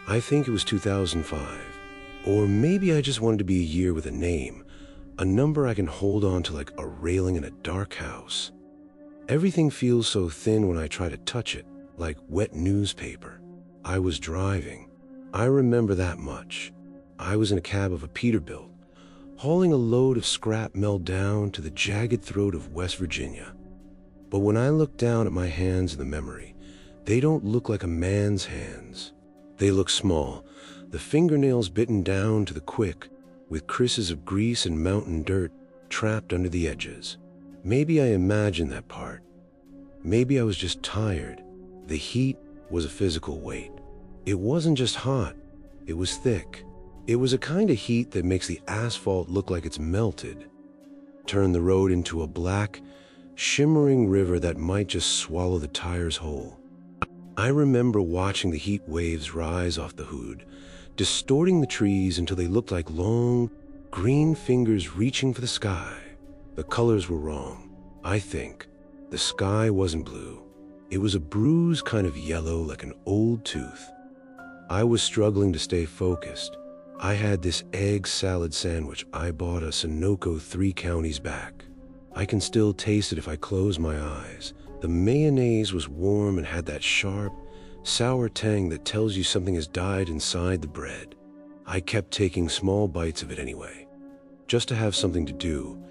I think it was 2005. Or maybe I just wanted to be a year with a name, a number I can hold on to like a railing in a dark house. Everything feels so thin when I try to touch it, like wet newspaper. I was driving. I remember that much. I was in a cab of a Peterbilt, hauling a load of scrap mail down to the jagged throat of West Virginia. But when I look down at my hands in the memory, they don't look like a man's hands. They look small, the fingernails bitten down to the quick, with creases of grease and mountain dirt trapped under the edges. Maybe I imagined that part. Maybe I was just tired. The heat was a physical weight. It wasn't just hot, it was thick. It was a kind of heat that makes the asphalt look like it's melted. Turn the road into a black, shimmering river that might just swallow the tires whole. I remember watching the heat waves rise off the hood, distorting the trees until they looked like long, green fingers reaching for the sky. The colors were wrong, I think. The sky wasn't blue. It was a bruised kind of yellow like an old tooth. I was struggling to stay focused. I had this egg salad sandwich I bought a Sunoco 3 counties back. I can still taste it if I close my eyes. The mayonnaise was warm and had that sharp, sour tang that tells you something has died inside the bread. I kept taking small bites of it anyway, just to have something to do,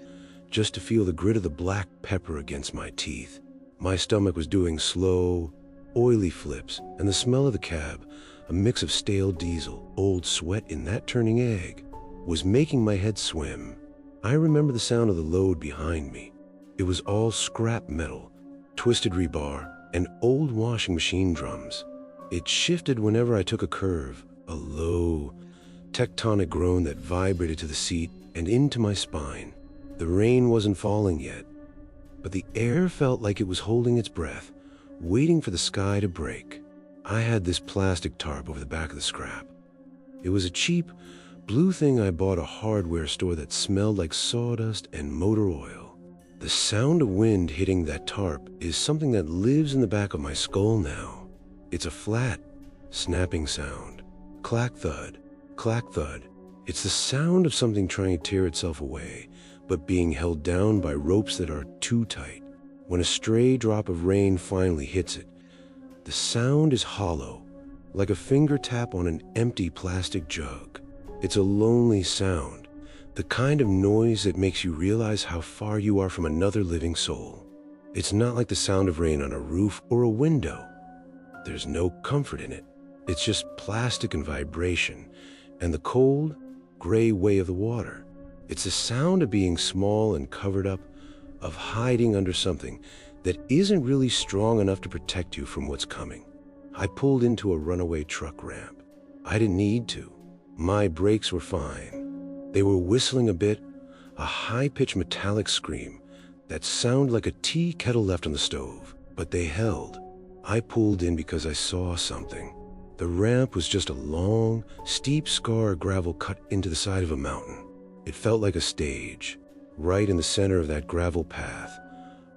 just to feel the grit of the black pepper against my teeth. My stomach was doing slow, oily flips, and the smell of the cab, a mix of stale diesel, old sweat in that turning egg, was making my head swim. I remember the sound of the load behind me. It was all scrap metal, twisted rebar, and old washing machine drums. It shifted whenever I took a curve, a low, tectonic groan that vibrated to the seat and into my spine. The rain wasn't falling yet, but the air felt like it was holding its breath, waiting for the sky to break. I had this plastic tarp over the back of the scrap. It was a cheap, blue thing I bought at a hardware store that smelled like sawdust and motor oil. The sound of wind hitting that tarp is something that lives in the back of my skull now. It's a flat, snapping sound. Clack thud, clack thud. It's the sound of something trying to tear itself away, but being held down by ropes that are too tight. When a stray drop of rain finally hits it, the sound is hollow, like a finger tap on an empty plastic jug. It's a lonely sound, the kind of noise that makes you realize how far you are from another living soul. It's not like the sound of rain on a roof or a window. There's no comfort in it. It's just plastic and vibration, and the cold, gray way of the water. It's the sound of being small and covered up, of hiding under something that isn't really strong enough to protect you from what's coming. I pulled into a runaway truck ramp. I didn't need to. My brakes were fine. They were whistling a bit, a high-pitched metallic scream that sounded like a tea kettle left on the stove, but they held. I pulled in because I saw something. The ramp was just a long, steep scar of gravel cut into the side of a mountain. It felt like a stage, right in the center of that gravel path.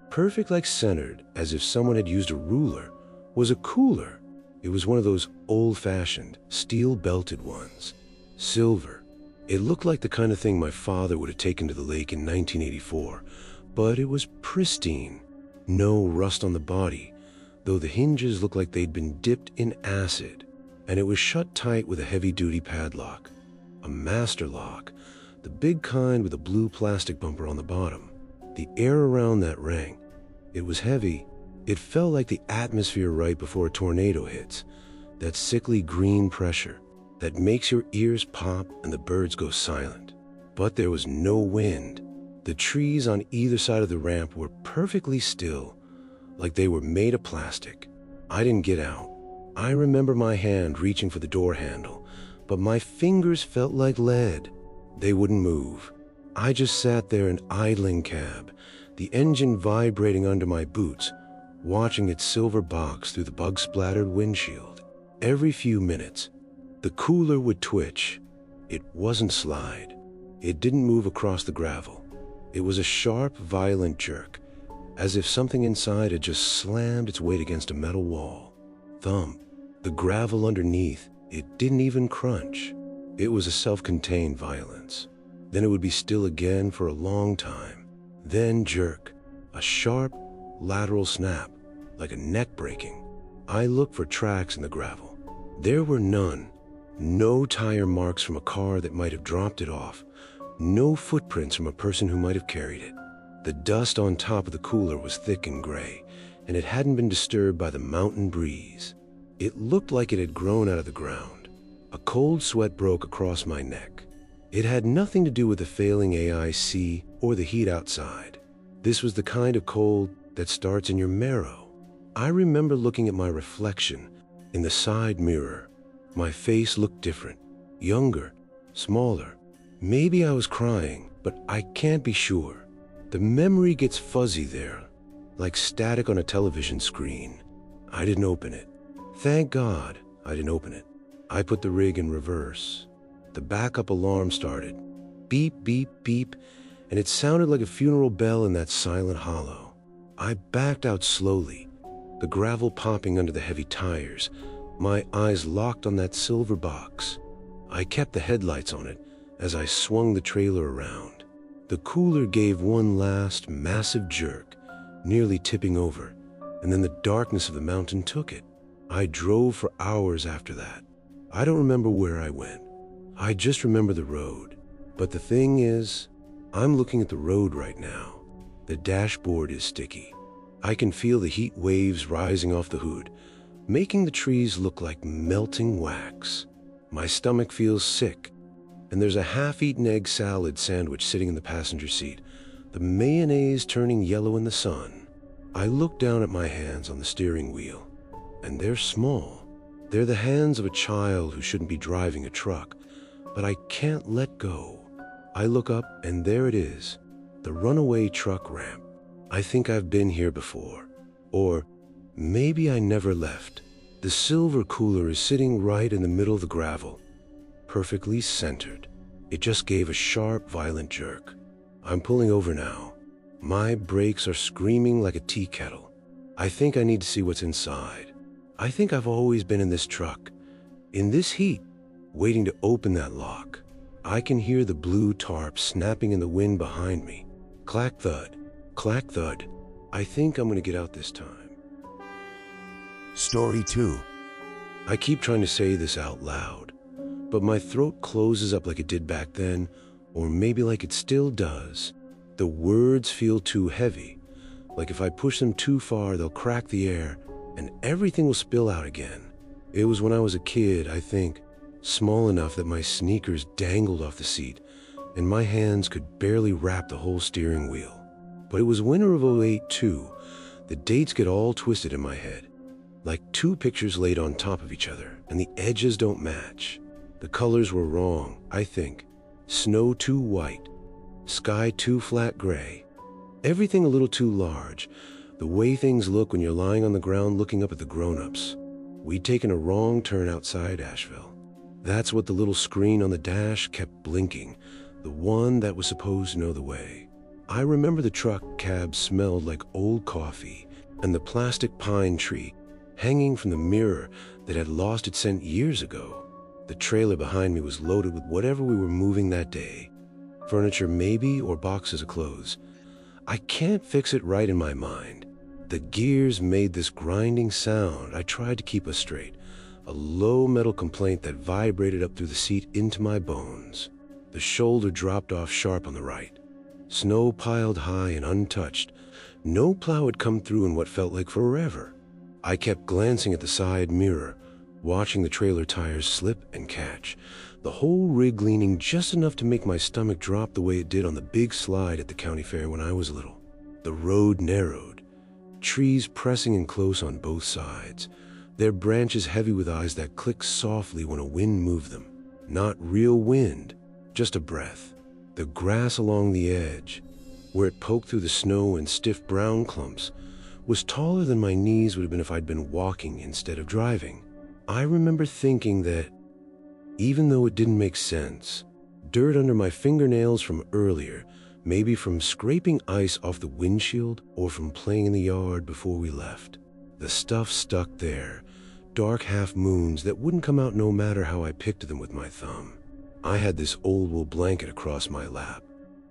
Perfect, like centered, as if someone had used a ruler, was a cooler. It was one of those old-fashioned, steel-belted ones. Silver. It looked like the kind of thing my father would have taken to the lake in 1984, but it was pristine. No rust on the body, though the hinges looked like they'd been dipped in acid, and it was shut tight with a heavy-duty padlock. A master lock, the big kind with a blue plastic bumper on the bottom. The air around that rang. It was heavy. It felt like the atmosphere right before a tornado hits. That sickly green pressure that makes your ears pop and the birds go silent. But there was no wind. The trees on either side of the ramp were perfectly still, like they were made of plastic. I didn't get out. I remember my hand reaching for the door handle, but my fingers felt like lead. They wouldn't move. I just sat there in idling cab, the engine vibrating under my boots, watching its silver box through the bug-splattered windshield. Every few minutes, the cooler would twitch. It wasn't slide. It didn't move across the gravel. It was a sharp, violent jerk, as if something inside had just slammed its weight against a metal wall. Thump. The gravel underneath, It didn't even crunch. It was a self-contained violence. Then it would be still again for a long time. Then jerk, a sharp, lateral snap, like a neck breaking. I looked for tracks in the gravel. There were none. No tire marks from a car that might have dropped it off. No footprints from a person who might have carried it. The dust on top of the cooler was thick and gray, and it hadn't been disturbed by the mountain breeze. It looked like it had grown out of the ground. A cold sweat broke across my neck. It had nothing to do with the failing AIC or the heat outside. This was the kind of cold that starts in your marrow. I remember looking at my reflection in the side mirror. My face looked different, younger, smaller. Maybe I was crying, but I can't be sure. The memory gets fuzzy there, like static on a television screen. I didn't open it. Thank God I didn't open it. I put the rig in reverse. The backup alarm started. Beep, beep, beep, and it sounded like a funeral bell in that silent hollow. I backed out slowly, the gravel popping under the heavy tires, my eyes locked on that silver box. I kept the headlights on it as I swung the trailer around. The cooler gave one last massive jerk, nearly tipping over, and then the darkness of the mountain took it. I drove for hours after that. I don't remember where I went. I just remember the road. But the thing is, I'm looking at the road right now. The dashboard is sticky. I can feel the heat waves rising off the hood, making the trees look like melting wax. My stomach feels sick, and there's a half-eaten egg salad sandwich sitting in the passenger seat, the mayonnaise turning yellow in the sun. I look down at my hands on the steering wheel, and they're small. They're the hands of a child who shouldn't be driving a truck, but I can't let go. I look up, and there it is, the runaway truck ramp. I think I've been here before, or maybe I never left. The silver cooler is sitting right in the middle of the gravel, perfectly centered. It just gave a sharp, violent jerk. I'm pulling over now. My brakes are screaming like a tea kettle. I think I need to see what's inside. I think I've always been in this truck, in this heat, waiting to open that lock. I can hear the blue tarp snapping in the wind behind me. Clack thud, clack thud. I think I'm gonna get out this time. Story 2. I keep trying to say this out loud, but my throat closes up like it did back then, or maybe like it still does. The words feel too heavy, like if I push them too far, they'll crack the air, and everything will spill out again. It was when I was a kid, I think, small enough that my sneakers dangled off the seat, and my hands could barely wrap the whole steering wheel. But it was winter of '08 too. The dates get all twisted in my head, like two pictures laid on top of each other, and the edges don't match. The colors were wrong, I think. Snow too white, sky too flat gray, everything a little too large, the way things look when you're lying on the ground looking up at the grown-ups. We'd taken a wrong turn outside Asheville. That's what the little screen on the dash kept blinking, the one that was supposed to know the way. I remember the truck cab smelled like old coffee, and the plastic pine tree hanging from the mirror that had lost its scent years ago. The trailer behind me was loaded with whatever we were moving that day. Furniture maybe, or boxes of clothes. I can't fix it right in my mind. The gears made this grinding sound. I tried to keep us straight, a low metal complaint that vibrated up through the seat into my bones. The shoulder dropped off sharp on the right. Snow piled high and untouched. No plow had come through in what felt like forever. I kept glancing at the side mirror, watching the trailer tires slip and catch, the whole rig leaning just enough to make my stomach drop the way it did on the big slide at the county fair when I was little. The road narrowed, trees pressing in close on both sides, their branches heavy with eyes that clicked softly when a wind moved them. Not real wind, just a breath. The grass along the edge, where it poked through the snow in stiff brown clumps, was taller than my knees would have been if I'd been walking instead of driving. I remember thinking that, even though it didn't make sense, dirt under my fingernails from earlier, maybe from scraping ice off the windshield or from playing in the yard before we left. The stuff stuck there, dark half moons that wouldn't come out no matter how I picked them with my thumb. I had this old wool blanket across my lap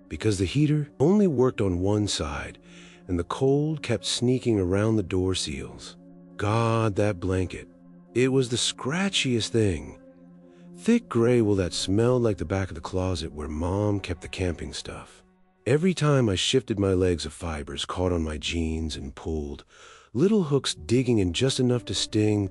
because the heater only worked on one side and the cold kept sneaking around the door seals. God, that blanket. It was the scratchiest thing. Thick gray wool that smelled like the back of the closet where Mom kept the camping stuff. Every time I shifted my legs, of fibers caught on my jeans and pulled, little hooks digging in just enough to sting,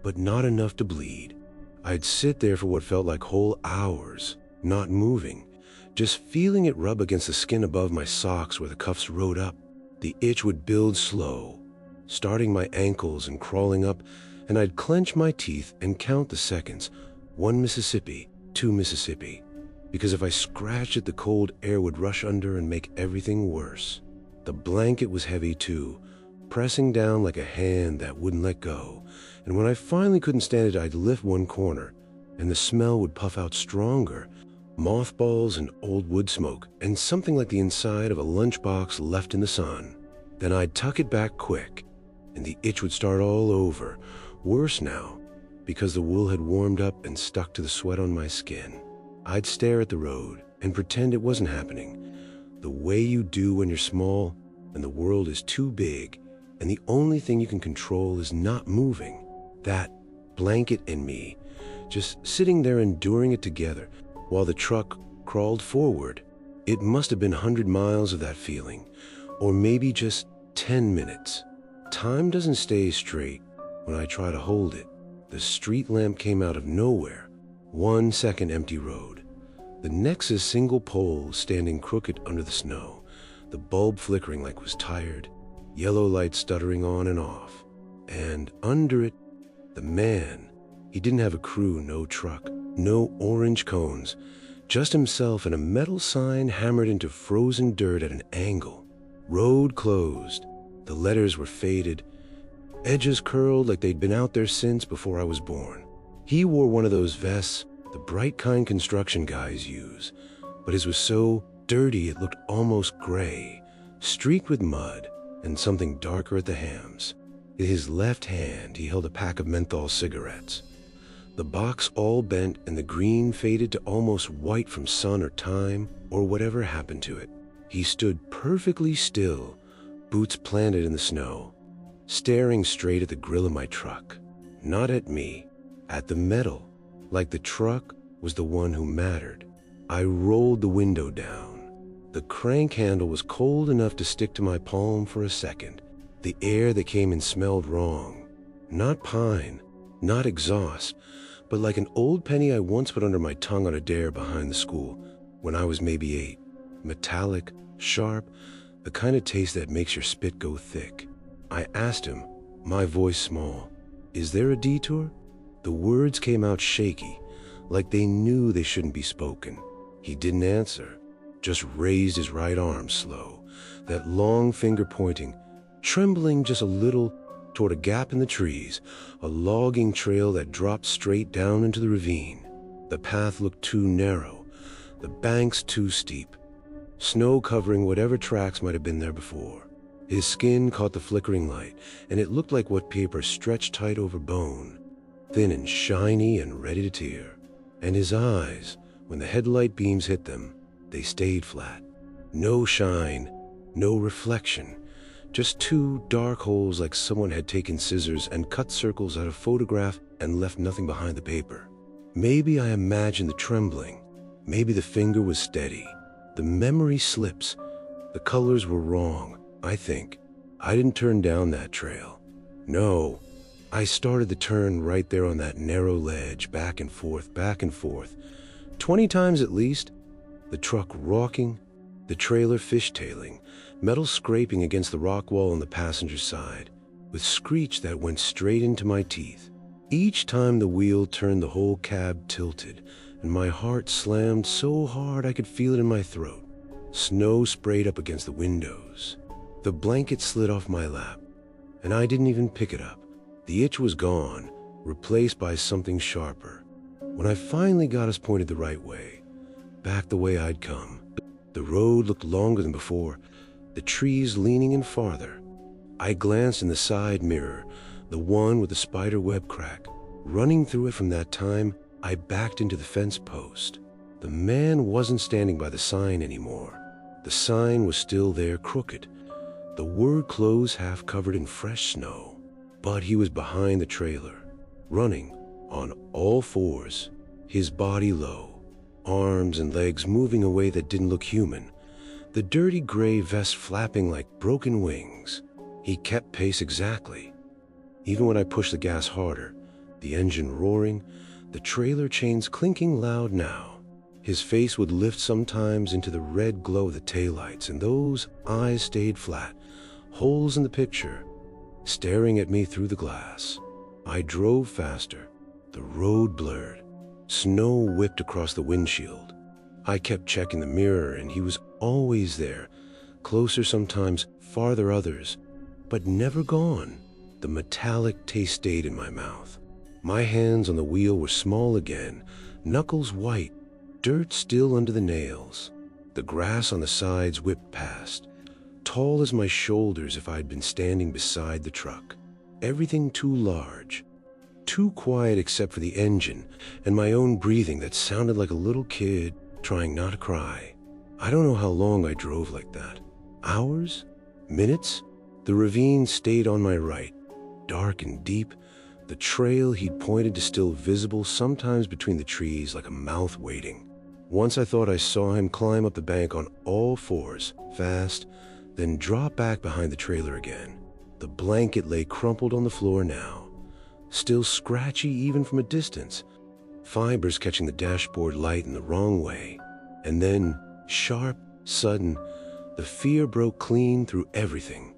but not enough to bleed. I'd sit there for what felt like whole hours, not moving, just feeling it rub against the skin above my socks where the cuffs rode up. The itch would build slow, starting my ankles and crawling up, and I'd clench my teeth and count the seconds. 1 Mississippi, 2 Mississippi, because if I scratched it, the cold air would rush under and make everything worse. The blanket was heavy too, pressing down like a hand that wouldn't let go, and when I finally couldn't stand it, I'd lift one corner, and the smell would puff out stronger, mothballs and old wood smoke, and something like the inside of a lunchbox left in the sun. Then I'd tuck it back quick, and the itch would start all over, worse now, because the wool had warmed up and stuck to the sweat on my skin. I'd stare at the road and pretend it wasn't happening, the way you do when you're small and the world is too big and the only thing you can control is not moving. That blanket and me, just sitting there enduring it together while the truck crawled forward. It must have been 100 miles of that feeling, or maybe just 10 minutes. Time doesn't stay straight when I try to hold it. The street lamp came out of nowhere. 1 second empty road. The next, a single pole standing crooked under the snow, the bulb flickering like it was tired, yellow light stuttering on and off. And under it, the man. He didn't have a crew, no truck, no orange cones, just himself and a metal sign hammered into frozen dirt at an angle. Road closed. The letters were faded, edges curled like they'd been out there since before I was born. He wore one of those vests, the bright kind construction guys use, but his was so dirty it looked almost gray, streaked with mud and something darker at the hams. In his left hand, he held a pack of menthol cigarettes. The box all bent and the green faded to almost white from sun or time or whatever happened to it. He stood perfectly still, boots planted in the snow, staring straight at the grill of my truck. Not at me, at the metal, like the truck was the one who mattered. I rolled the window down. The crank handle was cold enough to stick to my palm for a second. The air that came in smelled wrong. Not pine, not exhaust, but like an old penny I once put under my tongue on a dare behind the school when I was maybe 8. Metallic, sharp, the kind of taste that makes your spit go thick. I asked him, my voice small, "Is there a detour?" The words came out shaky, like they knew they shouldn't be spoken. He didn't answer, just raised his right arm slow, that long finger pointing, trembling just a little toward a gap in the trees, a logging trail that dropped straight down into the ravine. The path looked too narrow, the banks too steep, snow covering whatever tracks might have been there before. His skin caught the flickering light, and it looked like what paper stretched tight over bone, thin and shiny and ready to tear. And his eyes, when the headlight beams hit them, they stayed flat. No shine, no reflection, just 2 dark holes like someone had taken scissors and cut circles out of photograph and left nothing behind the paper. Maybe I imagined the trembling. Maybe the finger was steady. The memory slips. The colors were wrong, I think. I didn't turn down that trail. No, I started the turn right there on that narrow ledge, back and forth, 20 times at least. The truck rocking, the trailer fishtailing, metal scraping against the rock wall on the passenger side, with screech that went straight into my teeth. Each time the wheel turned, the whole cab tilted, and my heart slammed so hard I could feel it in my throat. Snow sprayed up against the windows. The blanket slid off my lap, and I didn't even pick it up. The itch was gone, replaced by something sharper. When I finally got us pointed the right way, back the way I'd come, the road looked longer than before, the trees leaning in farther. I glanced in the side mirror, the one with the spider web crack. Running through it from that time, I backed into the fence post. The man wasn't standing by the sign anymore. The sign was still there, crooked, the word close half covered in fresh snow. But he was behind the trailer, running on all fours, his body low, arms and legs moving a way that didn't look human, the dirty gray vest flapping like broken wings. He kept pace exactly. Even when I pushed the gas harder, the engine roaring, the trailer chains clinking loud now. His face would lift sometimes into the red glow of the taillights, and those eyes stayed flat, holes in the picture, staring at me through the glass. I drove faster. The road blurred. Snow whipped across the windshield. I kept checking the mirror, and he was always there, closer sometimes, farther others, but never gone. The metallic taste stayed in my mouth. My hands on the wheel were small again, knuckles white, dirt still under the nails. The grass on the sides whipped past, tall as my shoulders if I'd been standing beside the truck. Everything too large, too quiet except for the engine and my own breathing that sounded like a little kid trying not to cry. I don't know how long I drove like that. Hours? Minutes? The ravine stayed on my right, dark and deep, the trail he'd pointed to still visible sometimes between the trees like a mouth waiting. Once I thought I saw him climb up the bank on all fours, fast, then drop back behind the trailer again. The blanket lay crumpled on the floor now, still scratchy even from a distance, fibers catching the dashboard light in the wrong way. And then, sharp, sudden, the fear broke clean through everything.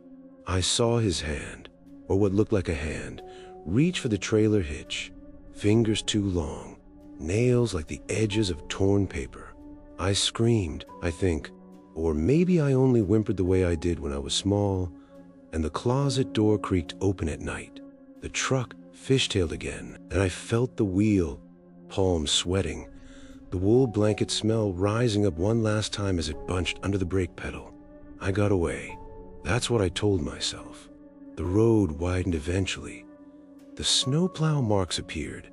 I saw his hand, or what looked like a hand, reach for the trailer hitch, fingers too long, nails like the edges of torn paper. I screamed, I think, or maybe I only whimpered the way I did when I was small, and the closet door creaked open at night. The truck fishtailed again, and I felt the wheel, palms sweating, the wool blanket smell rising up one last time as it bunched under the brake pedal. I got away. That's what I told myself. The road widened eventually. The snowplow marks appeared.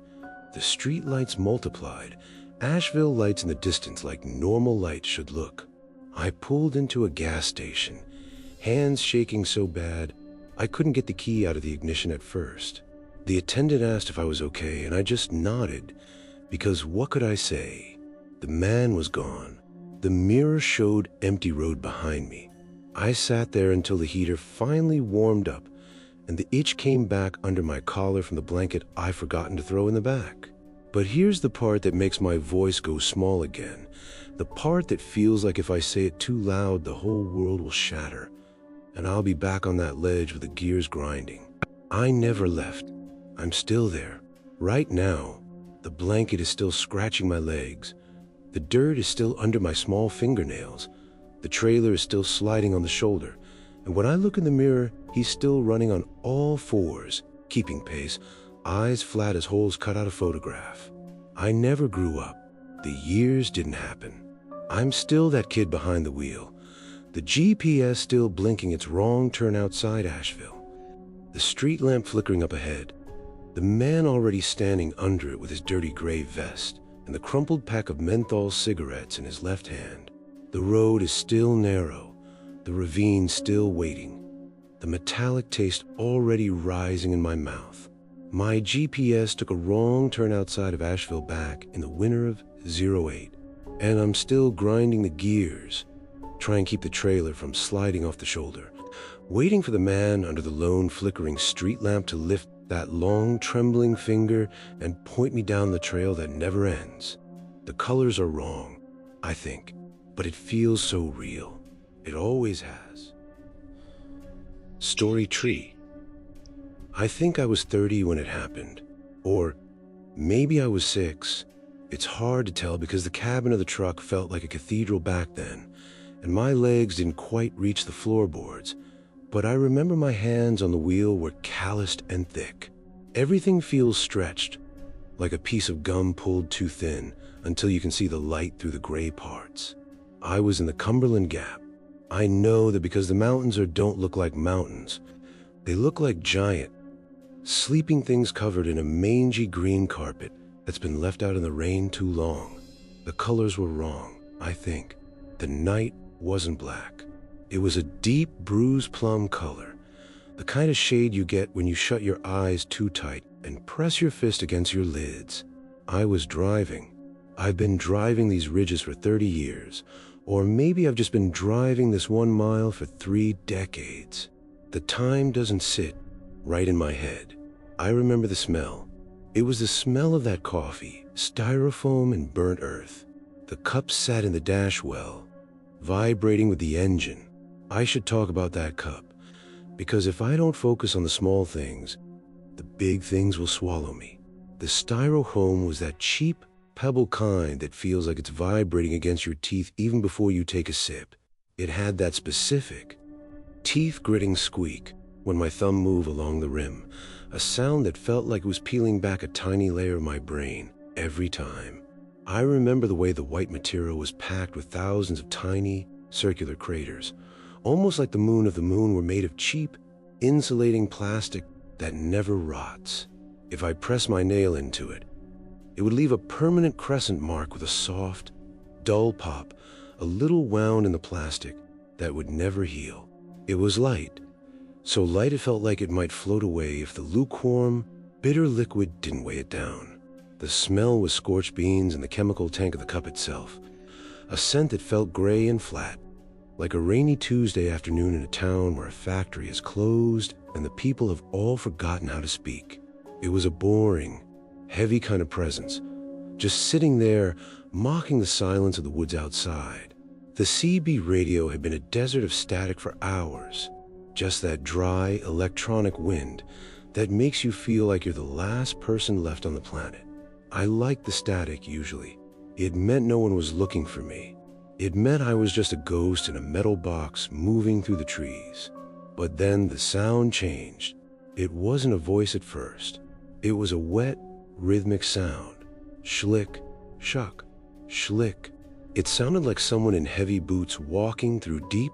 The street lights multiplied, Asheville lights in the distance like normal lights should look. I pulled into a gas station, hands shaking so bad I couldn't get the key out of the ignition at first. The attendant asked if I was okay, and I just nodded, because what could I say? The man was gone. The mirror showed empty road behind me. I sat there until the heater finally warmed up and the itch came back under my collar from the blanket I'd forgotten to throw in the back. But here's the part that makes my voice go small again, the part that feels like if I say it too loud, the whole world will shatter, and I'll be back on that ledge with the gears grinding. I never left. I'm still there. Right now, the blanket is still scratching my legs. The dirt is still under my small fingernails. The trailer is still sliding on the shoulder. And when I look in the mirror, he's still running on all fours, keeping pace, eyes flat as holes cut out of photograph. I never grew up. The years didn't happen. I'm still that kid behind the wheel. The GPS still blinking its wrong turn outside Asheville. The street lamp flickering up ahead. The man already standing under it with his dirty gray vest and the crumpled pack of menthol cigarettes in his left hand. The road is still narrow. The ravine still waiting, the metallic taste already rising in my mouth. My GPS took a wrong turn outside of Asheville back in the winter of '08, and I'm still grinding the gears, trying to keep the trailer from sliding off the shoulder, waiting for the man under the lone flickering street lamp to lift that long trembling finger and point me down the trail that never ends. The colors are wrong, I think, but it feels so real. It always has. Story tree. I think I was 30 when it happened. Or maybe I was 6. It's hard to tell because the cabin of the truck felt like a cathedral back then, and my legs didn't quite reach the floorboards, but I remember my hands on the wheel were calloused and thick. Everything feels stretched, like a piece of gum pulled too thin until you can see the light through the gray parts. I was in the Cumberland Gap. I know that because the mountains don't look like mountains. They look like giant, Sleeping things covered in a mangy green carpet that's been left out in the rain too long. The colors were wrong, I think. The night wasn't black. It was a deep bruised plum color, the kind of shade you get when you shut your eyes too tight and press your fist against your lids. I was driving. I've been driving these ridges for 30 years, or maybe I've just been driving this 1 mile for 3 decades. The time doesn't sit right in my head. I remember the smell. It was the smell of that coffee, styrofoam and burnt earth. The cup sat in the dash well, vibrating with the engine. I should talk about that cup, because if I don't focus on the small things, the big things will swallow me. The styrofoam was that cheap, pebble kind that feels like it's vibrating against your teeth even before you take a sip. It had that specific, teeth-gritting squeak when my thumb moved along the rim, a sound that felt like it was peeling back a tiny layer of my brain every time. I remember the way the white material was packed with thousands of tiny, circular craters, almost like the moon of the moon were made of cheap, insulating plastic that never rots. If I pressed my nail into it, it would leave a permanent crescent mark with a soft, dull pop, a little wound in the plastic that would never heal. It was light, so light it felt like it might float away if the lukewarm, bitter liquid didn't weigh it down. The smell was scorched beans in the chemical tank of the cup itself, a scent that felt gray and flat, like a rainy Tuesday afternoon in a town where a factory is closed and the people have all forgotten how to speak. It was a boring, heavy kind of presence, just sitting there, mocking the silence of the woods outside. The CB radio had been a desert of static for hours, just that dry, electronic wind that makes you feel like you're the last person left on the planet. I liked the static usually. It meant no one was looking for me. It meant I was just a ghost in a metal box moving through the trees. But then the sound changed. It wasn't a voice at first. It was a wet, rhythmic sound. Schlick, shuck, schlick. It sounded like someone in heavy boots walking through deep,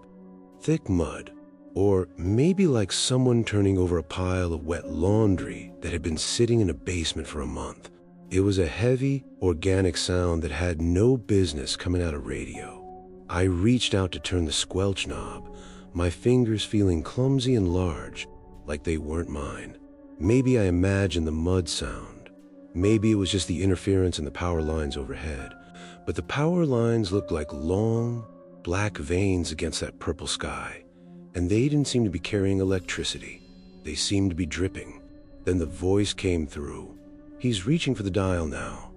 thick mud. Or maybe like someone turning over a pile of wet laundry that had been sitting in a basement for a month. It was a heavy, organic sound that had no business coming out of radio. I reached out to turn the squelch knob, my fingers feeling clumsy and large, like they weren't mine. Maybe I imagined the mud sound. Maybe it was just the interference in the power lines overhead. But the power lines looked like long, black veins against that purple sky. And they didn't seem to be carrying electricity. They seemed to be dripping. Then the voice came through. He's reaching for the dial now.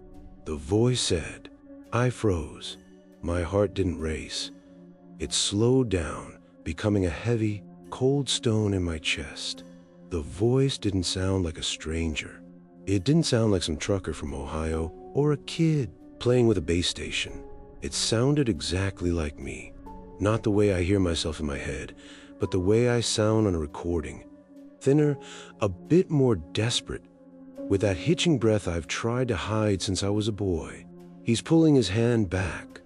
The voice said. I froze. My heart didn't race. It slowed down, becoming a heavy, cold stone in my chest. The voice didn't sound like a stranger. It didn't sound like some trucker from Ohio or a kid playing with a base station. It sounded exactly like me. Not the way I hear myself in my head, but the way I sound on a recording. Thinner, a bit more desperate, with that hitching breath I've tried to hide since I was a boy. He's pulling his hand back.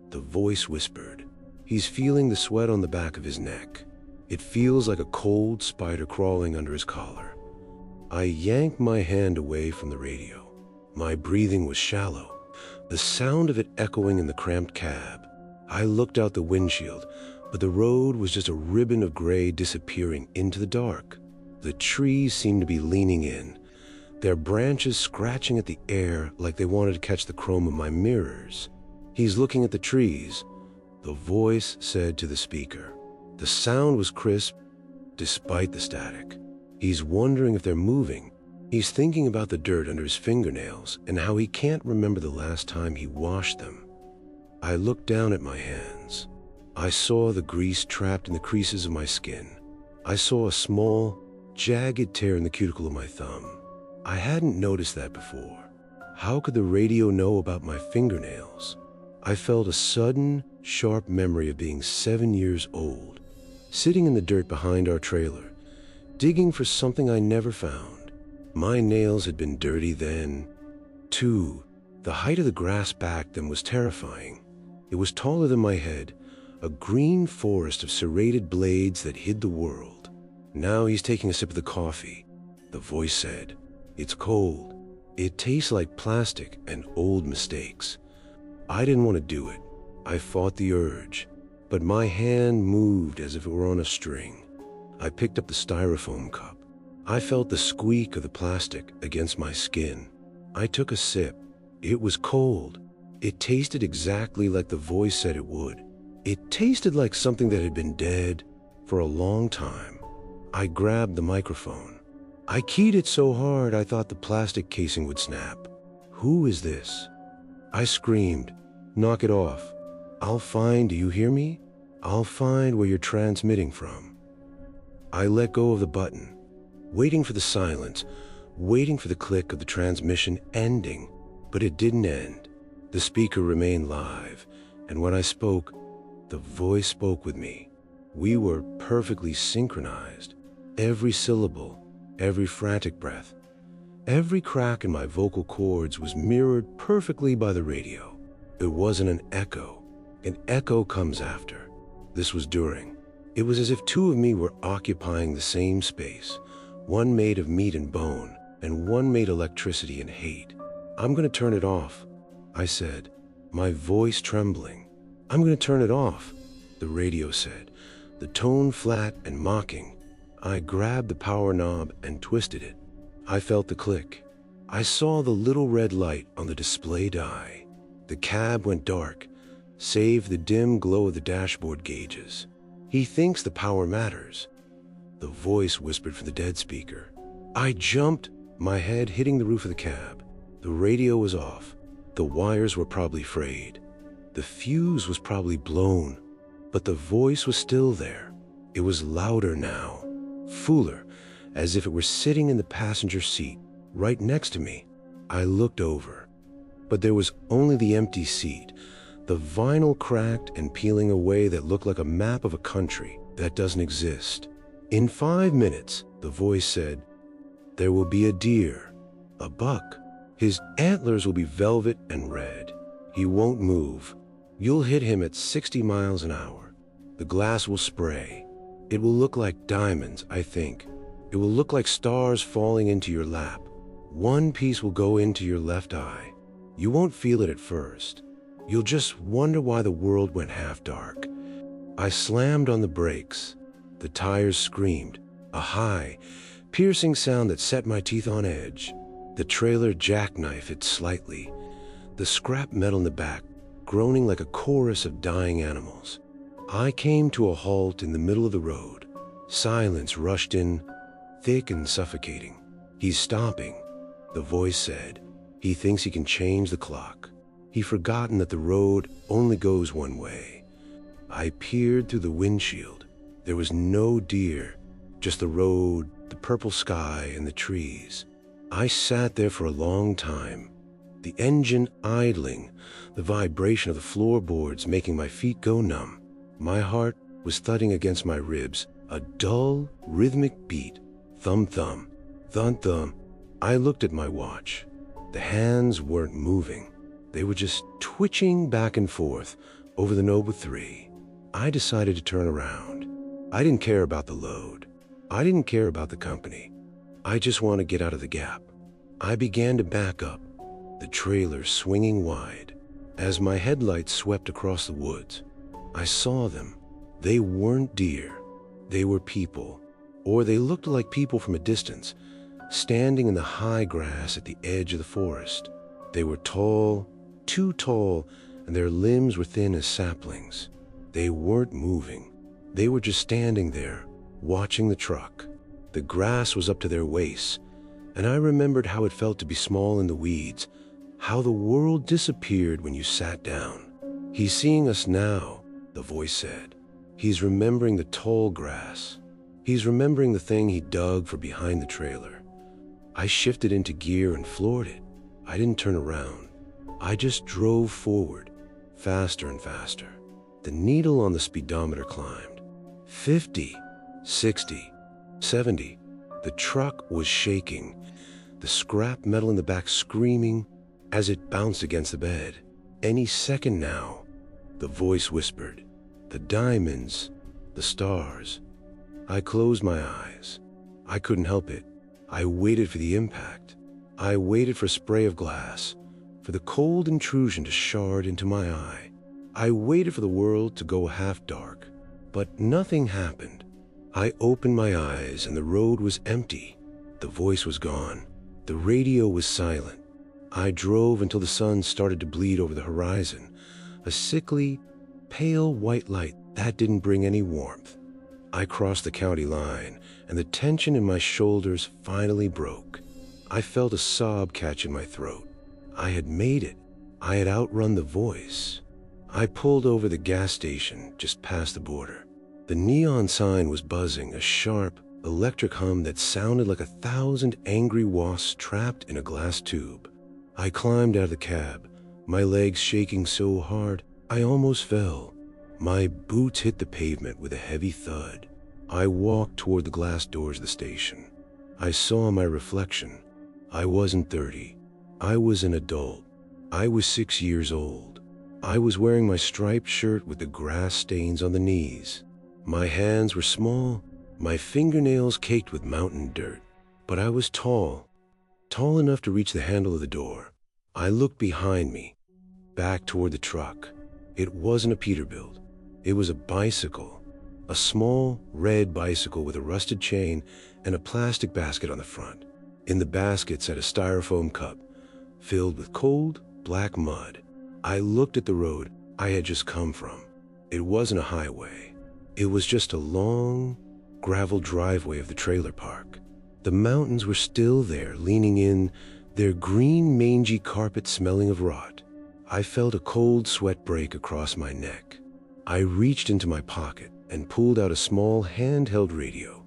The voice whispered. He's feeling the sweat on the back of his neck. It feels like a cold spider crawling under his collar. I yanked my hand away from the radio. My breathing was shallow, the sound of it echoing in the cramped cab. I looked out the windshield, but the road was just a ribbon of gray disappearing into the dark. The trees seemed to be leaning in, their branches scratching at the air like they wanted to catch the chrome of my mirrors. He's looking at the trees, the voice said to the speaker. The sound was crisp, despite the static. He's wondering if they're moving. He's thinking about the dirt under his fingernails and how he can't remember the last time he washed them. I looked down at my hands. I saw the grease trapped in the creases of my skin. I saw a small, jagged tear in the cuticle of my thumb. I hadn't noticed that before. How could the radio know about my fingernails? I felt a sudden, sharp memory of being 7 years old, sitting in the dirt behind our trailer, digging for something I never found. My nails had been dirty then, too. The height of the grass back then was terrifying. It was taller than my head, a green forest of serrated blades that hid the world. Now he's taking a sip of the coffee, The voice said, "It's cold. It tastes like plastic and old mistakes." I didn't want to do it. I fought the urge, but my hand moved as if it were on a string. I picked up the styrofoam cup. I felt the squeak of the plastic against my skin. I took a sip. It was cold. It tasted exactly like the voice said it would. It tasted like something that had been dead for a long time. I grabbed the microphone. I keyed it so hard I thought the plastic casing would snap. "Who is this?" I screamed. "Knock it off. I'll find, do you hear me? I'll find where you're transmitting from." I let go of the button, waiting for the silence, waiting for the click of the transmission ending, but it didn't end. The speaker remained live, and when I spoke, the voice spoke with me. We were perfectly synchronized. Every syllable, every frantic breath, every crack in my vocal cords was mirrored perfectly by the radio. It wasn't an echo. An echo comes after. This was during. It was as if two of me were occupying the same space, one made of meat and bone, and one made electricity and hate. "I'm going to turn it off," I said, my voice trembling. "I'm going to turn it off," the radio said, the tone flat and mocking. I grabbed the power knob and twisted it. I felt the click. I saw the little red light on the display die. The cab went dark, save the dim glow of the dashboard gauges. "He thinks the power matters," the voice whispered from the dead speaker. I jumped, my head hitting the roof of the cab. The radio was off. The wires were probably frayed. The fuse was probably blown, but the voice was still there. It was louder now, fuller, as if it were sitting in the passenger seat, right next to me. I looked over, but there was only the empty seat, the vinyl cracked and peeling away that looked like a map of a country that doesn't exist. "In 5 minutes, the voice said, there will be a deer, a buck. His antlers will be velvet and red. He won't move. You'll hit him at 60 miles an hour. The glass will spray. It will look like diamonds, I think. It will look like stars falling into your lap. One piece will go into your left eye. You won't feel it at first. You'll just wonder why the world went half dark." I slammed on the brakes. The tires screamed, a high, piercing sound that set my teeth on edge. The trailer jackknifed it slightly, the scrap metal in the back groaning like a chorus of dying animals. I came to a halt in the middle of the road. Silence rushed in, thick and suffocating. "He's stopping," the voice said. "He thinks he can change the clock. He's forgotten that the road only goes one way." I peered through the windshield. There was no deer, just the road, the purple sky, and the trees. I sat there for a long time, the engine idling, the vibration of the floorboards making my feet go numb. My heart was thudding against my ribs, a dull, rhythmic beat. Thump, thump, thump, thump. I looked at my watch. The hands weren't moving. They were just twitching back and forth over the Nova 3. I decided to turn around. I didn't care about the load. I didn't care about the company. I just wanted to get out of the gap. I began to back up, the trailer swinging wide. As my headlights swept across the woods, I saw them. They weren't deer. They were people, or they looked like people from a distance, standing in the high grass at the edge of the forest. They were tall, too tall, and their limbs were thin as saplings. They weren't moving. They were just standing there, watching the truck. The grass was up to their waists, and I remembered how it felt to be small in the weeds, how the world disappeared when you sat down. "He's seeing us now," the voice said. "He's remembering the tall grass. He's remembering the thing he dug for behind the trailer." I shifted into gear and floored it. I didn't turn around. I just drove forward, faster and faster. The needle on the speedometer climbed. 50, 60, 70. The truck was shaking, the scrap metal in the back screaming as it bounced against the bed. "Any second now," the voice whispered. "The diamonds, the stars." I closed my eyes. I couldn't help it. I waited for the impact. I waited for a spray of glass, for the cold intrusion to shard into my eye. I waited for the world to go half dark, but nothing happened. I opened my eyes and the road was empty. The voice was gone. The radio was silent. I drove until the sun started to bleed over the horizon, a sickly, pale white light that didn't bring any warmth. I crossed the county line, and the tension in my shoulders finally broke. I felt a sob catch in my throat. I had made it. I had outrun the voice. I pulled over the gas station just past the border. The neon sign was buzzing, a sharp, electric hum that sounded like 1,000 angry wasps trapped in a glass tube. I climbed out of the cab, my legs shaking so hard I almost fell. My boots hit the pavement with a heavy thud. I walked toward the glass doors of the station. I saw my reflection. I wasn't 30. I was an adult. I was 6 years old. I was wearing my striped shirt with the grass stains on the knees. My hands were small, my fingernails caked with mountain dirt. But I was tall enough to reach the handle of the door. I looked behind me, back toward the truck. It wasn't a Peterbilt. It was a bicycle. A small, red bicycle with a rusted chain and a plastic basket on the front. In the basket sat a styrofoam cup, filled with cold, black mud. I looked at the road I had just come from. It wasn't a highway. It was just a long, gravel driveway of the trailer park. The mountains were still there, leaning in, their green, mangy carpet smelling of rot. I felt a cold sweat break across my neck. I reached into my pocket and pulled out a small handheld radio,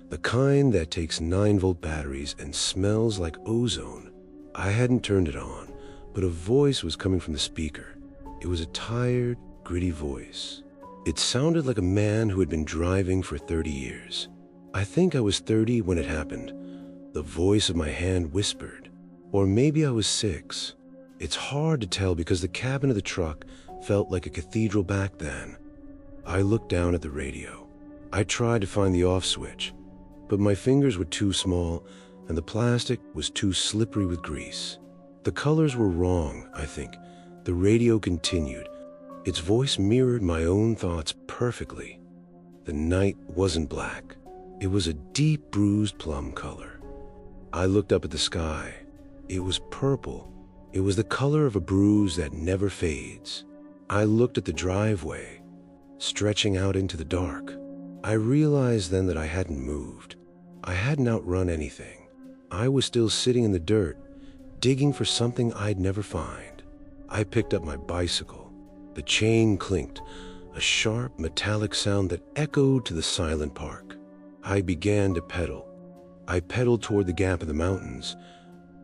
the kind that takes 9-volt batteries and smells like ozone. I hadn't turned it on, but a voice was coming from the speaker. It was a tired, gritty voice. It sounded like a man who had been driving for 30 years. I think I was 30 when it happened. The voice of my hand whispered. Or maybe I was 6. It's hard to tell because the cabin of the truck felt like a cathedral back then. I looked down at the radio. I tried to find the off switch, but my fingers were too small and the plastic was too slippery with grease. The colors were wrong, I think. The radio continued. Its voice mirrored my own thoughts perfectly. The night wasn't black. It was a deep, bruised plum color. I looked up at the sky. It was purple. It was the color of a bruise that never fades. I looked at the driveway, stretching out into the dark. I realized then that I hadn't moved. I hadn't outrun anything. I was still sitting in the dirt, digging for something I'd never find. I picked up my bicycle. The chain clinked, a sharp, metallic sound that echoed to the silent park. I began to pedal. I pedaled toward the gap in the mountains,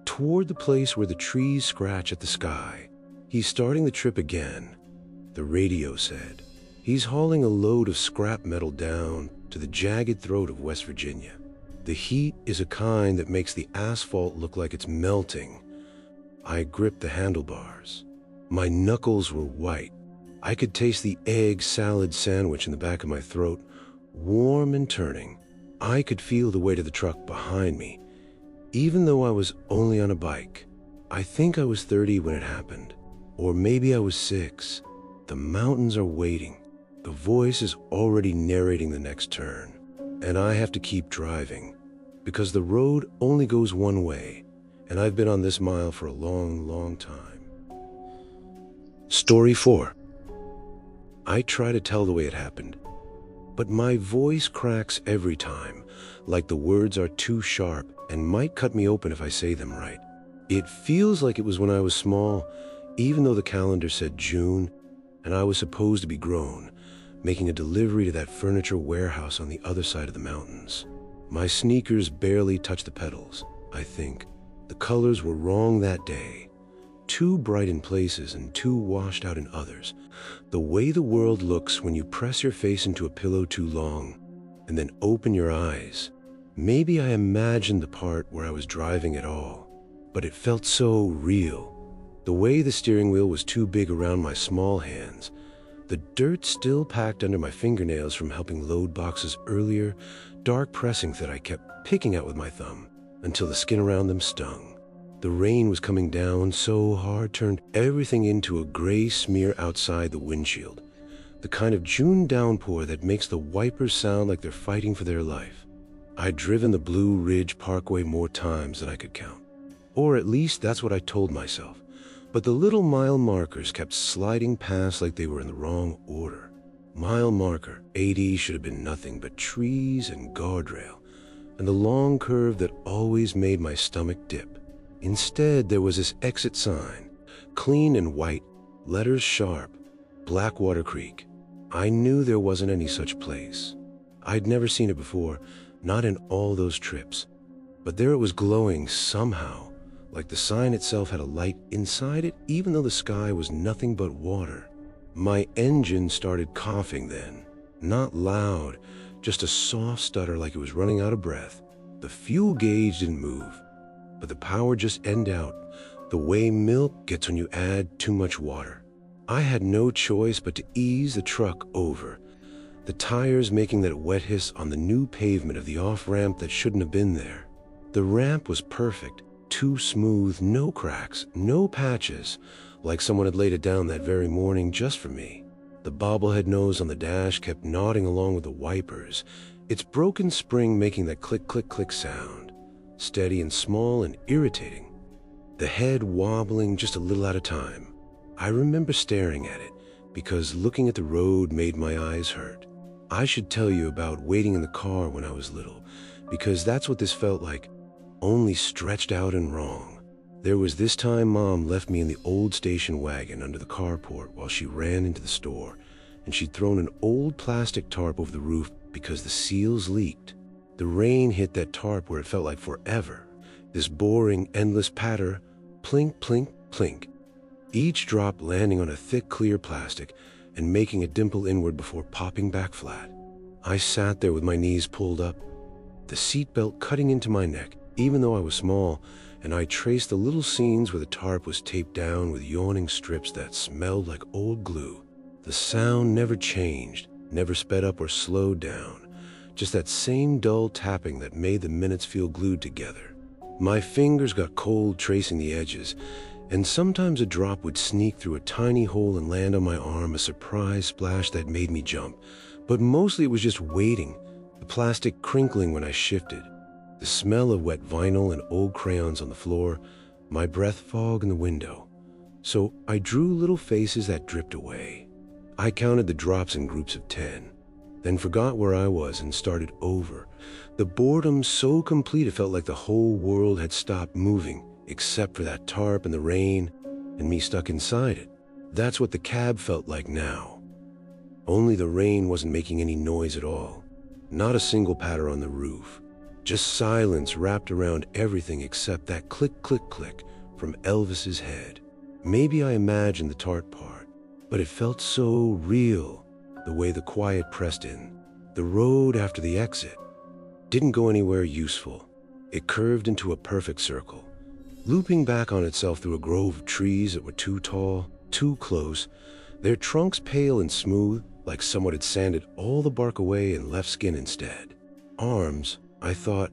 toward the place where the trees scratch at the sky. "He's starting the trip again," the radio said. "He's hauling a load of scrap metal down to the jagged throat of West Virginia. The heat is a kind that makes the asphalt look like it's melting." I gripped the handlebars. My knuckles were white. I could taste the egg salad sandwich in the back of my throat, warm and turning. I could feel the weight of the truck behind me, even though I was only on a bike. I think I was 30 when it happened, or maybe I was 6. The mountains are waiting. The voice is already narrating the next turn, and I have to keep driving, because the road only goes one way, and I've been on this mile for a long, long time. Story 4. I try to tell the way it happened, but my voice cracks every time, like the words are too sharp and might cut me open if I say them right. It feels like it was when I was small, even though the calendar said June, and I was supposed to be grown, making a delivery to that furniture warehouse on the other side of the mountains. My sneakers barely touched the pedals, I think. The colors were wrong that day. Too bright in places and too washed out in others. The way the world looks when you press your face into a pillow too long and then open your eyes. Maybe I imagined the part where I was driving at all, but it felt so real. The way the steering wheel was too big around my small hands. The dirt still packed under my fingernails from helping load boxes earlier, dark pressings that I kept picking at with my thumb. until the skin around them stung. The rain was coming down so hard, turned everything into a gray smear outside the windshield. The kind of June downpour that makes the wipers sound like they're fighting for their life. I'd driven the Blue Ridge Parkway more times than I could count. Or at least that's what I told myself. But the little mile markers kept sliding past like they were in the wrong order. Mile marker 80 should have been nothing but trees and guardrail, and the long curve that always made my stomach dip. Instead, there was this exit sign, clean and white, letters sharp, Blackwater Creek. I knew there wasn't any such place. I'd never seen it before, not in all those trips. But there it was glowing somehow, like the sign itself had a light inside it, even though the sky was nothing but water. My engine started coughing then. Not loud, just a soft stutter like it was running out of breath. The fuel gauge didn't move, but the power just ended out, the way milk gets when you add too much water. I had no choice but to ease the truck over, the tires making that wet hiss on the new pavement of the off-ramp that shouldn't have been there. The ramp was perfect, too smooth, no cracks, no patches, like someone had laid it down that very morning just for me. The bobblehead nose on the dash kept nodding along with the wipers, its broken spring making that click-click-click sound, steady and small and irritating. The head wobbling just a little at a time. I remember staring at it, because looking at the road made my eyes hurt. I should tell you about waiting in the car when I was little, because that's what this felt like, only stretched out and wrong. There was this time Mom left me in the old station wagon under the carport while she ran into the store, and she'd thrown an old plastic tarp over the roof because the seals leaked. The rain hit that tarp where it felt like forever. This boring, endless patter, plink, plink, plink. Each drop landing on a thick, clear plastic and making a dimple inward before popping back flat. I sat there with my knees pulled up, the seatbelt cutting into my neck, even though I was small, and I traced the little seams where the tarp was taped down with yawning strips that smelled like old glue. The sound never changed, never sped up or slowed down, just that same dull tapping that made the minutes feel glued together. My fingers got cold tracing the edges, and sometimes a drop would sneak through a tiny hole and land on my arm, a surprise splash that made me jump. But mostly it was just waiting, the plastic crinkling when I shifted, the smell of wet vinyl and old crayons on the floor, my breath fog in the window. So I drew little faces that dripped away. I counted the drops in groups of 10, then forgot where I was and started over. The boredom so complete it felt like the whole world had stopped moving, except for that tarp and the rain, and me stuck inside it. That's what the cab felt like now. Only the rain wasn't making any noise at all. Not a single patter on the roof. Just silence wrapped around everything except that click, click, click from Elvis's head. Maybe I imagined the tarp part, but it felt so real, the way the quiet pressed in. The road after the exit didn't go anywhere useful. It curved into a perfect circle, looping back on itself through a grove of trees that were too tall, too close, their trunks pale and smooth, like someone had sanded all the bark away and left skin instead. Arms, I thought,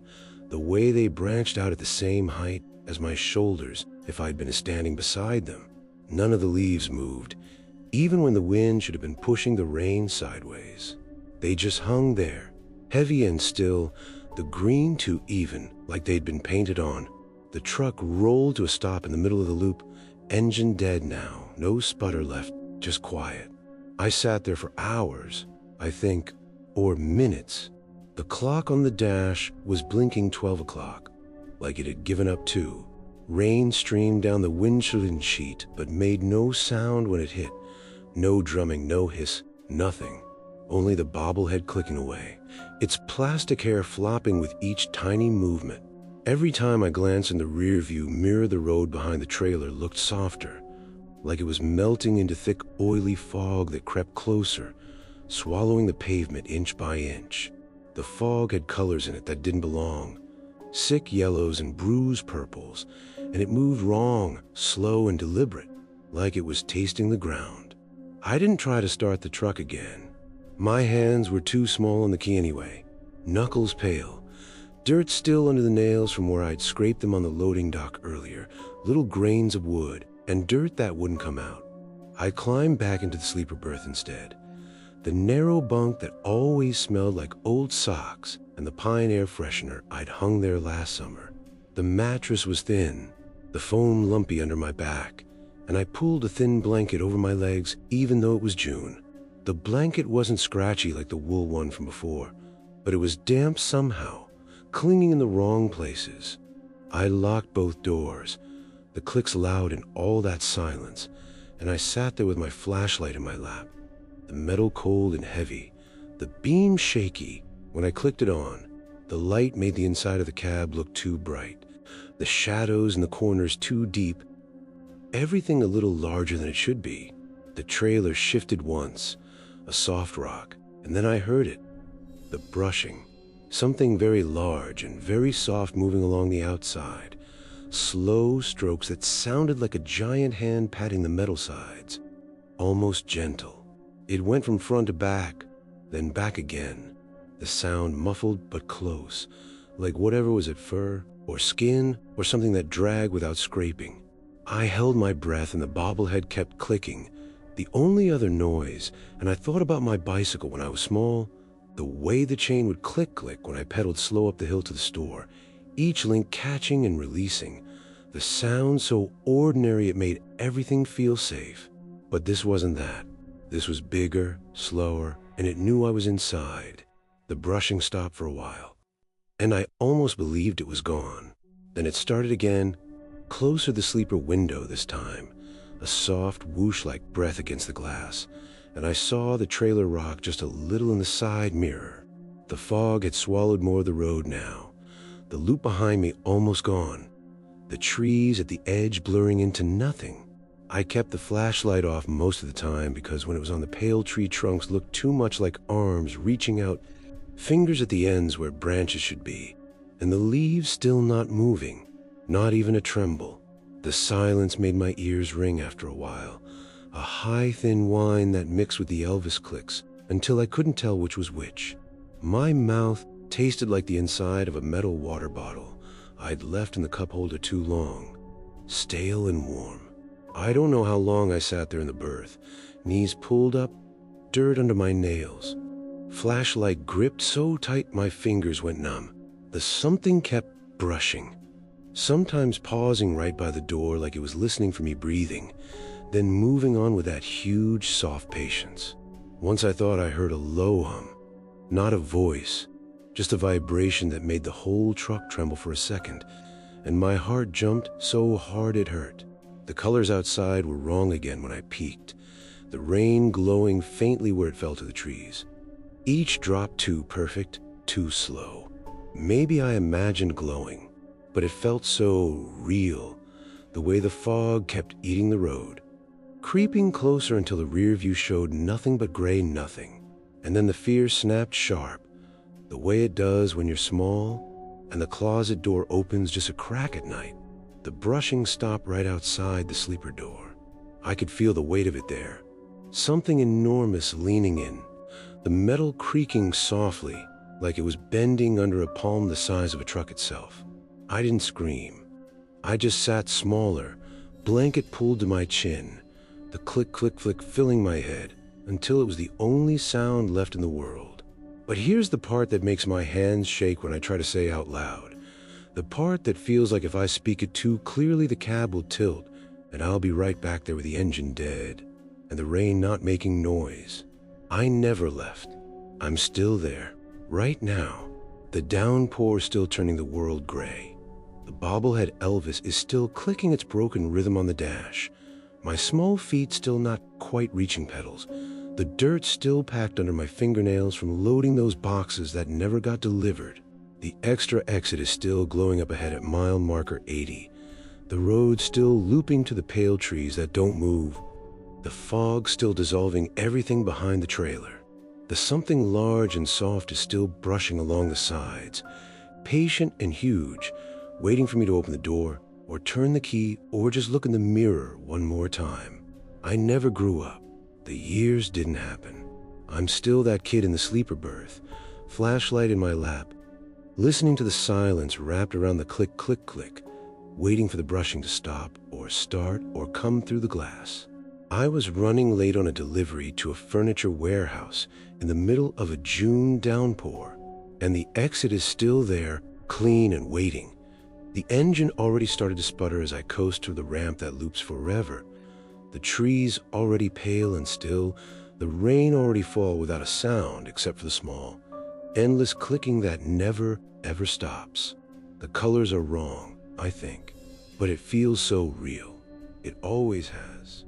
the way they branched out at the same height as my shoulders if I'd been standing beside them. None of the leaves moved, even when the wind should have been pushing the rain sideways. They just hung there, heavy and still, the green too even, like they'd been painted on. The truck rolled to a stop in the middle of the loop, engine dead now, no sputter left, just quiet. I sat there for hours, I think, or minutes. The clock on the dash was blinking 12 o'clock, like it had given up too. Rain streamed down the windshield sheet, but made no sound when it hit. No drumming, no hiss, nothing. Only the bobblehead clicking away, its plastic hair flopping with each tiny movement. Every time I glanced in the rearview mirror, the road behind the trailer looked softer, like it was melting into thick, oily fog that crept closer, swallowing the pavement inch by inch. The fog had colors in it that didn't belong, sick yellows and bruised purples, and it moved wrong, slow and deliberate, like it was tasting the ground. I didn't try to start the truck again. My hands were too small on the key anyway, knuckles pale, Dirt still under the nails from where I'd scraped them on the loading dock earlier, little grains of wood, and dirt that wouldn't come out. I climbed back into the sleeper berth instead. The narrow bunk that always smelled like old socks and the pine air freshener I'd hung there last summer. The mattress was thin, the foam lumpy under my back, and I pulled a thin blanket over my legs even though it was June. The blanket wasn't scratchy like the wool one from before, but it was damp somehow, clinging in the wrong places. I locked both doors, the clicks loud in all that silence, and I sat there with my flashlight in my lap, the metal cold and heavy, the beam shaky. When I clicked it on, the light made the inside of the cab look too bright, the shadows in the corners too deep, everything a little larger than it should be. The trailer shifted once, a soft rock, and then I heard it, the brushing, something very large and very soft moving along the outside, slow strokes that sounded like a giant hand patting the metal sides, almost gentle. It went from front to back, then back again, the sound muffled but close, like whatever was it, fur or skin or something that dragged without scraping. I held my breath and the bobblehead kept clicking, the only other noise, and I thought about my bicycle when I was small, the way the chain would click-click when I pedaled slow up the hill to the store, each link catching and releasing, the sound so ordinary it made everything feel safe. But this wasn't that. This was bigger, slower, and it knew I was inside. The brushing stopped for a while, and I almost believed it was gone. Then it started again, closer the sleeper window this time, a soft whoosh-like breath against the glass, and I saw the trailer rock just a little in the side mirror. The fog had swallowed more of the road now, the loop behind me almost gone, the trees at the edge blurring into nothing. I kept the flashlight off most of the time because when it was on, the pale tree trunks looked too much like arms reaching out, fingers at the ends where branches should be, and the leaves still not moving, not even a tremble. The silence made my ears ring after a while, a high, thin whine that mixed with the Elvis clicks until I couldn't tell which was which. My mouth tasted like the inside of a metal water bottle I'd left in the cup holder too long, stale and warm. I don't know how long I sat there in the berth, knees pulled up, dirt under my nails, flashlight gripped so tight my fingers went numb. The something kept brushing, sometimes pausing right by the door like it was listening for me breathing, then moving on with that huge, soft patience. Once I thought I heard a low hum, not a voice, just a vibration that made the whole truck tremble for a second, and my heart jumped so hard it hurt. The colors outside were wrong again when I peeked, the rain glowing faintly where it fell to the trees. Each drop too perfect, too slow. Maybe I imagined glowing, but it felt so real, the way the fog kept eating the road, creeping closer until the rear view showed nothing but gray nothing. And then the fear snapped sharp, the way it does when you're small and the closet door opens just a crack at night. The brushing stopped right outside the sleeper door. I could feel the weight of it there, something enormous leaning in, the metal creaking softly like it was bending under a palm the size of a truck itself. I didn't scream. I just sat smaller, blanket pulled to my chin, the click, click, flick filling my head until it was the only sound left in the world. But here's the part that makes my hands shake when I try to say out loud. The part that feels like if I speak it too clearly, the cab will tilt, and I'll be right back there with the engine dead, and the rain not making noise. I never left. I'm still there, right now. The downpour still turning the world gray. The bobblehead Elvis is still clicking its broken rhythm on the dash. My small feet still not quite reaching pedals. The dirt still packed under my fingernails from loading those boxes that never got delivered. The extra exit is still glowing up ahead at mile marker 80. The road still looping to the pale trees that don't move. The fog still dissolving everything behind the trailer. The something large and soft is still brushing along the sides, patient and huge, waiting for me to open the door or turn the key or just look in the mirror one more time. I never grew up. The years didn't happen. I'm still that kid in the sleeper berth, flashlight in my lap, listening to the silence wrapped around the click, click, click, waiting for the brushing to stop or start or come through the glass. I was running late on a delivery to a furniture warehouse in the middle of a June downpour, and the exit is still there, clean and waiting. The engine already started to sputter as I coast to the ramp that loops forever. The trees already pale and still, the rain already fall without a sound except for the small, endless clicking that never, ever stops. The colors are wrong, I think, but it feels so real. It always has.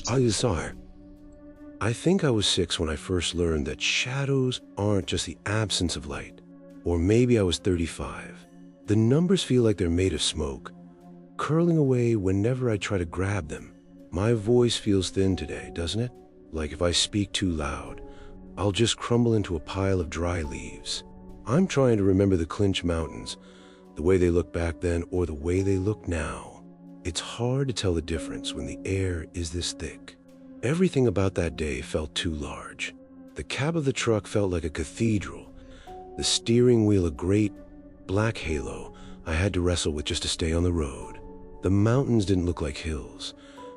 I think I was 6 when I first learned that shadows aren't just the absence of light. Or maybe I was 35. The numbers feel like they're made of smoke, curling away whenever I try to grab them. My voice feels thin today, doesn't it? Like if I speak too loud, I'll just crumble into a pile of dry leaves. I'm trying to remember the Clinch Mountains, the way they looked back then or the way they look now. It's hard to tell the difference when the air is this thick. Everything about that day felt too large. The cab of the truck felt like a cathedral, the steering wheel a great black halo I had to wrestle with just to stay on the road. The mountains didn't look like hills.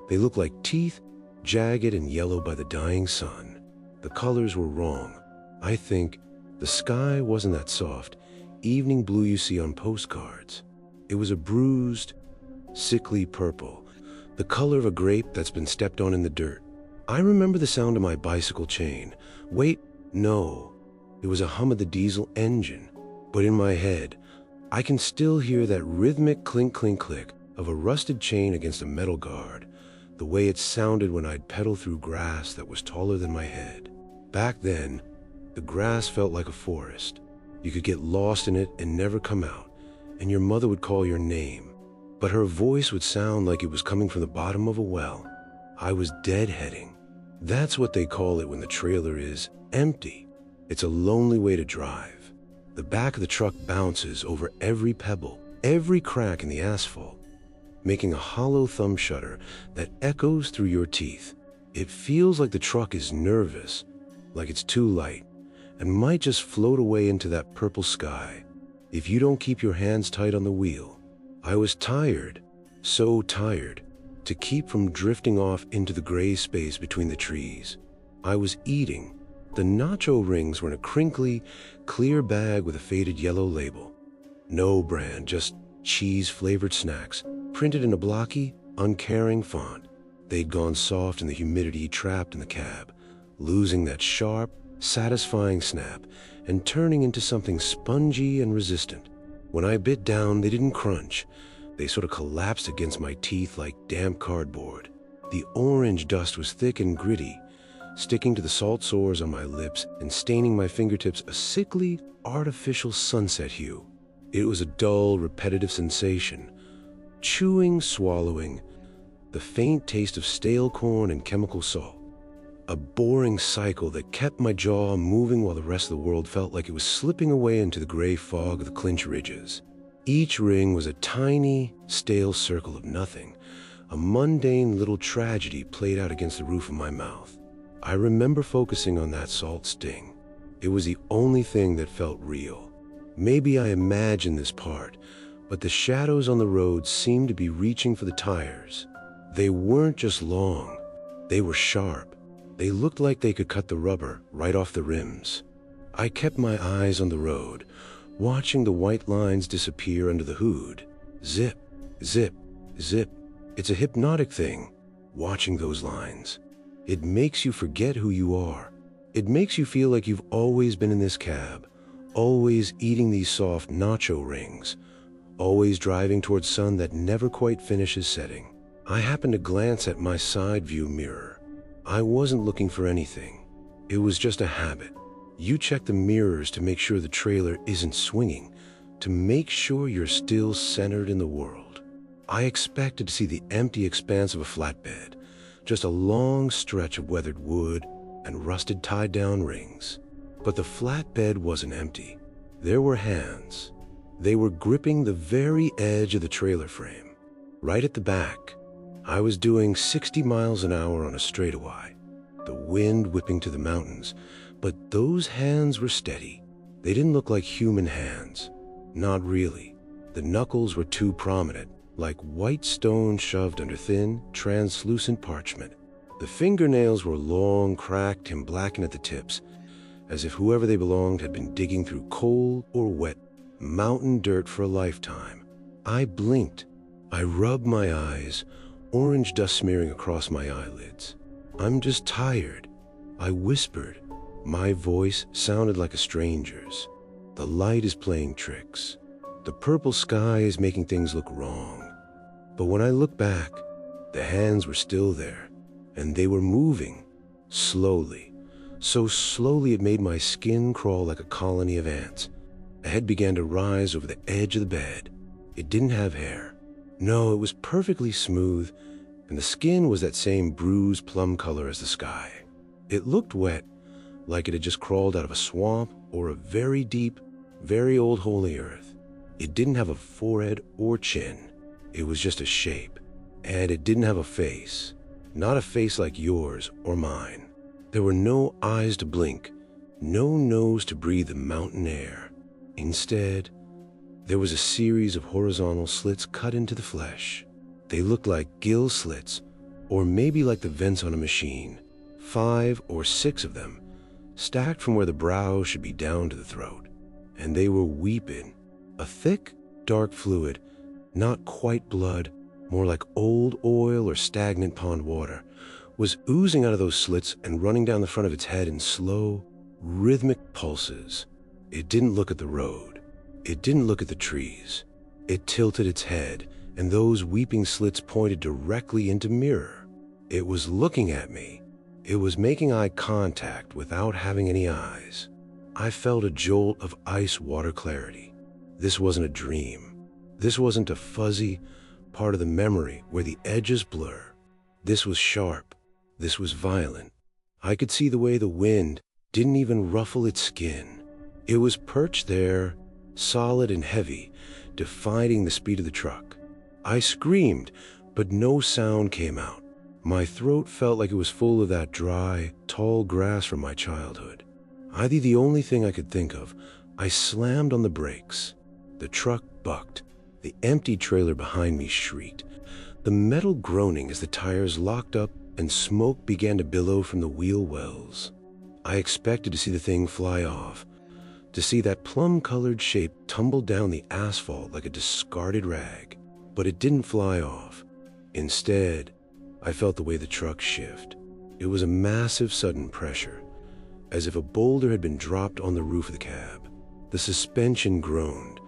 They looked like teeth, jagged and yellow by the dying sun. The colors were wrong. I think the sky wasn't that soft, evening blue you see on postcards. It was a bruised, sickly purple, the color of a grape that's been stepped on in the dirt. I remember the sound of my bicycle chain. Wait, no, it was a hum of the diesel engine. But in my head, I can still hear that rhythmic clink, clink, click of a rusted chain against a metal guard, the way it sounded when I'd pedal through grass that was taller than my head. Back then, the grass felt like a forest. You could get lost in it and never come out, and your mother would call your name, but her voice would sound like it was coming from the bottom of a well. I was deadheading. That's what they call it when the trailer is empty. It's a lonely way to drive. The back of the truck bounces over every pebble, every crack in the asphalt, making a hollow thumb shudder that echoes through your teeth. It feels like the truck is nervous, like it's too light, and might just float away into that purple sky if you don't keep your hands tight on the wheel. I was tired, so tired, to keep from drifting off into the gray space between the trees. I was eating. The nacho rings were in a crinkly, clear bag with a faded yellow label. No brand, just cheese-flavored snacks, printed in a blocky, uncaring font. They'd gone soft in the humidity trapped in the cab, losing that sharp, satisfying snap and turning into something spongy and resistant. When I bit down, they didn't crunch. They sort of collapsed against my teeth like damp cardboard. The orange dust was thick and gritty, sticking to the salt sores on my lips and staining my fingertips a sickly, artificial sunset hue. It was a dull, repetitive sensation. Chewing, swallowing, the faint taste of stale corn and chemical salt. A boring cycle that kept my jaw moving while the rest of the world felt like it was slipping away into the gray fog of the Clinch Ridges. Each ring was a tiny, stale circle of nothing, a mundane little tragedy played out against the roof of my mouth. I remember focusing on that salt sting. It was the only thing that felt real. Maybe I imagined this part, but the shadows on the road seemed to be reaching for the tires. They weren't just long, they were sharp. They looked like they could cut the rubber right off the rims. I kept my eyes on the road, watching the white lines disappear under the hood. Zip, zip, zip. It's a hypnotic thing, watching those lines. It makes you forget who you are. It makes you feel like you've always been in this cab, always eating these soft nacho rings, always driving towards sun that never quite finishes setting. I happened to glance at my side view mirror. I wasn't looking for anything. It was just a habit. You check the mirrors to make sure the trailer isn't swinging, to make sure you're still centered in the world. I expected to see the empty expanse of a flatbed, just a long stretch of weathered wood and rusted tied-down rings. But the flatbed wasn't empty. There were hands. They were gripping the very edge of the trailer frame. Right at the back, I was doing 60 miles an hour on a straightaway, the wind whipping to the mountains, but those hands were steady, They didn't look like human hands. Not really. The knuckles were too prominent, like white stone shoved under thin, translucent parchment. The fingernails were long, cracked, and blackened at the tips, as if whoever they belonged had been digging through cold or wet mountain dirt for a lifetime. I blinked. I rubbed my eyes, orange dust smearing across my eyelids. "I'm just tired," I whispered. My voice sounded like a stranger's. The light is playing tricks. The purple sky is making things look wrong. But when I looked back, the hands were still there, and they were moving, slowly. So slowly it made my skin crawl like a colony of ants. A head began to rise over the edge of the bed. It didn't have hair. No, it was perfectly smooth, and the skin was that same bruised plum color as the sky. It looked wet, like it had just crawled out of a swamp or a very deep, very old hole in the earth. It didn't have a forehead or chin. It was just a shape, and it didn't have a face. Not a face like yours or mine. There were no eyes to blink, no nose to breathe the mountain air. Instead, there was a series of horizontal slits cut into the flesh. They looked like gill slits, or maybe like the vents on a machine. 5 or 6 of them, stacked from where the brow should be down to the throat. And they were weeping. A thick, dark fluid, not quite blood, more like old oil or stagnant pond water, was oozing out of those slits and running down the front of its head in slow, rhythmic pulses. It didn't look at the road. It didn't look at the trees. It tilted its head, and those weeping slits pointed directly into mirror. It was looking at me. It was making eye contact without having any eyes. I felt a jolt of ice-water clarity. This wasn't a dream. This wasn't a fuzzy part of the memory where the edges blur. This was sharp. This was violent. I could see the way the wind didn't even ruffle its skin. It was perched there, solid and heavy, defying the speed of the truck. I screamed, but no sound came out. My throat felt like it was full of that dry, tall grass from my childhood. I did the only thing I could think of. I slammed on the brakes. The truck bucked. The empty trailer behind me shrieked. The metal groaning as the tires locked up and smoke began to billow from the wheel wells. I expected to see the thing fly off, to see that plum-colored shape tumble down the asphalt like a discarded rag. But it didn't fly off. Instead, I felt the way the truck shift. It was a massive sudden pressure, as if a boulder had been dropped on the roof of the cab. The suspension groaned,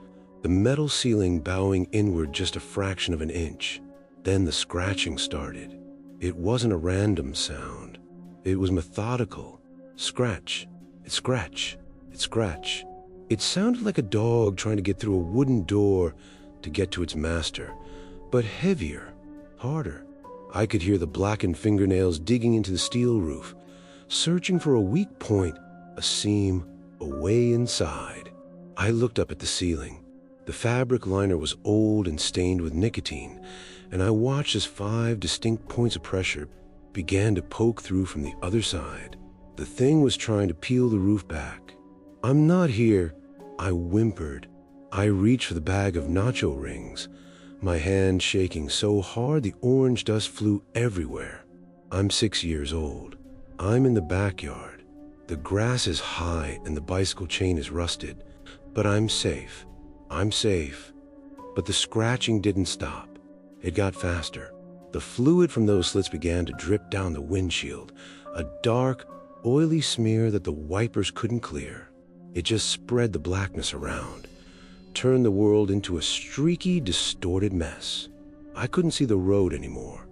the metal ceiling bowing inward just a fraction of an inch. Then the scratching started. It wasn't a random sound. It was methodical. Scratch, it scratch, it scratch. It sounded like a dog trying to get through a wooden door to get to its master, but heavier, harder. I could hear the blackened fingernails digging into the steel roof, searching for a weak point, a seam, away inside. I looked up at the ceiling. The fabric liner was old and stained with nicotine, and I watched as 5 distinct points of pressure began to poke through from the other side. The thing was trying to peel the roof back. "I'm not here," I whimpered. I reached for the bag of nacho rings, my hand shaking so hard the orange dust flew everywhere. I'm 6 years old. I'm in the backyard. The grass is high and the bicycle chain is rusted, but I'm safe. I'm safe. But the scratching didn't stop. It got faster. The fluid from those slits began to drip down the windshield, a dark, oily smear that the wipers couldn't clear. It just spread the blackness around, turned the world into a streaky, distorted mess. I couldn't see the road anymore.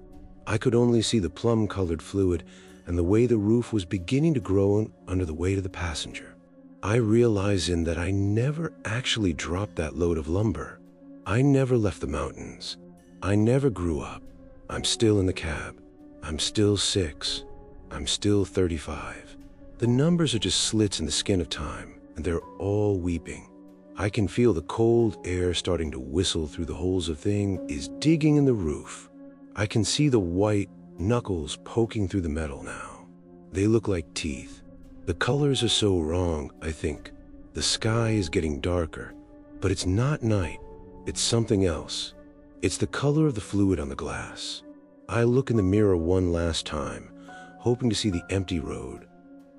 I could only see the plum-colored fluid and the way the roof was beginning to groan under the weight of the passenger. I realized then that I never actually dropped that load of lumber. I never left the mountains. I never grew up. I'm still in the cab. I'm still 6. I'm still 35. The numbers are just slits in the skin of time, and they're all weeping. I can feel the cold air starting to whistle through the holes of thing is digging in the roof. I can see the white knuckles poking through the metal now. They look like teeth. The colors are so wrong, I think. The sky is getting darker, but it's not night. It's something else. It's the color of the fluid on the glass. I look in the mirror one last time, hoping to see the empty road,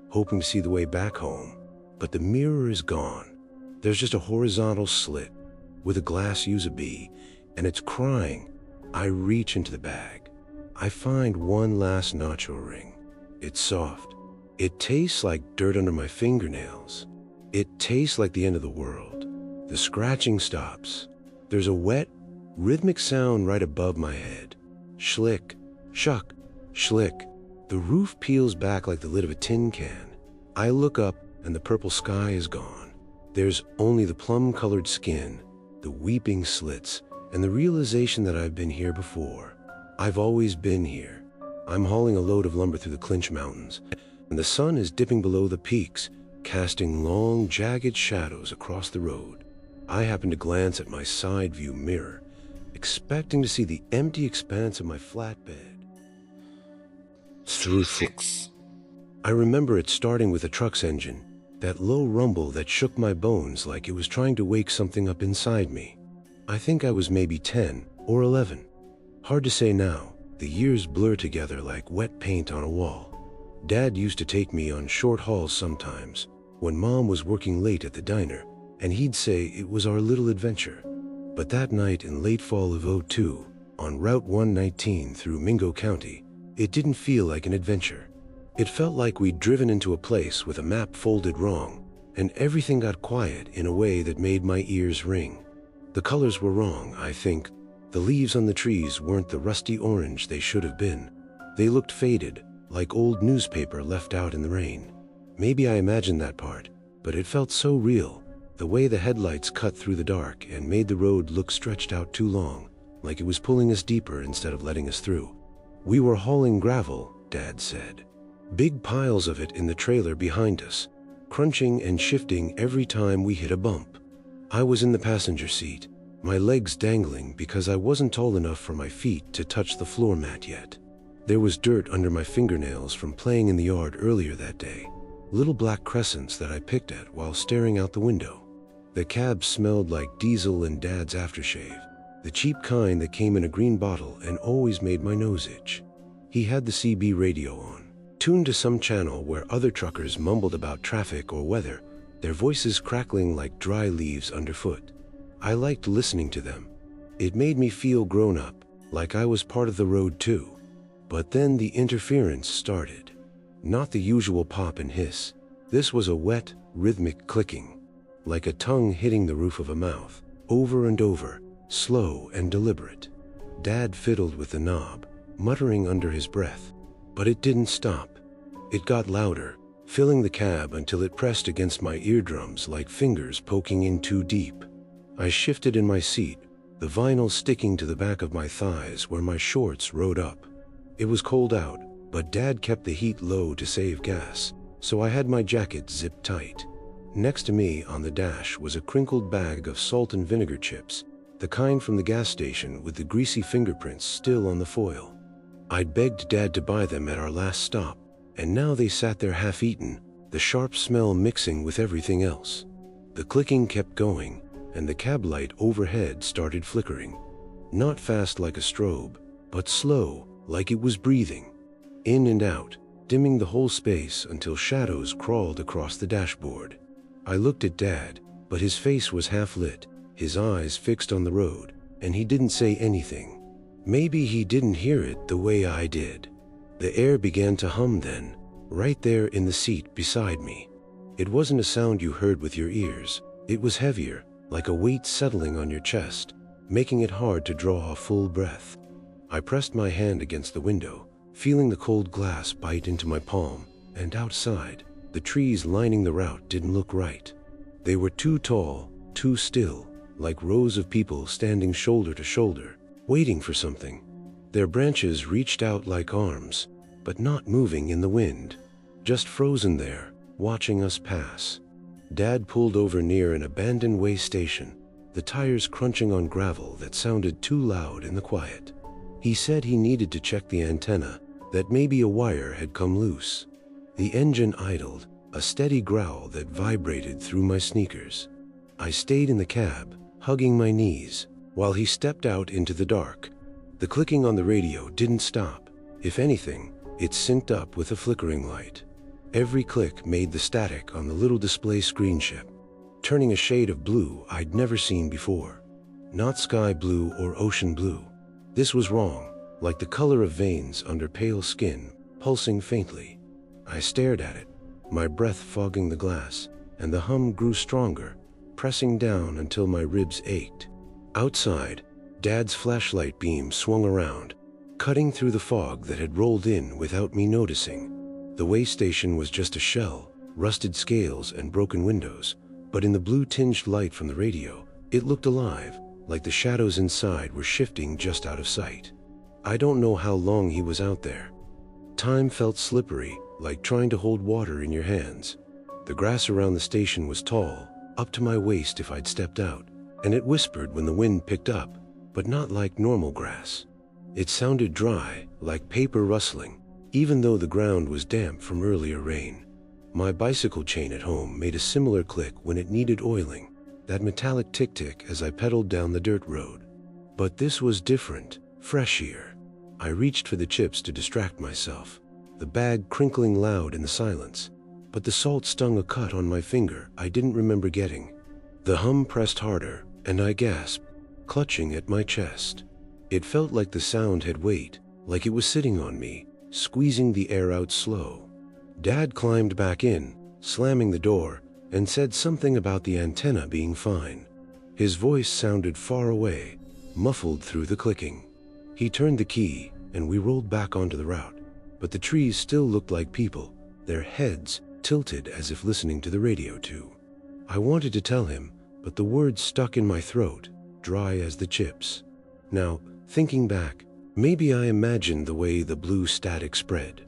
hoping to see the way back home, but the mirror is gone. There's just a horizontal slit with a glass vis-a-vis, and it's crying. I reach into the bag. I find one last nacho ring. It's soft. It tastes like dirt under my fingernails. It tastes like the end of the world. The scratching stops. There's a wet, rhythmic sound right above my head. Schlick, shuck, schlick. The roof peels back like the lid of a tin can. I look up and the purple sky is gone. There's only the plum-colored skin, the weeping slits, and the realization that I've been here before. I've always been here. I'm hauling a load of lumber through the Clinch Mountains, and the sun is dipping below the peaks, casting long, jagged shadows across the road. I happen to glance at my side view mirror, expecting to see the empty expanse of my flatbed. Through 6. I remember it starting with a truck's engine, that low rumble that shook my bones like it was trying to wake something up inside me. I think I was maybe 10 or 11. Hard to say now. The years blur together like wet paint on a wall. Dad used to take me on short hauls sometimes, when Mom was working late at the diner, and he'd say it was our little adventure. But that night in late fall of '02, on Route 119 through Mingo County, it didn't feel like an adventure. It felt like we'd driven into a place with a map folded wrong, and everything got quiet in a way that made my ears ring. The colors were wrong, I think. The leaves on the trees weren't the rusty orange they should have been. They looked faded, like old newspaper left out in the rain. Maybe I imagined that part, but it felt so real, the way the headlights cut through the dark and made the road look stretched out too long, like it was pulling us deeper instead of letting us through. We were hauling gravel, Dad said. Big piles of it in the trailer behind us, crunching and shifting every time we hit a bump. I was in the passenger seat, my legs dangling because I wasn't tall enough for my feet to touch the floor mat yet. There was dirt under my fingernails from playing in the yard earlier that day, little black crescents that I picked at while staring out the window. The cab smelled like diesel and Dad's aftershave, the cheap kind that came in a green bottle and always made my nose itch. He had the CB radio on, tuned to some channel where other truckers mumbled about traffic or weather, their voices crackling like dry leaves underfoot. I liked listening to them. It made me feel grown up, like I was part of the road too. But then the interference started. Not the usual pop and hiss. This was a wet, rhythmic clicking, like a tongue hitting the roof of a mouth, over and over, slow and deliberate. Dad fiddled with the knob, muttering under his breath, but it didn't stop. It got louder, filling the cab until it pressed against my eardrums like fingers poking in too deep. I shifted in my seat, the vinyl sticking to the back of my thighs where my shorts rode up. It was cold out, but Dad kept the heat low to save gas, so I had my jacket zipped tight. Next to me on the dash was a crinkled bag of salt and vinegar chips, the kind from the gas station with the greasy fingerprints still on the foil. I'd begged Dad to buy them at our last stop, and now they sat there half-eaten, the sharp smell mixing with everything else. The clicking kept going, and the cab light overhead started flickering. Not fast like a strobe, but slow, like it was breathing. In and out, dimming the whole space until shadows crawled across the dashboard. I looked at Dad, but his face was half lit, his eyes fixed on the road, and he didn't say anything. Maybe he didn't hear it the way I did. The air began to hum then, right there in the seat beside me. It wasn't a sound you heard with your ears. It was heavier, like a weight settling on your chest, making it hard to draw a full breath. I pressed my hand against the window, feeling the cold glass bite into my palm, and outside, the trees lining the route didn't look right. They were too tall, too still, like rows of people standing shoulder to shoulder, waiting for something. Their branches reached out like arms, but not moving in the wind, just frozen there, watching us pass. Dad pulled over near an abandoned way station, the tires crunching on gravel that sounded too loud in the quiet. He said he needed to check the antenna, that maybe a wire had come loose. The engine idled, a steady growl that vibrated through my sneakers. I stayed in the cab, hugging my knees, while he stepped out into the dark. The clicking on the radio didn't stop. If anything, it synced up with a flickering light. Every click made the static on the little display screen shift, turning a shade of blue I'd never seen before. Not sky blue or ocean blue. This was wrong, like the color of veins under pale skin, pulsing faintly. I stared at it, my breath fogging the glass, and the hum grew stronger, pressing down until my ribs ached. Outside, Dad's flashlight beam swung around, cutting through the fog that had rolled in without me noticing. The way station was just a shell, rusted scales and broken windows, but in the blue-tinged light from the radio, it looked alive, like the shadows inside were shifting just out of sight. I don't know how long he was out there. Time felt slippery, like trying to hold water in your hands. The grass around the station was tall, up to my waist if I'd stepped out, and it whispered when the wind picked up, but not like normal grass. It sounded dry, like paper rustling, even though the ground was damp from earlier rain. My bicycle chain at home made a similar click when it needed oiling, that metallic tick-tick as I pedaled down the dirt road. But this was different, fresher. I reached for the chips to distract myself, the bag crinkling loud in the silence, but the salt stung a cut on my finger I didn't remember getting. The hum pressed harder, and I gasped, clutching at my chest. It felt like the sound had weight, like it was sitting on me, squeezing the air out slow. Dad climbed back in, slamming the door, and said something about the antenna being fine. His voice sounded far away, muffled through the clicking. He turned the key, and we rolled back onto the route, but the trees still looked like people, their heads tilted as if listening to the radio too. I wanted to tell him, but the words stuck in my throat, dry as the chips. Now, thinking back, maybe I imagined the way the blue static spread.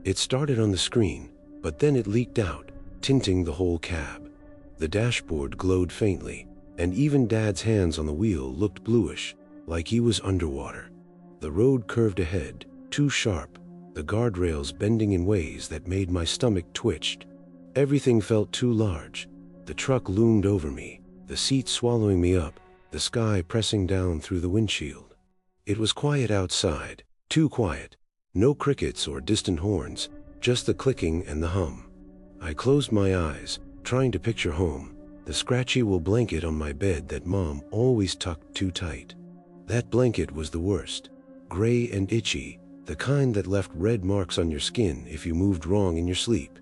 It started on the screen, but then it leaked out, tinting the whole cab. The dashboard glowed faintly, and even Dad's hands on the wheel looked bluish, like he was underwater. The road curved ahead, too sharp, the guardrails bending in ways that made my stomach twitch. Everything felt too large. The truck loomed over me, the seat swallowing me up, the sky pressing down through the windshield. It was quiet outside, too quiet. No crickets or distant horns, just the clicking and the hum. I closed my eyes, trying to picture home, the scratchy wool blanket on my bed that Mom always tucked too tight. That blanket was the worst, gray and itchy, the kind that left red marks on your skin if you moved wrong in your sleep.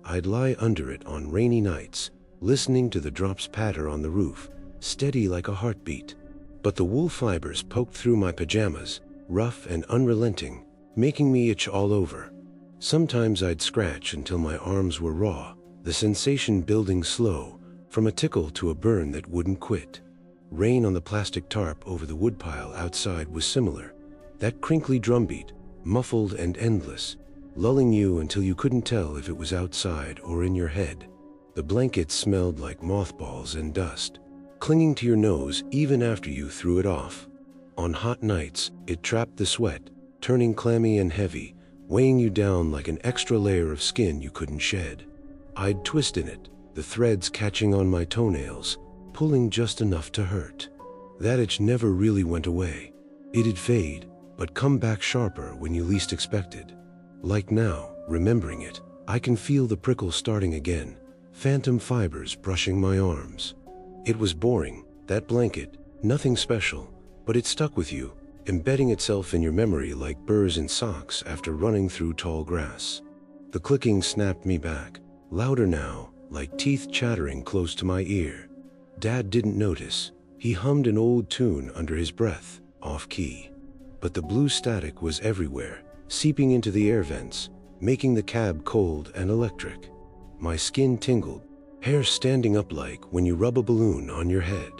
I'd lie under it on rainy nights, listening to the drops patter on the roof, steady like a heartbeat. But the wool fibers poked through my pajamas, rough and unrelenting, making me itch all over. Sometimes I'd scratch until my arms were raw, the sensation building slow, from a tickle to a burn that wouldn't quit. Rain on the plastic tarp over the woodpile outside was similar, that crinkly drumbeat, muffled and endless, lulling you until you couldn't tell if it was outside or in your head. The blanket smelled like mothballs and dust, clinging to your nose even after you threw it off. On hot nights, it trapped the sweat, turning clammy and heavy, weighing you down like an extra layer of skin you couldn't shed. I'd twist in it, the threads catching on my toenails, pulling just enough to hurt. That itch never really went away. It'd fade, but come back sharper when you least expected. Like now, remembering it, I can feel the prickle starting again, phantom fibers brushing my arms. It was boring, that blanket, nothing special, but it stuck with you, embedding itself in your memory like burrs in socks after running through tall grass. The clicking snapped me back, louder now, like teeth chattering close to my ear. Dad didn't notice. He hummed an old tune under his breath, off-key. But the blue static was everywhere, seeping into the air vents, making the cab cold and electric. My skin tingled, hair standing up like when you rub a balloon on your head.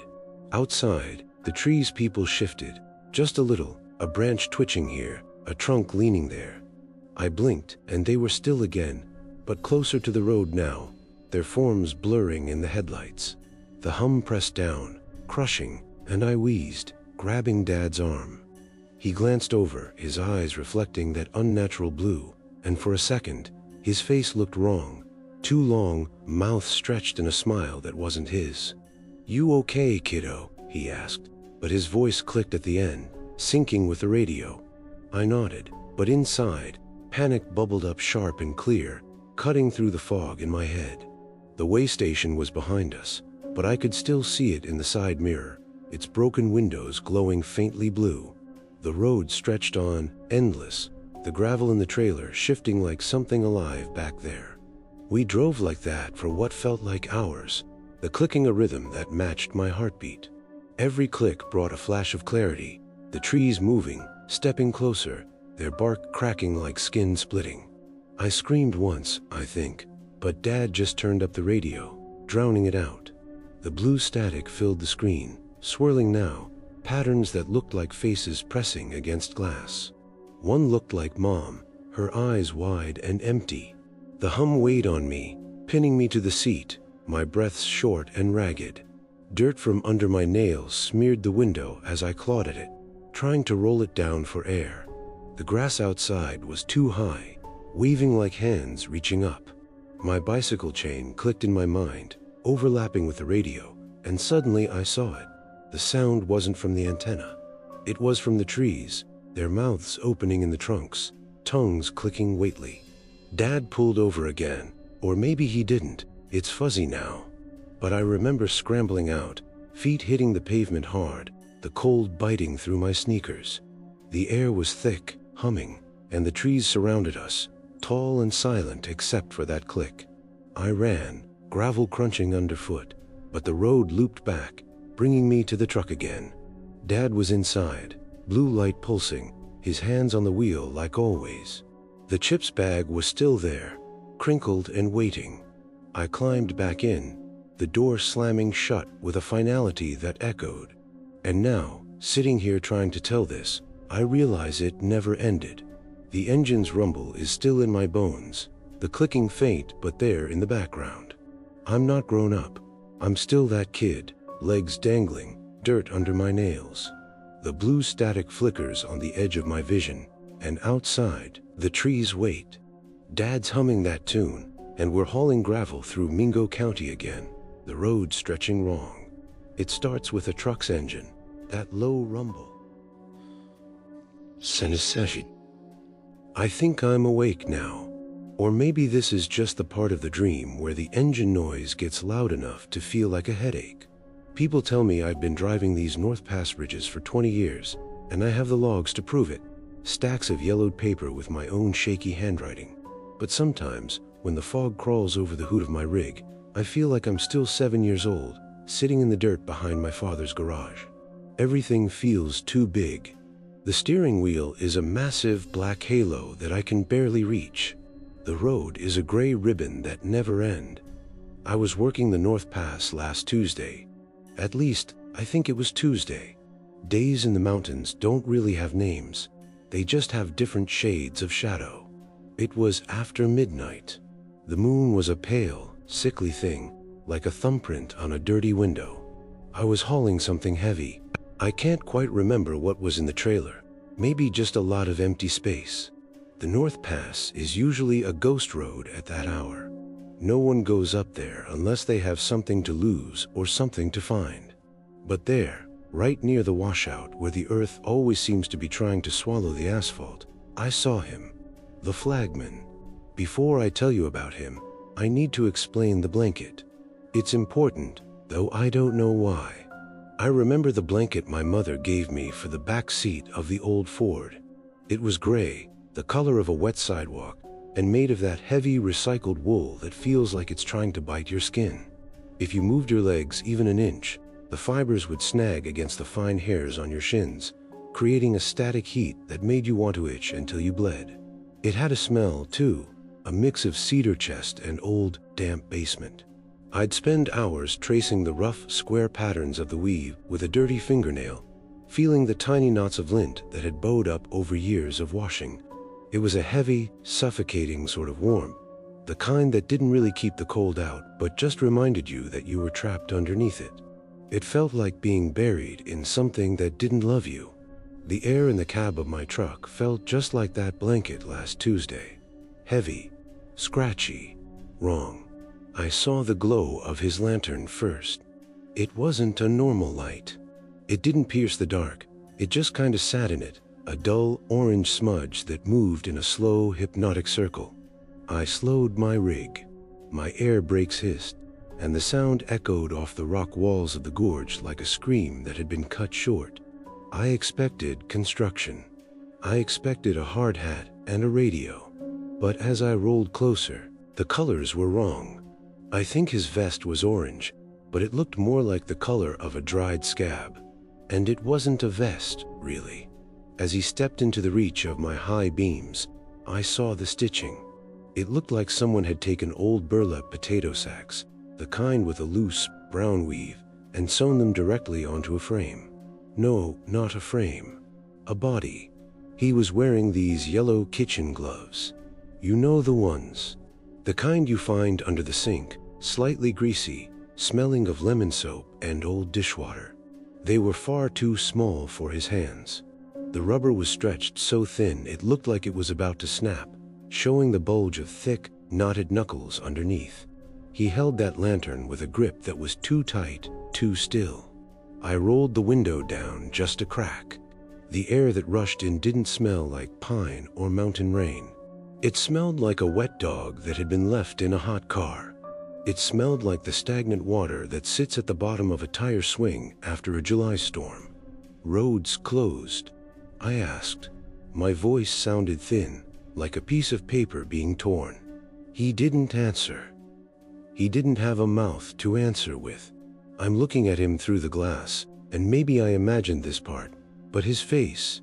Outside, the trees people shifted, just a little, a branch twitching here, a trunk leaning there. I blinked, and they were still again, but closer to the road now, their forms blurring in the headlights. The hum pressed down, crushing, and I wheezed, grabbing Dad's arm. He glanced over, his eyes reflecting that unnatural blue, and for a second, his face looked wrong, Too long, mouth stretched in a smile that wasn't his. "You okay, kiddo?" he asked, but his voice clicked at the end, syncing with the radio. I nodded, but inside, panic bubbled up sharp and clear, cutting through the fog in my head. The way station was behind us, but I could still see it in the side mirror, its broken windows glowing faintly blue. The road stretched on, endless, the gravel in the trailer shifting like something alive back there. We drove like that for what felt like hours, the clicking a rhythm that matched my heartbeat. Every click brought a flash of clarity, the trees moving, stepping closer, their bark cracking like skin splitting. I screamed once, I think, but Dad just turned up the radio, drowning it out. The blue static filled the screen, swirling now, patterns that looked like faces pressing against glass. One looked like Mom, her eyes wide and empty. The hum weighed on me, pinning me to the seat, my breaths short and ragged. Dirt from under my nails smeared the window as I clawed at it, trying to roll it down for air. The grass outside was too high, waving like hands reaching up. My bicycle chain clicked in my mind, overlapping with the radio, and suddenly I saw it. The sound wasn't from the antenna. It was from the trees, their mouths opening in the trunks, tongues clicking weightly. Dad pulled over again, or maybe he didn't, it's fuzzy now. But I remember scrambling out, feet hitting the pavement hard, the cold biting through my sneakers. The air was thick, humming, and the trees surrounded us, tall and silent except for that click. I ran, gravel crunching underfoot, but the road looped back, bringing me to the truck again. Dad was inside, blue light pulsing, his hands on the wheel like always. The chips bag was still there, crinkled and waiting. I climbed back in, the door slamming shut with a finality that echoed. And now, sitting here trying to tell this, I realize it never ended. The engine's rumble is still in my bones, the clicking faint but there in the background. I'm not grown up. I'm still that kid, legs dangling, dirt under my nails. The blue static flickers on the edge of my vision, and outside, the trees wait. Dad's humming that tune, and we're hauling gravel through Mingo County again, the road stretching wrong. It starts with a truck's engine, that low rumble. Seneseshi. I think I'm awake now. Or maybe this is just the part of the dream where the engine noise gets loud enough to feel like a headache. People tell me I've been driving these North Pass ridges for 20 years, and I have the logs to prove it. Stacks of yellowed paper with my own shaky handwriting. But sometimes, when the fog crawls over the hood of my rig, I feel like I'm still 7 years old, sitting in the dirt behind my father's garage. Everything feels too big. The steering wheel is a massive black halo that I can barely reach. The road is a gray ribbon that never ends. I was working the North Pass last Tuesday. At least, I think it was Tuesday. Days in the mountains don't really have names. They just have different shades of shadow. It was after midnight. The moon was a pale, sickly thing, like a thumbprint on a dirty window. I was hauling something heavy. I can't quite remember what was in the trailer. Maybe just a lot of empty space. The North Pass is usually a ghost road at that hour. No one goes up there unless they have something to lose or something to find. But there, right near the washout where the earth always seems to be trying to swallow the asphalt, I saw him, the flagman. Before I tell you about him, I need to explain the blanket. It's important, though I don't know why. I remember the blanket my mother gave me for the back seat of the old Ford. It was gray, the color of a wet sidewalk, and made of that heavy recycled wool that feels like it's trying to bite your skin. If you moved your legs even an inch, the fibers would snag against the fine hairs on your shins, creating a static heat that made you want to itch until you bled. It had a smell, too, a mix of cedar chest and old, damp basement. I'd spend hours tracing the rough, square patterns of the weave with a dirty fingernail, feeling the tiny knots of lint that had bowed up over years of washing. It was a heavy, suffocating sort of warmth, the kind that didn't really keep the cold out, but just reminded you that you were trapped underneath it. It felt like being buried in something that didn't love you. The air in the cab of my truck felt just like that blanket last Tuesday. Heavy, scratchy, wrong. I saw the glow of his lantern first. It wasn't a normal light. It didn't pierce the dark. It just kind of sat in it, a dull orange smudge that moved in a slow, hypnotic circle. I slowed my rig. My air brakes hissed, and the sound echoed off the rock walls of the gorge like a scream that had been cut short. I expected construction. I expected a hard hat and a radio. But as I rolled closer, the colors were wrong. I think his vest was orange, but it looked more like the color of a dried scab. And it wasn't a vest, really. As he stepped into the reach of my high beams, I saw the stitching. It looked like someone had taken old burlap potato sacks, the kind with a loose, brown weave, and sewn them directly onto a frame. No, not a frame. A body. He was wearing these yellow kitchen gloves. You know the ones. The kind you find under the sink, slightly greasy, smelling of lemon soap and old dishwater. They were far too small for his hands. The rubber was stretched so thin it looked like it was about to snap, showing the bulge of thick, knotted knuckles underneath. He held that lantern with a grip that was too tight, too still. I rolled the window down just a crack. The air that rushed in didn't smell like pine or mountain rain. It smelled like a wet dog that had been left in a hot car. It smelled like the stagnant water that sits at the bottom of a tire swing after a July storm. Roads closed? I asked. My voice sounded thin, like a piece of paper being torn. He didn't answer. He didn't have a mouth to answer with. I'm looking at him through the glass, and maybe I imagined this part, but his face,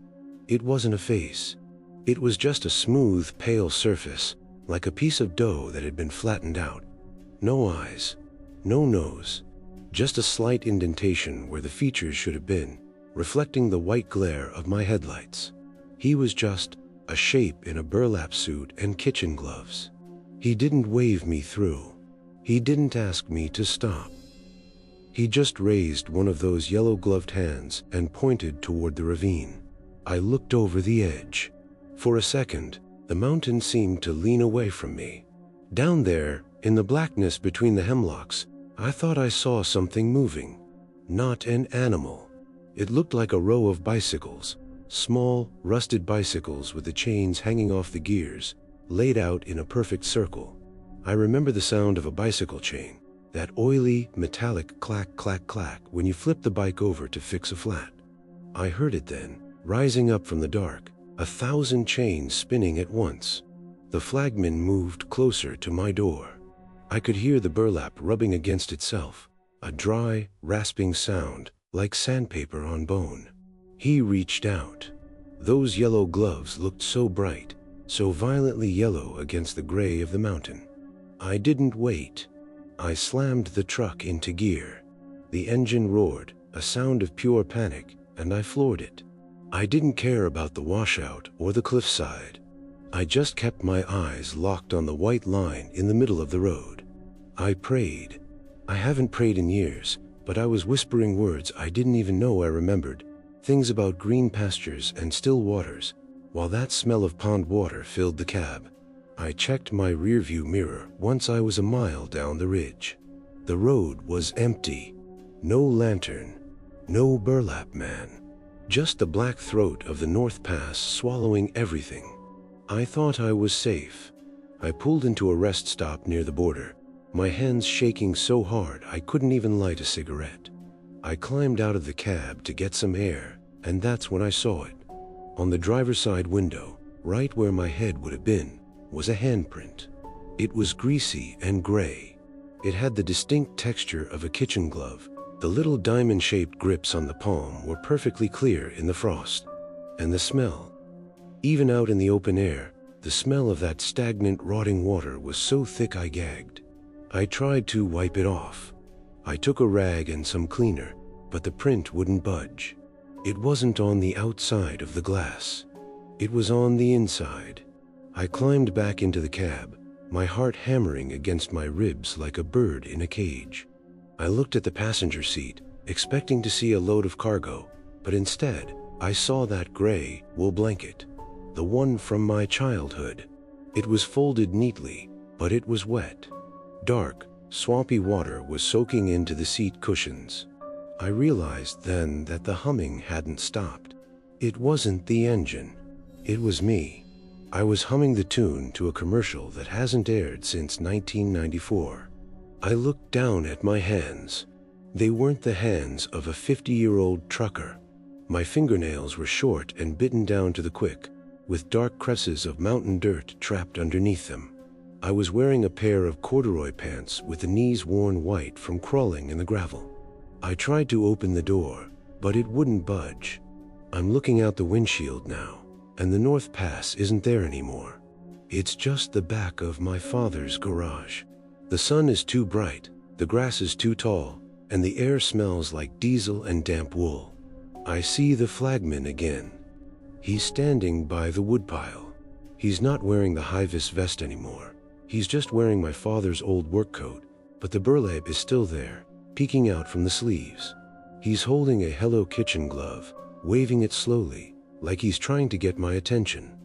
it wasn't a face. It was just a smooth, pale surface, like a piece of dough that had been flattened out. No eyes, no nose, just a slight indentation where the features should have been, reflecting the white glare of my headlights. He was just a shape in a burlap suit and kitchen gloves. He didn't wave me through. He didn't ask me to stop. He just raised one of those yellow-gloved hands and pointed toward the ravine. I looked over the edge. For a second, the mountain seemed to lean away from me. Down there, in the blackness between the hemlocks, I thought I saw something moving. Not an animal. It looked like a row of bicycles, small, rusted bicycles with the chains hanging off the gears, laid out in a perfect circle. I remember the sound of a bicycle chain, that oily, metallic clack, clack, clack when you flip the bike over to fix a flat. I heard it then, rising up from the dark, 1,000 chains spinning at once. The flagman moved closer to my door. I could hear the burlap rubbing against itself, a dry, rasping sound, like sandpaper on bone. He reached out. Those yellow gloves looked so bright, so violently yellow against the gray of the mountain. I didn't wait. I slammed the truck into gear. The engine roared, a sound of pure panic, and I floored it. I didn't care about the washout or the cliffside. I just kept my eyes locked on the white line in the middle of the road. I prayed. I haven't prayed in years, but I was whispering words I didn't even know I remembered, things about green pastures and still waters, while that smell of pond water filled the cab. I checked my rearview mirror once I was a mile down the ridge. The road was empty. No lantern, no burlap man. Just the black throat of the North Pass swallowing everything. I thought I was safe. I pulled into a rest stop near the border, my hands shaking so hard I couldn't even light a cigarette. I climbed out of the cab to get some air, and that's when I saw it. On the driver's side window, right where my head would have been, was a handprint. It was greasy and gray. It had the distinct texture of a kitchen glove. The little diamond-shaped grips on the palm were perfectly clear in the frost. And the smell. Even out in the open air, the smell of that stagnant, rotting water was so thick I gagged. I tried to wipe it off. I took a rag and some cleaner, but the print wouldn't budge. It wasn't on the outside of the glass. It was on the inside. I climbed back into the cab, my heart hammering against my ribs like a bird in a cage. I looked at the passenger seat, expecting to see a load of cargo, but instead, I saw that gray wool blanket, the one from my childhood. It was folded neatly, but it was wet. Dark, Swampy water was soaking into the seat cushions. I realized then that the humming hadn't stopped. It wasn't the engine. It was me. I was humming the tune to a commercial that hasn't aired since 1994. I looked down at my hands. They weren't the hands of a 50-year-old trucker. My fingernails were short and bitten down to the quick, with dark crevices of mountain dirt trapped underneath them. I was wearing a pair of corduroy pants with the knees worn white from crawling in the gravel. I tried to open the door, but it wouldn't budge. I'm looking out the windshield now, and the North Pass isn't there anymore. It's just the back of my father's garage. The sun is too bright, the grass is too tall, and the air smells like diesel and damp wool. I see the flagman again. He's standing by the woodpile. He's not wearing the high-vis vest anymore. He's just wearing my father's old work coat, but the burlap is still there, peeking out from the sleeves. He's holding a Hello Kitchen glove, waving it slowly, like he's trying to get my attention.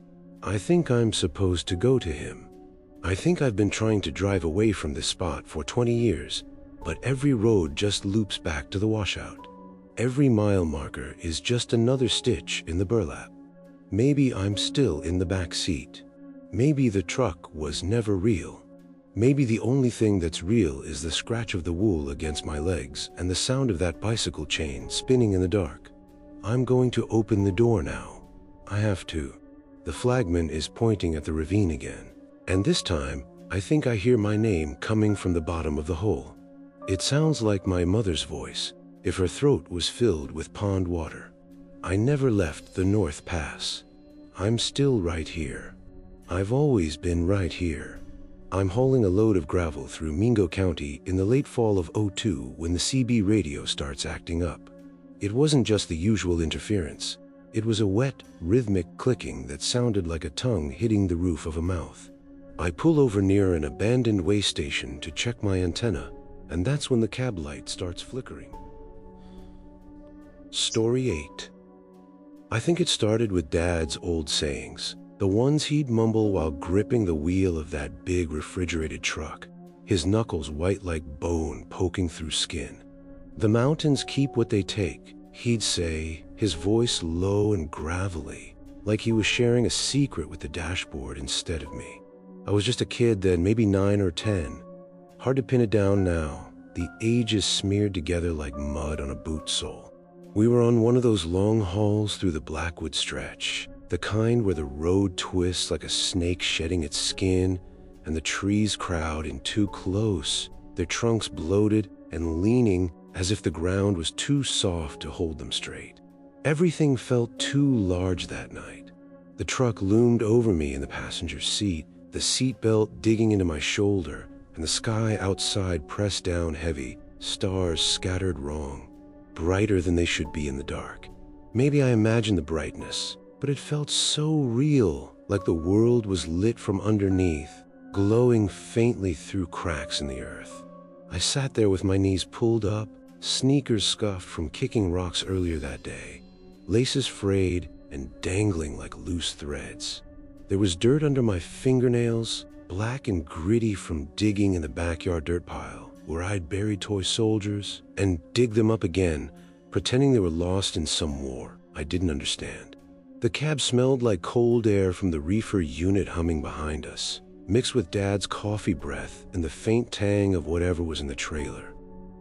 I think I'm supposed to go to him. I think I've been trying to drive away from this spot for 20 years, but every road just loops back to the washout. Every mile marker is just another stitch in the burlap. Maybe I'm still in the back seat. Maybe the truck was never real. Maybe the only thing that's real is the scratch of the wool against my legs and the sound of that bicycle chain spinning in the dark. I'm going to open the door now. I have to. The flagman is pointing at the ravine again. And this time, I think I hear my name coming from the bottom of the hole. It sounds like my mother's voice, if her throat was filled with pond water. I never left the North Pass. I'm still right here. I've always been right here. I'm hauling a load of gravel through Mingo County in the late fall of '02 when the CB radio starts acting up. It wasn't just the usual interference. It was a wet, rhythmic clicking that sounded like a tongue hitting the roof of a mouth. I pull over near an abandoned way station to check my antenna, and that's when the cab light starts flickering. Story 8. I think it started with Dad's old sayings, the ones he'd mumble while gripping the wheel of that big refrigerated truck, his knuckles white like bone poking through skin. The mountains keep what they take, he'd say, his voice low and gravelly, like he was sharing a secret with the dashboard instead of me. I was just a kid then, maybe 9 or 10. Hard to pin it down now, the ages smeared together like mud on a boot sole. We were on one of those long hauls through the Blackwood stretch, the kind where the road twists like a snake shedding its skin, and the trees crowd in too close, their trunks bloated and leaning as if the ground was too soft to hold them straight. Everything felt too large that night. The truck loomed over me in the passenger seat, the seatbelt digging into my shoulder, and the sky outside pressed down heavy, stars scattered wrong, brighter than they should be in the dark. Maybe I imagined the brightness, but it felt so real, like the world was lit from underneath, glowing faintly through cracks in the earth. I sat there with my knees pulled up, sneakers scuffed from kicking rocks earlier that day, laces frayed and dangling like loose threads. There was dirt under my fingernails, black and gritty from digging in the backyard dirt pile, where I'd buried toy soldiers, and dig them up again, pretending they were lost in some war I didn't understand. The cab smelled like cold air from the reefer unit humming behind us, mixed with Dad's coffee breath and the faint tang of whatever was in the trailer.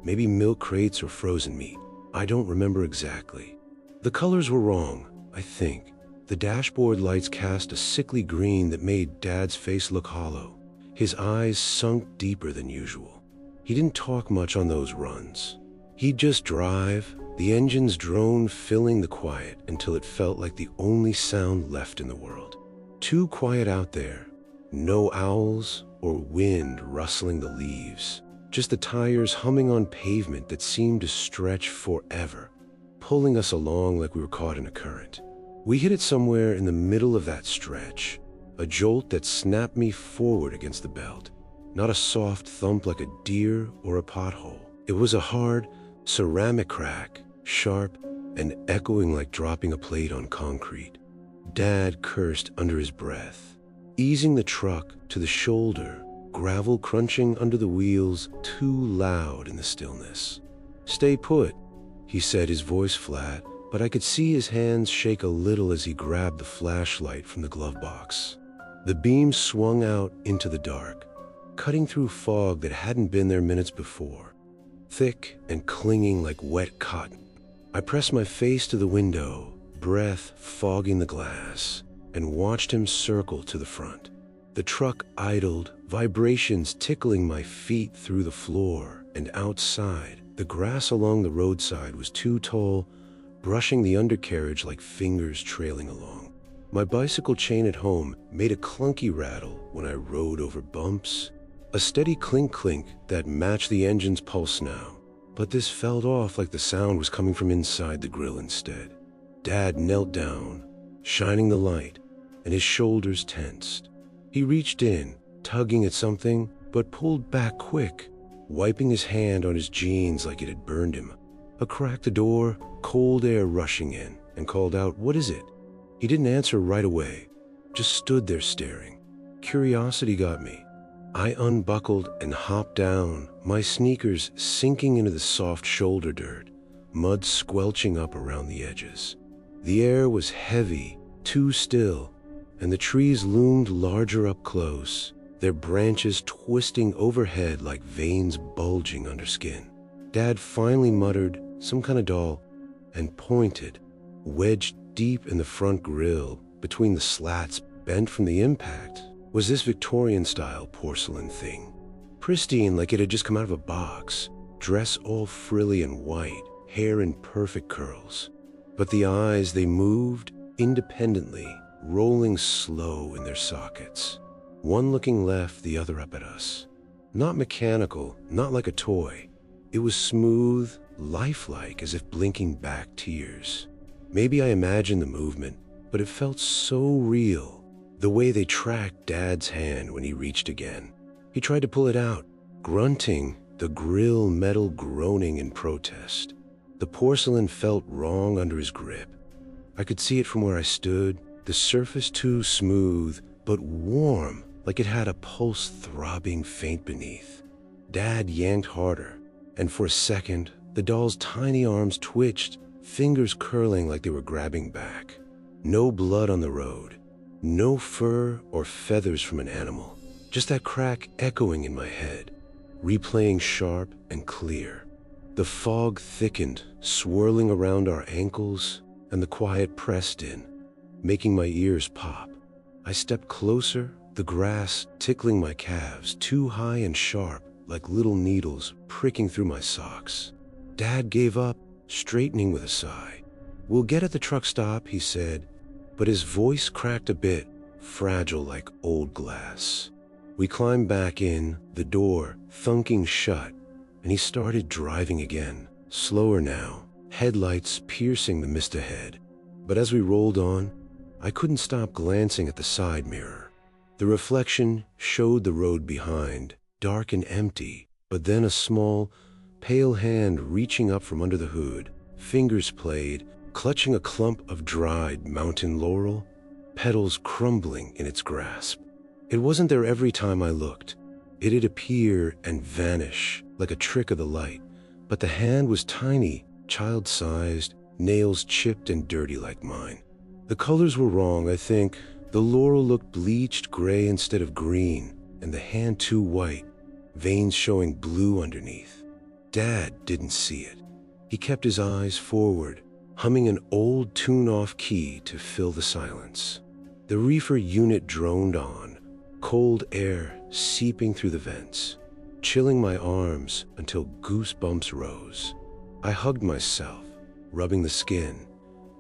Maybe milk crates or frozen meat. I don't remember exactly. The colors were wrong, I think. The dashboard lights cast a sickly green that made Dad's face look hollow. His eyes sunk deeper than usual. He didn't talk much on those runs. He'd just drive, the engine's drone filling the quiet until it felt like the only sound left in the world. Too quiet out there. No owls or wind rustling the leaves. Just the tires humming on pavement that seemed to stretch forever, pulling us along like we were caught in a current. We hit it somewhere in the middle of that stretch, a jolt that snapped me forward against the belt. Not a soft thump like a deer or a pothole. It was a hard, ceramic crack, sharp and echoing like dropping a plate on concrete. Dad cursed under his breath. Easing the truck to the shoulder, gravel crunching under the wheels, too loud in the stillness. "Stay put," he said, his voice flat, but I could see his hands shake a little as he grabbed the flashlight from the glove box. The beam swung out into the dark, cutting through fog that hadn't been there minutes before, thick and clinging like wet cotton. I pressed my face to the window, breath fogging the glass, and watched him circle to the front. The truck idled, vibrations tickling my feet through the floor, and outside, the grass along the roadside was too tall, brushing the undercarriage like fingers trailing along. My bicycle chain at home made a clunky rattle when I rode over bumps, a steady clink-clink that matched the engine's pulse now. But this felt off like the sound was coming from inside the grill instead. Dad knelt down, shining the light, and his shoulders tensed. He reached in, tugging at something, but pulled back quick, wiping his hand on his jeans like it had burned him. I cracked the door, cold air rushing in, and called out, "What is it?" He didn't answer right away, just stood there staring. Curiosity got me. I unbuckled and hopped down, my sneakers sinking into the soft shoulder dirt, mud squelching up around the edges. The air was heavy, too still, and the trees loomed larger up close, their branches twisting overhead like veins bulging under skin. Dad finally muttered, "Some kind of doll," and pointed, wedged deep in the front grille, between the slats bent from the impact, was this Victorian-style porcelain thing. Pristine like it had just come out of a box, dress all frilly and white, hair in perfect curls. But the eyes, they moved independently, rolling slow in their sockets. One looking left, the other up at us. Not mechanical, not like a toy. It was smooth, lifelike, as if blinking back tears. Maybe I imagined the movement, but it felt so real. The way they tracked Dad's hand when he reached again. He tried to pull it out, grunting, the grill metal groaning in protest. The porcelain felt wrong under his grip. I could see it from where I stood, the surface too smooth, but warm, like it had a pulse throbbing faint beneath. Dad yanked harder, and for a second, the doll's tiny arms twitched, fingers curling like they were grabbing back. No blood on the road. No fur or feathers from an animal, just that crack echoing in my head, replaying sharp and clear. The fog thickened, swirling around our ankles, and the quiet pressed in, making my ears pop. I stepped closer, the grass tickling my calves, too high and sharp, like little needles pricking through my socks. Dad gave up, straightening with a sigh. "We'll get at the truck stop," he said, but his voice cracked a bit, fragile like old glass. We climbed back in, the door thunking shut, and he started driving again, slower now, headlights piercing the mist ahead. But as we rolled on, I couldn't stop glancing at the side mirror. The reflection showed the road behind, dark and empty, but then a small, pale hand reaching up from under the hood, fingers played, clutching a clump of dried mountain laurel, petals crumbling in its grasp. It wasn't there every time I looked. It'd appear and vanish like a trick of the light, but the hand was tiny, child-sized, nails chipped and dirty like mine. The colors were wrong, I think. The laurel looked bleached gray instead of green, and the hand too white, veins showing blue underneath. Dad didn't see it. He kept his eyes forward, humming an old tune-off key to fill the silence. The reefer unit droned on, cold air seeping through the vents, chilling my arms until goosebumps rose. I hugged myself, rubbing the skin,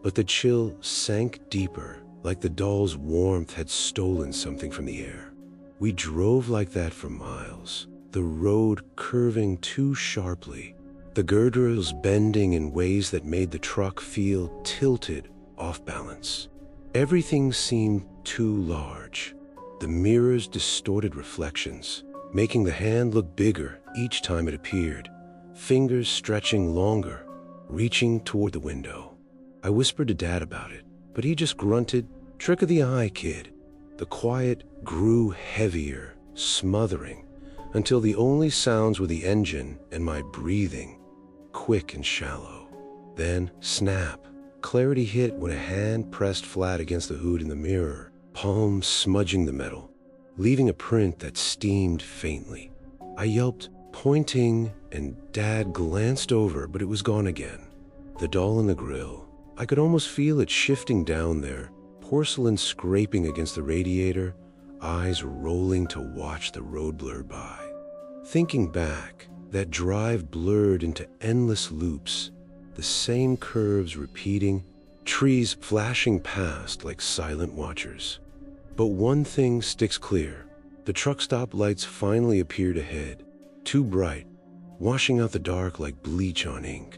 but the chill sank deeper, like the doll's warmth had stolen something from the air. We drove like that for miles, the road curving too sharply, the guardrails bending in ways that made the truck feel tilted, off balance. Everything seemed too large. The mirrors distorted reflections, making the hand look bigger each time it appeared, fingers stretching longer, reaching toward the window. I whispered to Dad about it, but he just grunted, "Trick of the eye, kid." The quiet grew heavier, smothering, until the only sounds were the engine and my breathing, quick and shallow. Then, snap, clarity hit when a hand pressed flat against the hood in the mirror, palm smudging the metal, leaving a print that steamed faintly. I yelped, pointing, and Dad glanced over, but it was gone again. The doll in the grill, I could almost feel it shifting down there, porcelain scraping against the radiator, eyes rolling to watch the road blur by. Thinking back, that drive blurred into endless loops, the same curves repeating, trees flashing past like silent watchers. But one thing sticks clear. The truck stop lights finally appeared ahead, too bright, washing out the dark like bleach on ink.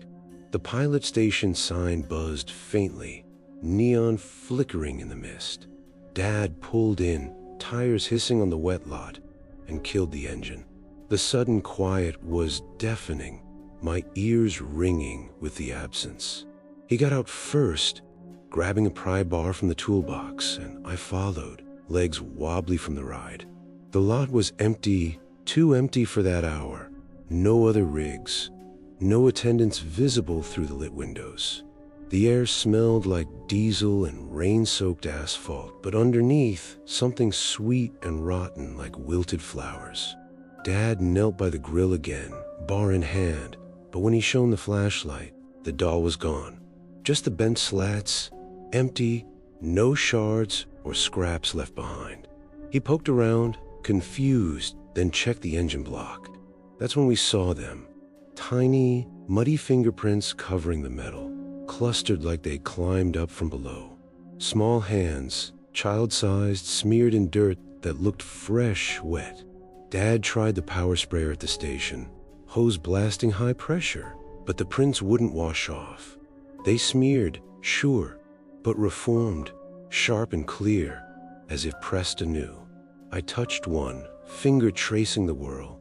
The pilot station sign buzzed faintly, neon flickering in the mist. Dad pulled in, tires hissing on the wet lot, and killed the engine. The sudden quiet was deafening, my ears ringing with the absence. He got out first, grabbing a pry bar from the toolbox, and I followed, legs wobbly from the ride. The lot was empty, too empty for that hour. No other rigs, no attendants visible through the lit windows. The air smelled like diesel and rain-soaked asphalt, but underneath, something sweet and rotten like wilted flowers. Dad knelt by the grill again, bar in hand, but when he shone the flashlight, the doll was gone. Just the bent slats, empty, no shards or scraps left behind. He poked around, confused, then checked the engine block. That's when we saw them. Tiny, muddy fingerprints covering the metal, clustered like they climbed up from below. Small hands, child-sized, smeared in dirt that looked fresh, wet. Dad tried the power sprayer at the station, hose blasting high pressure, but the prints wouldn't wash off. They smeared, sure, but reformed, sharp and clear, as if pressed anew. I touched one, finger tracing the whirl,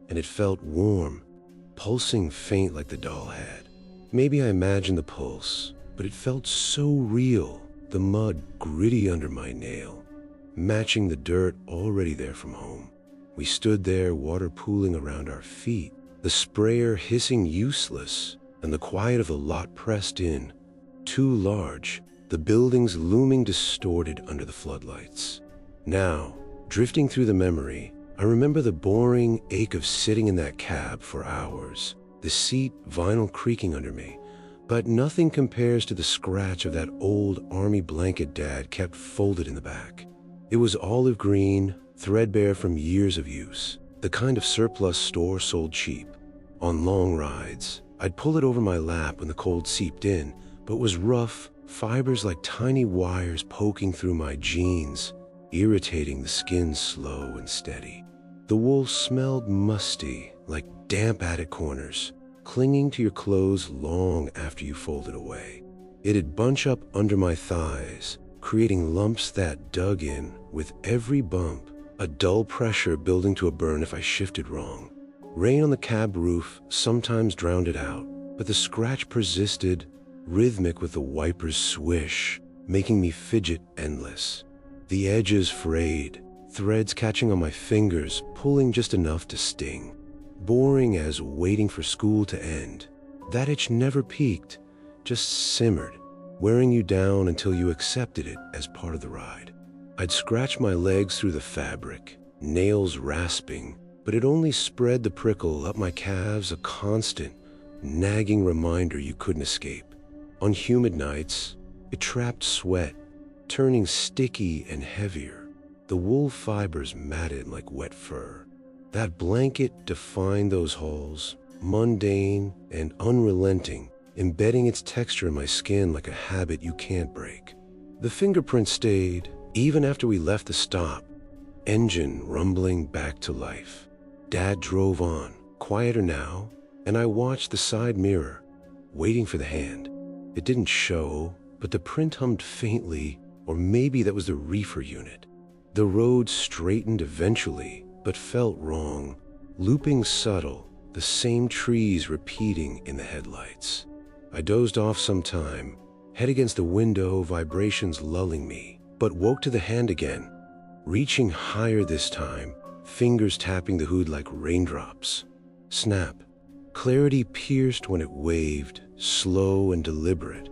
and it felt warm, pulsing faint like the doll had. Maybe I imagined the pulse, but it felt so real, the mud gritty under my nail, matching the dirt already there from home. We stood there, water pooling around our feet, the sprayer hissing useless, and the quiet of the lot pressed in, too large, the buildings looming distorted under the floodlights. Now, drifting through the memory, I remember the boring ache of sitting in that cab for hours, the seat vinyl creaking under me, but nothing compares to the scratch of that old army blanket Dad kept folded in the back. It was olive green, threadbare from years of use, the kind of surplus store sold cheap. On long rides, I'd pull it over my lap when the cold seeped in, but was rough, fibers like tiny wires poking through my jeans, irritating the skin slow and steady. The wool smelled musty, like damp attic corners, clinging to your clothes long after you folded away. It'd bunch up under my thighs, creating lumps that dug in with every bump, a dull pressure building to a burn if I shifted wrong. Rain on the cab roof sometimes drowned it out, but the scratch persisted, rhythmic with the wiper's swish, making me fidget endless. The edges frayed, threads catching on my fingers, pulling just enough to sting. Boring as waiting for school to end. That itch never peaked, just simmered, wearing you down until you accepted it as part of the ride. I'd scratch my legs through the fabric, nails rasping, but it only spread the prickle up my calves, a constant, nagging reminder you couldn't escape. On humid nights, it trapped sweat, turning sticky and heavier, the wool fibers matted like wet fur. That blanket defined those halls, mundane and unrelenting, embedding its texture in my skin like a habit you can't break. The fingerprint stayed, even after we left the stop, engine rumbling back to life. Dad drove on, quieter now, and I watched the side mirror, waiting for the hand. It didn't show, but the print hummed faintly, or maybe that was the reefer unit. The road straightened eventually, but felt wrong, looping subtle, the same trees repeating in the headlights. I dozed off some time, head against the window, vibrations lulling me, but woke to the hand again, reaching higher this time, fingers tapping the hood like raindrops. Snap. Clarity pierced when it waved, slow and deliberate,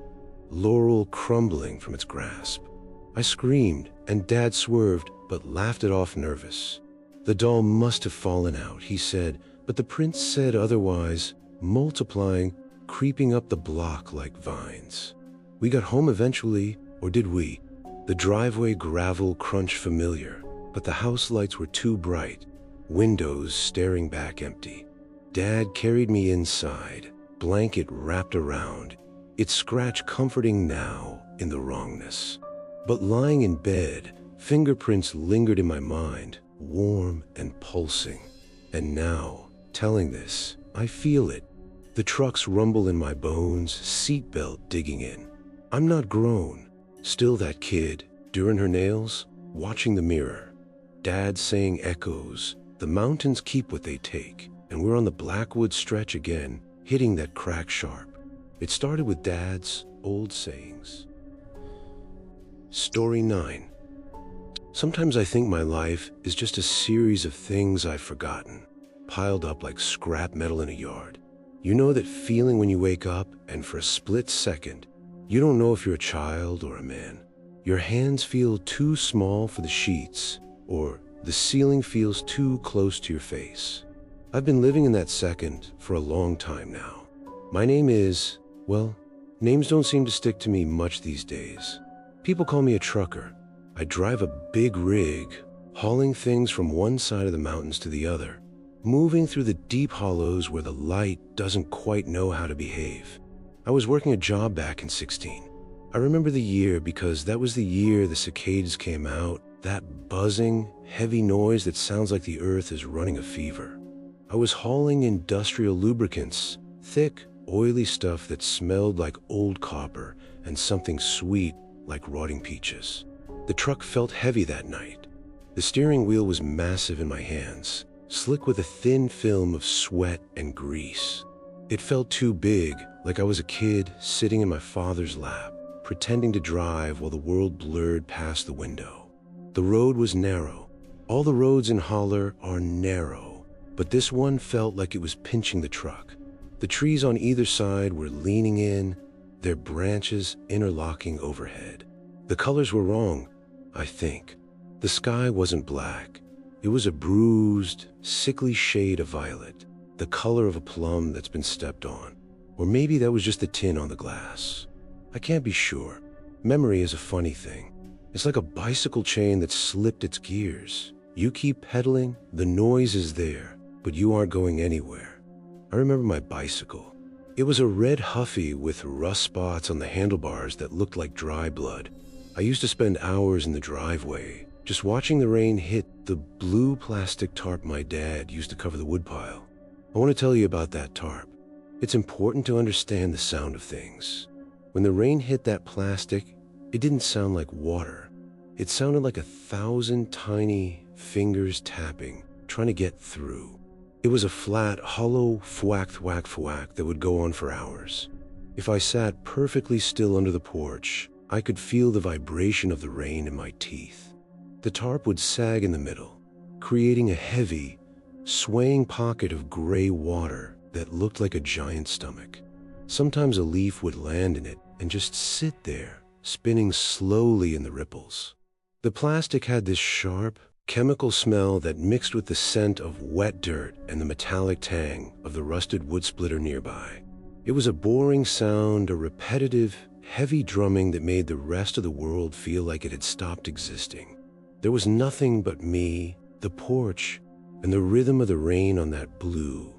laurel crumbling from its grasp. I screamed, and Dad swerved, but laughed it off nervous. The doll must have fallen out, he said, but the prince said otherwise, multiplying, creeping up the block like vines. We got home eventually, or did we? The driveway gravel crunched familiar, but the house lights were too bright, windows staring back empty. Dad carried me inside, blanket wrapped around, its scratch comforting now in the wrongness. But lying in bed, fingerprints lingered in my mind, warm and pulsing. And now, telling this, I feel it. The truck's rumble in my bones, seatbelt digging in. I'm not grown, still that kid, doing her nails, watching the mirror. Dad saying echoes, the mountains keep what they take, and we're on the Blackwood stretch again, hitting that crack sharp. It started with Dad's old sayings. Story 9. Sometimes I think my life is just a series of things I've forgotten, piled up like scrap metal in a yard. You know that feeling when you wake up and for a split second, you don't know if you're a child or a man. Your hands feel too small for the sheets, or the ceiling feels too close to your face. I've been living in that second for a long time now. My name is, well, names don't seem to stick to me much these days. People call me a trucker. I drive a big rig, hauling things from one side of the mountains to the other, moving through the deep hollows where the light doesn't quite know how to behave. I was working a job back in 16. I remember the year because that was the year the cicadas came out, that buzzing, heavy noise that sounds like the earth is running a fever. I was hauling industrial lubricants, thick, oily stuff that smelled like old copper and something sweet like rotting peaches. The truck felt heavy that night. The steering wheel was massive in my hands, slick with a thin film of sweat and grease. It felt too big, like I was a kid sitting in my father's lap, pretending to drive while the world blurred past the window. The road was narrow. All the roads in Holler are narrow, but this one felt like it was pinching the truck. The trees on either side were leaning in, their branches interlocking overhead. The colors were wrong, I think. The sky wasn't black. It was a bruised, sickly shade of violet, the color of a plum that's been stepped on. Or maybe that was just the tin on the glass. I can't be sure. Memory is a funny thing. It's like a bicycle chain that slipped its gears. You keep pedaling, the noise is there, but you aren't going anywhere. I remember my bicycle. It was a red Huffy with rust spots on the handlebars that looked like dry blood. I used to spend hours in the driveway, just watching the rain hit the blue plastic tarp my dad used to cover the woodpile. I want to tell you about that tarp. It's important to understand the sound of things. When the rain hit that plastic, it didn't sound like water. It sounded like 1,000 tiny fingers tapping, trying to get through. It was a flat, hollow thwack, thwack, thwack that would go on for hours. If I sat perfectly still under the porch, I could feel the vibration of the rain in my teeth. The tarp would sag in the middle, creating a heavy, swaying pocket of gray water that looked like a giant stomach. Sometimes a leaf would land in it and just sit there, spinning slowly in the ripples. The plastic had this sharp, chemical smell that mixed with the scent of wet dirt and the metallic tang of the rusted wood splitter nearby. It was a boring sound, a repetitive, heavy drumming that made the rest of the world feel like it had stopped existing. There was nothing but me, the porch, and the rhythm of the rain on that blue,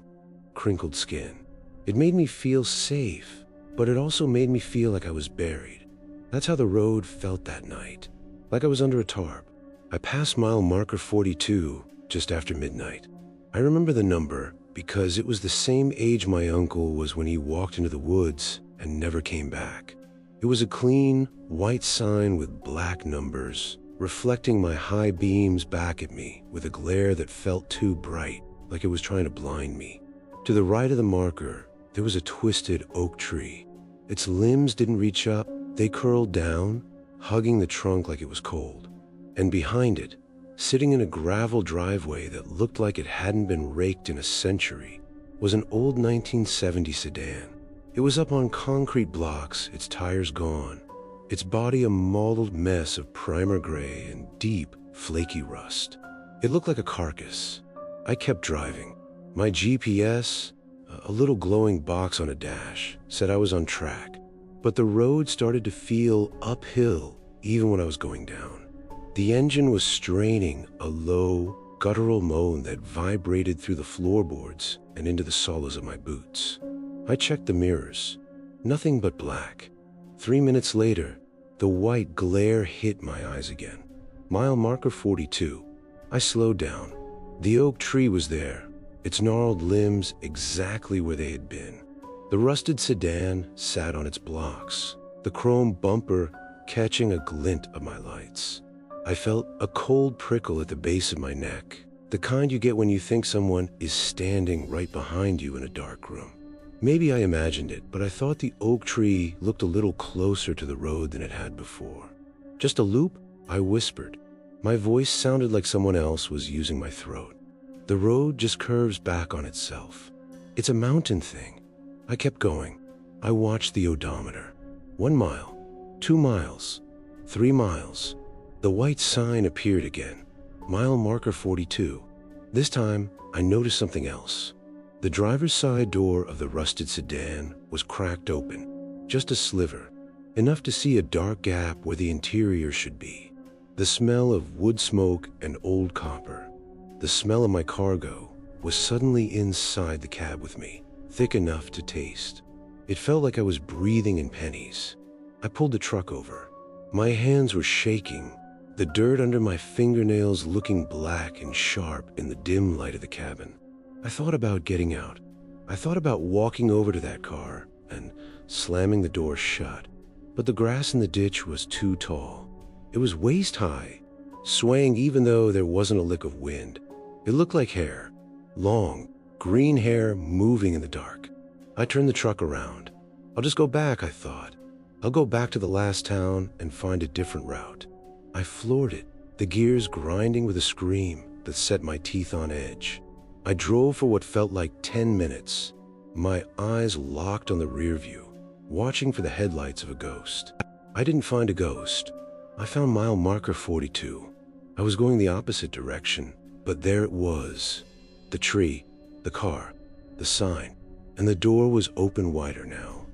crinkled skin. It made me feel safe, but it also made me feel like I was buried. That's how the road felt that night, like I was under a tarp. I passed mile marker 42 just after midnight. I remember the number because it was the same age my uncle was when he walked into the woods and never came back. It was a clean, white sign with black numbers, reflecting my high beams back at me with a glare that felt too bright, like it was trying to blind me. To the right of the marker, there was a twisted oak tree. Its limbs didn't reach up, they curled down, hugging the trunk like it was cold. And behind it, Sitting in a gravel driveway that looked like it hadn't been raked in a century was an old 1970 sedan. It was up on concrete blocks, its tires gone, its body a mottled mess of primer gray and deep, flaky rust. It looked like a carcass. I kept driving. My GPS, a little glowing box on a dash, said I was on track, but the road started to feel uphill even when I was going down. The engine was straining, a low, guttural moan that vibrated through the floorboards and into the soles of my boots. I checked the mirrors. Nothing but black. 3 minutes later, the white glare hit my eyes again. Mile marker 42. I slowed down. The oak tree was there, its gnarled limbs exactly where they had been. The rusted sedan sat on its blocks, the chrome bumper catching a glint of my lights. I felt a cold prickle at the base of my neck, the kind you get when you think someone is standing right behind you in a dark room. Maybe I imagined it, but I thought the oak tree looked a little closer to the road than it had before. Just a loop? I whispered. My voice sounded like someone else was using my throat. The road just curves back on itself. It's a mountain thing. I kept going. I watched the odometer. 1 mile, 2 miles, 3 miles. The white sign appeared again. Mile marker 42. This time, I noticed something else. The driver's side door of the rusted sedan was cracked open. Just a sliver, enough to see a dark gap where the interior should be. The smell of wood smoke and old copper, the smell of my cargo, was suddenly inside the cab with me, thick enough to taste. It felt like I was breathing in pennies. I pulled the truck over. My hands were shaking, the dirt under my fingernails looking black and sharp in the dim light of the cabin. I thought about getting out. I thought about walking over to that car and slamming the door shut, but the grass in the ditch was too tall. It was waist high, swaying even though there wasn't a lick of wind. It looked like hair, long, green hair moving in the dark. I turned the truck around. I'll just go back, I thought. I'll go back to the last town and find a different route. I floored it, the gears grinding with a scream that set my teeth on edge. I drove for what felt like 10 minutes, my eyes locked on the rear view, watching for the headlights of a ghost. I didn't find a ghost. I found mile marker 42. I was going the opposite direction, but there it was. The tree, the car, the sign, and the door was open wider now.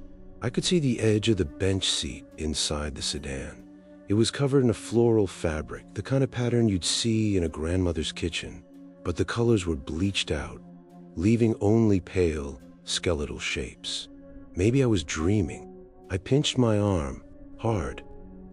I could see the edge of the bench seat inside the sedan. It was covered in a floral fabric, the kind of pattern you'd see in a grandmother's kitchen, but the colors were bleached out, leaving only pale, skeletal shapes. Maybe I was dreaming. I pinched my arm, hard,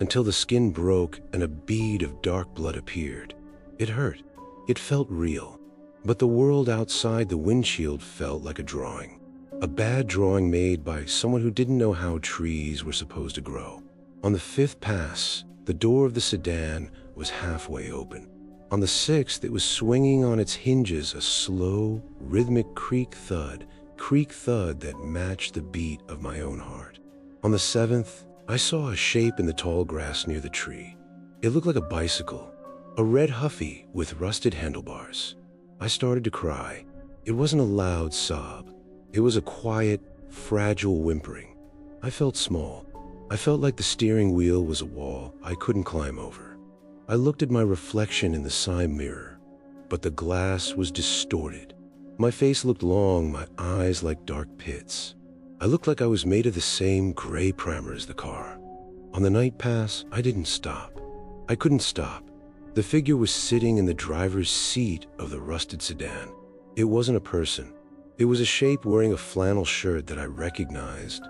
until the skin broke and a bead of dark blood appeared. It hurt. It felt real. But the world outside the windshield felt like a drawing. A bad drawing made by someone who didn't know how trees were supposed to grow. On the 5th pass, the door of the sedan was halfway open. On the 6th, it was swinging on its hinges, a slow, rhythmic creak thud that matched the beat of my own heart. On the 7th, I saw a shape in the tall grass near the tree. It looked like a bicycle, a red Huffy with rusted handlebars. I started to cry. It wasn't a loud sob. It was a quiet, fragile whimpering. I felt small. I felt like the steering wheel was a wall I couldn't climb over. I looked at my reflection in the side mirror, but the glass was distorted. My face looked long, my eyes like dark pits. I looked like I was made of the same gray primer as the car. On the night pass, I didn't stop. I couldn't stop. The figure was sitting in the driver's seat of the rusted sedan. It wasn't a person. It was a shape wearing a flannel shirt that I recognized,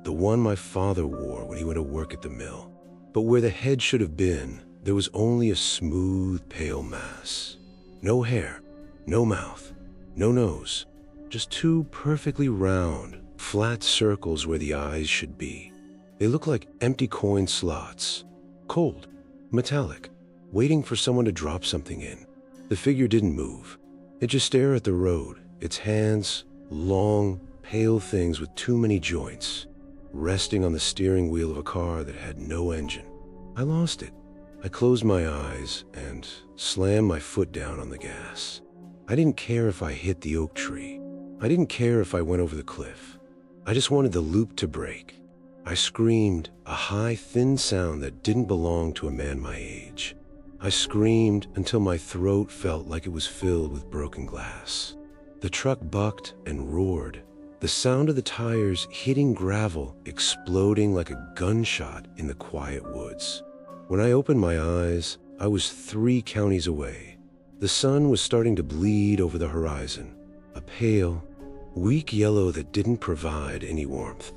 the one my father wore when he went to work at the mill. But where the head should have been, there was only a smooth, pale mass. No hair, no mouth, no nose, just two perfectly round, flat circles where the eyes should be. They looked like empty coin slots, cold, metallic, waiting for someone to drop something in. The figure didn't move. It just stared at the road, its hands, long, pale things with too many joints, resting on the steering wheel of a car that had no engine. I lost it. I closed my eyes and slammed my foot down on the gas. I didn't care if I hit the oak tree. I didn't care if I went over the cliff. I just wanted the loop to break. I screamed, a high, thin sound that didn't belong to a man my age. I screamed until my throat felt like it was filled with broken glass. The truck bucked and roared, the sound of the tires hitting gravel exploding like a gunshot in the quiet woods. When I opened my eyes, I was 3 counties away. The sun was starting to bleed over the horizon, a pale, weak yellow that didn't provide any warmth.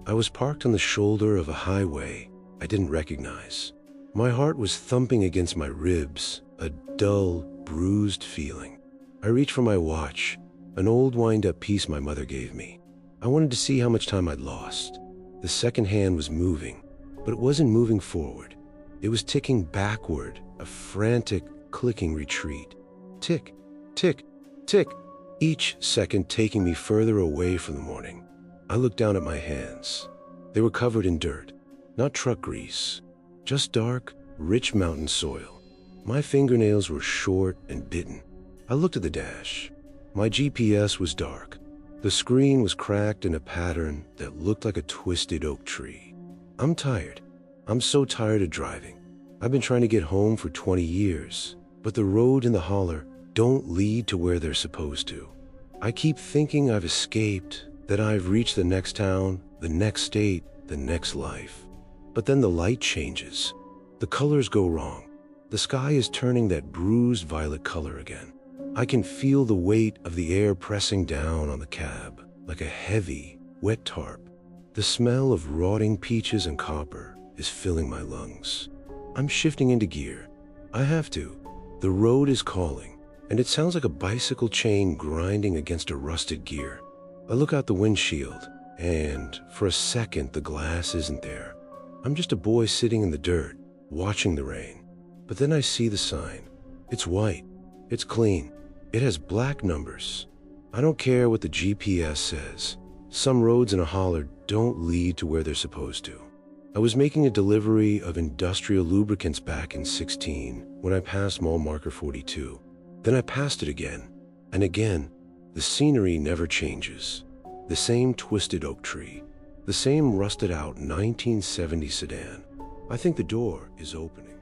I was parked on the shoulder of a highway I didn't recognize. My heart was thumping against my ribs, a dull, bruised feeling. I reached for my watch, an old wind-up piece my mother gave me. I wanted to see how much time I'd lost. The second hand was moving, but it wasn't moving forward. It was ticking backward, a frantic, clicking retreat. Tick, tick, tick, each second taking me further away from the morning. I looked down at my hands. They were covered in dirt, not truck grease, just dark, rich mountain soil. My fingernails were short and bitten. I looked at the dash. My GPS was dark. The screen was cracked in a pattern that looked like a twisted oak tree. I'm tired. I'm so tired of driving. I've been trying to get home for 20 years, but the road and the holler don't lead to where they're supposed to. I keep thinking I've escaped, that I've reached the next town, the next state, the next life. But then the light changes. The colors go wrong. The sky is turning that bruised violet color again. I can feel the weight of the air pressing down on the cab, like a heavy, wet tarp. The smell of rotting peaches and copper is filling my lungs. I'm shifting into gear. I have to. The road is calling, and it sounds like a bicycle chain grinding against a rusted gear. I look out the windshield, and for a second the glass isn't there. I'm just a boy sitting in the dirt, watching the rain. But then I see the sign. It's white. It's clean. It has black numbers. I don't care what the GPS says. Some roads in a holler don't lead to where they're supposed to. I was making a delivery of industrial lubricants back in 16 when I passed mile marker 42. Then I passed it again, and again. The scenery never changes. The same twisted oak tree, the same rusted out 1970 sedan. I think the door is opening.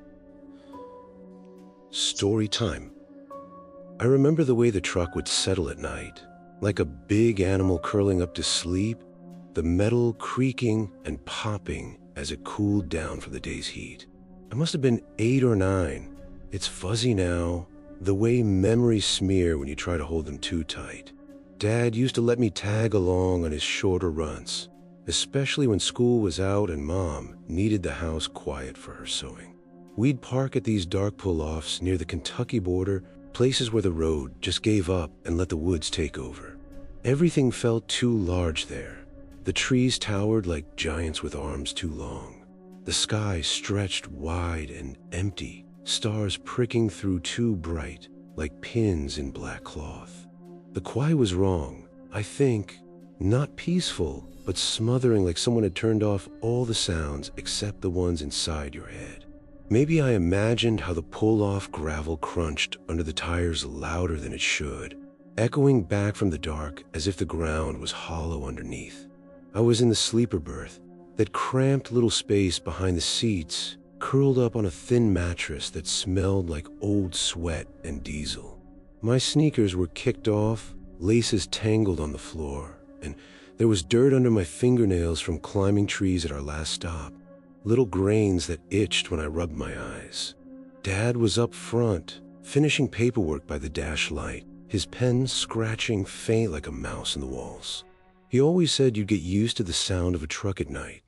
Story time. I remember the way the truck would settle at night, like a big animal curling up to sleep, the metal creaking and popping as it cooled down from the day's heat. I must have been 8 or 9. It's fuzzy now, the way memories smear when you try to hold them too tight. Dad used to let me tag along on his shorter runs, especially when school was out and Mom needed the house quiet for her sewing. We'd park at these dark pull-offs near the Kentucky border, places where the road just gave up and let the woods take over. Everything felt too large there. The trees towered like giants with arms too long. The sky stretched wide and empty, stars pricking through too bright, like pins in black cloth. The quiet was wrong, I think. Not peaceful, but smothering, like someone had turned off all the sounds except the ones inside your head. Maybe I imagined how the pull-off gravel crunched under the tires louder than it should, echoing back from the dark as if the ground was hollow underneath. I was in the sleeper berth, that cramped little space behind the seats, curled up on a thin mattress that smelled like old sweat and diesel. My sneakers were kicked off, laces tangled on the floor, and there was dirt under my fingernails from climbing trees at our last stop. Little grains that itched when I rubbed my eyes. Dad was up front, finishing paperwork by the dash light, his pen scratching faint like a mouse in the walls. He always said you'd get used to the sound of a truck at night,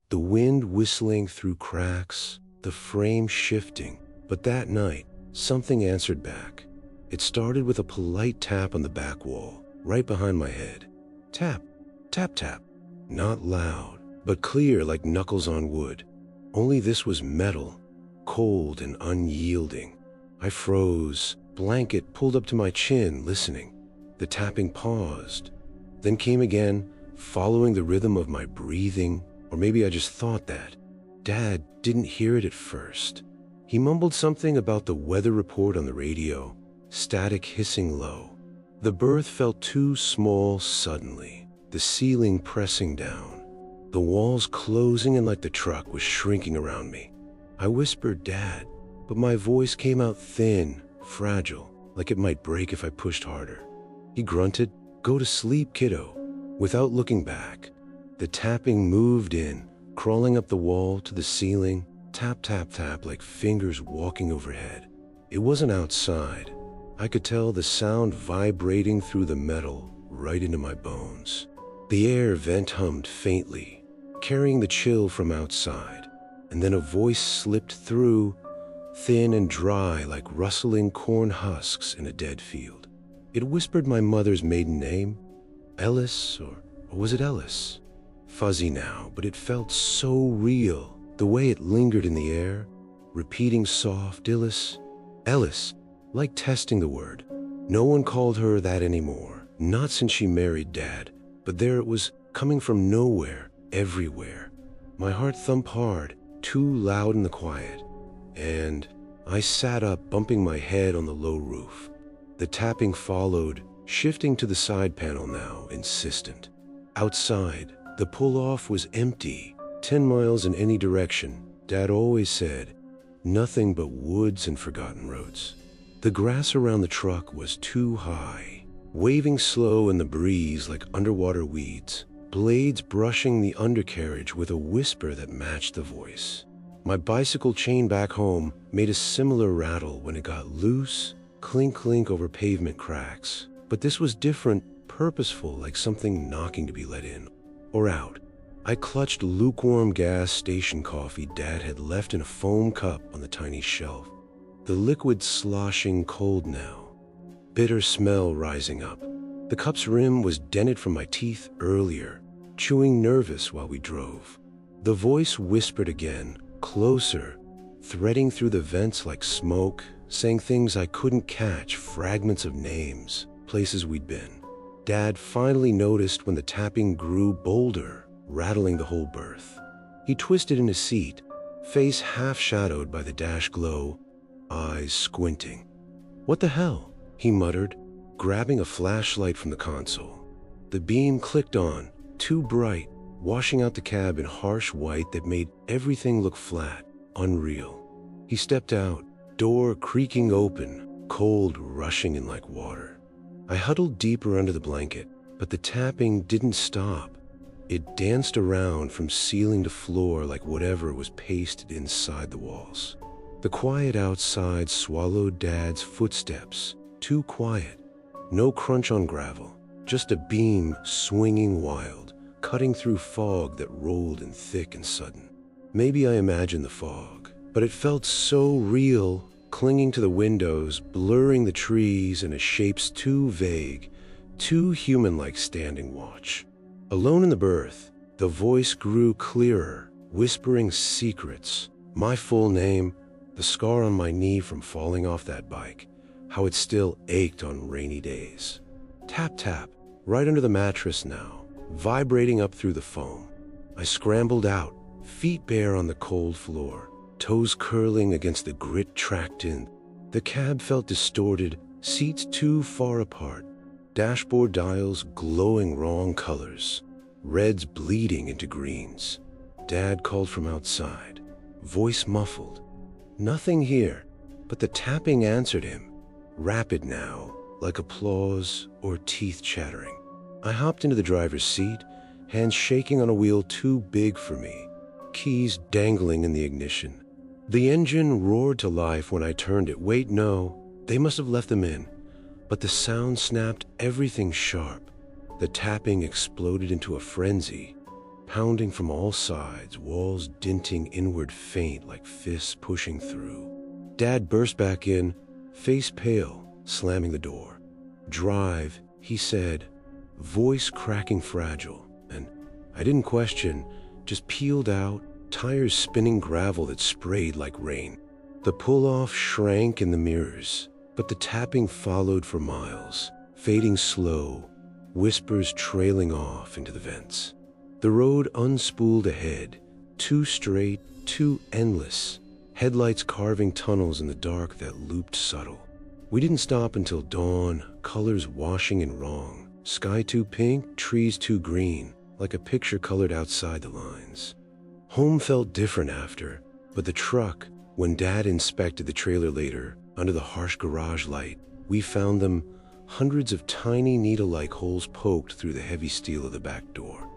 the wind whistling through cracks, the frame shifting. But that night, something answered back. It started with a polite tap on the back wall, right behind my head. Tap, tap, tap. Not loud, but clear like knuckles on wood. Only this was metal, cold and unyielding. I froze, blanket pulled up to my chin, listening. The tapping paused, then came again, following the rhythm of my breathing, or maybe I just thought that. Dad didn't hear it at first. He mumbled something about the weather report on the radio, static hissing low. The berth felt too small suddenly, the ceiling pressing down, the walls closing, and like the truck was shrinking around me. I whispered, "Dad," but my voice came out thin, fragile, like it might break if I pushed harder. He grunted, "Go to sleep, kiddo." Without looking back, the tapping moved in, crawling up the wall to the ceiling, tap, tap, tap, like fingers walking overhead. It wasn't outside. I could tell the sound vibrating through the metal right into my bones. The air vent hummed faintly, carrying the chill from outside, and then a voice slipped through, thin and dry like rustling corn husks in a dead field. It whispered my mother's maiden name, Ellis, or was it Ellis? Fuzzy now, but it felt so real, the way it lingered in the air, repeating soft, Ellis, like testing the word. No one called her that anymore, not since she married Dad, but there it was, coming from nowhere, everywhere. My heart thumped hard, too loud in the quiet, and I sat up, bumping my head on the low roof. The tapping followed, shifting to the side panel now, insistent. Outside, the pull-off was empty, 10 miles in any direction, Dad always said. Nothing but woods and forgotten roads. The grass around the truck was too high, waving slow in the breeze like underwater weeds, blades brushing the undercarriage with a whisper that matched the voice. My bicycle chain back home made a similar rattle when it got loose, clink clink over pavement cracks. But this was different, purposeful, like something knocking to be let in or out. I clutched lukewarm gas station coffee Dad had left in a foam cup on the tiny shelf. The liquid sloshing cold now, bitter smell rising up. The cup's rim was dented from my teeth earlier, chewing nervous while we drove. The voice whispered again, closer, threading through the vents like smoke, saying things I couldn't catch, fragments of names, places we'd been. Dad finally noticed when the tapping grew bolder, rattling the whole berth. He twisted in his seat, face half shadowed by the dash glow, eyes squinting. "What the hell?" he muttered, grabbing a flashlight from the console. The beam clicked on, too bright, washing out the cab in harsh white that made everything look flat, unreal. He stepped out, door creaking open, cold rushing in like water. I huddled deeper under the blanket, but the tapping didn't stop. It danced around from ceiling to floor like whatever was pasted inside the walls. The quiet outside swallowed Dad's footsteps, too quiet. No crunch on gravel, just a beam swinging wild, cutting through fog that rolled in thick and sudden. Maybe I imagined the fog, but it felt so real, clinging to the windows, blurring the trees in a shapes too vague, too human-like standing watch. Alone in the berth, the voice grew clearer, whispering secrets. My full name, the scar on my knee from falling off that bike, how it still ached on rainy days. Tap, tap, right under the mattress now, vibrating up through the foam. I scrambled out, feet bare on the cold floor, toes curling against the grit tracked in. The cab felt distorted, seats too far apart, dashboard dials glowing wrong colors, reds bleeding into greens. Dad called from outside, voice muffled. Nothing here, but the tapping answered him, rapid now, like applause or teeth chattering. I hopped into the driver's seat, hands shaking on a wheel too big for me, keys dangling in the ignition. The engine roared to life when I turned it. Wait, no, they must have left them in. But the sound snapped everything sharp. The tapping exploded into a frenzy, pounding from all sides, walls dinting inward faint like fists pushing through. Dad burst back in, face pale, slamming the door. "Drive," he said, voice cracking fragile, and I didn't question, just peeled out, tires spinning gravel that sprayed like rain. The pull-off shrank in the mirrors, but the tapping followed for miles, fading slow, whispers trailing off into the vents. The road unspooled ahead, too straight, too endless, headlights carving tunnels in the dark that looped subtle. We didn't stop until dawn, colors washing in wrong. Sky too pink, trees too green, like a picture colored outside the lines. Home felt different after, but the truck, when Dad inspected the trailer later, under the harsh garage light, we found them hundreds of tiny needle-like holes poked through the heavy steel of the back door.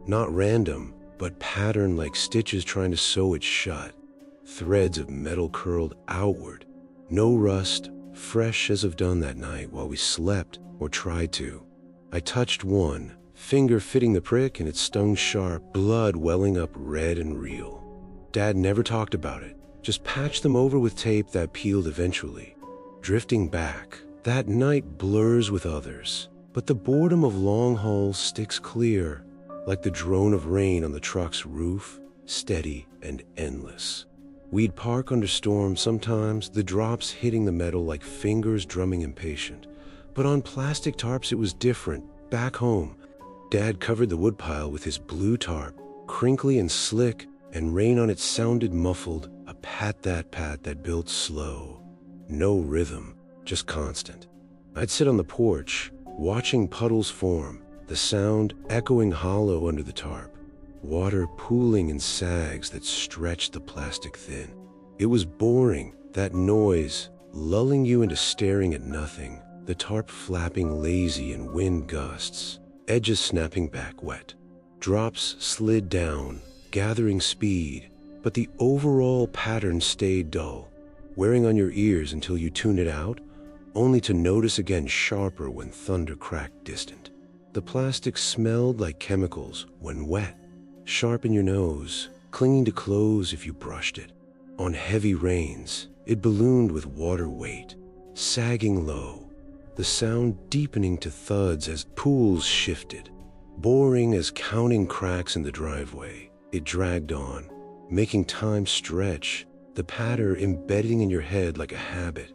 Not random, but patterned like stitches trying to sew it shut. Threads of metal curled outward. No rust, fresh as of done that night while we slept or tried to. I touched one, finger fitting the prick, and it stung sharp, blood welling up red and real. Dad never talked about it, just patched them over with tape that peeled eventually. Drifting back, that night blurs with others, but the boredom of long hauls sticks clear, like the drone of rain on the truck's roof, steady and endless. We'd park under storms sometimes, the drops hitting the metal like fingers drumming impatient. But on plastic tarps it was different. Back home, Dad covered the woodpile with his blue tarp, crinkly and slick, and rain on it sounded muffled, a pat that built slow. No rhythm, just constant. I'd sit on the porch, watching puddles form, the sound echoing hollow under the tarp, water pooling in sags that stretched the plastic thin. It was boring, that noise, lulling you into staring at nothing, the tarp flapping lazy in wind gusts, edges snapping back wet. Drops slid down, gathering speed, but the overall pattern stayed dull, wearing on your ears until you tuned it out, only to notice again sharper when thunder cracked distant. The plastic smelled like chemicals when wet, sharp in your nose, clinging to clothes if you brushed it. On heavy rains, it ballooned with water weight, sagging low, the sound deepening to thuds as pools shifted. Boring as counting cracks in the driveway, it dragged on, making time stretch, the patter embedding in your head like a habit,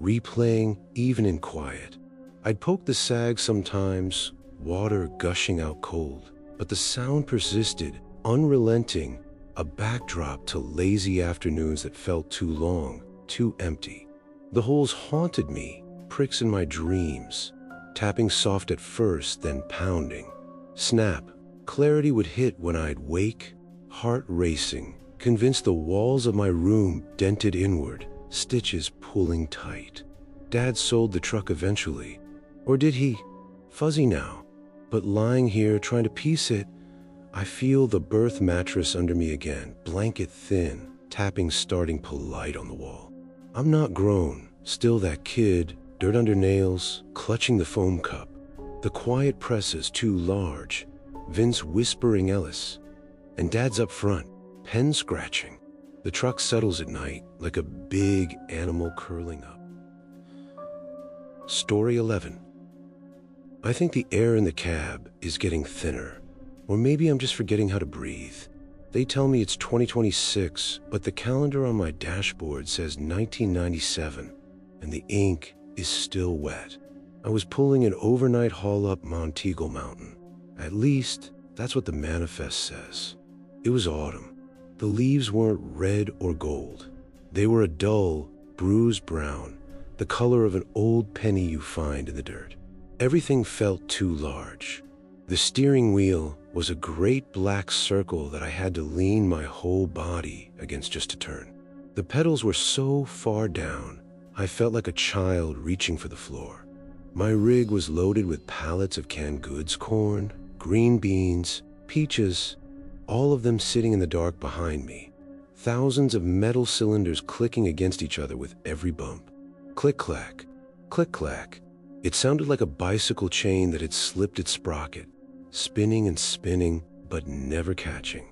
replaying even in quiet. I'd poke the sag sometimes, water gushing out cold, but the sound persisted, unrelenting, a backdrop to lazy afternoons that felt too long, too empty. The holes haunted me, pricks in my dreams, tapping soft at first, then pounding. Snap, clarity would hit when I'd wake, heart racing, convinced the walls of my room dented inward, stitches pulling tight. Dad sold the truck eventually. Or did he? Fuzzy now. But lying here trying to piece it, I feel the birth mattress under me again, blanket thin, tapping starting polite on the wall. I'm not grown, still that kid, dirt under nails, clutching the foam cup. The quiet presses too large, Vince whispering Ellis. And Dad's up front, pen scratching. The truck settles at night like a big animal curling up. Story 11. I think the air in the cab is getting thinner, or maybe I'm just forgetting how to breathe. They tell me it's 2026, but the calendar on my dashboard says 1997, and the ink is still wet. I was pulling an overnight haul up Monteagle Mountain. At least, that's what the manifest says. It was autumn. The leaves weren't red or gold. They were a dull, bruised brown, the color of an old penny you find in the dirt. Everything felt too large. The steering wheel was a great black circle that I had to lean my whole body against just to turn. The pedals were so far down, I felt like a child reaching for the floor. My rig was loaded with pallets of canned goods, corn, green beans, peaches, all of them sitting in the dark behind me. Thousands of metal cylinders clicking against each other with every bump. Click-clack, click-clack. It sounded like a bicycle chain that had slipped its sprocket, spinning and spinning, but never catching.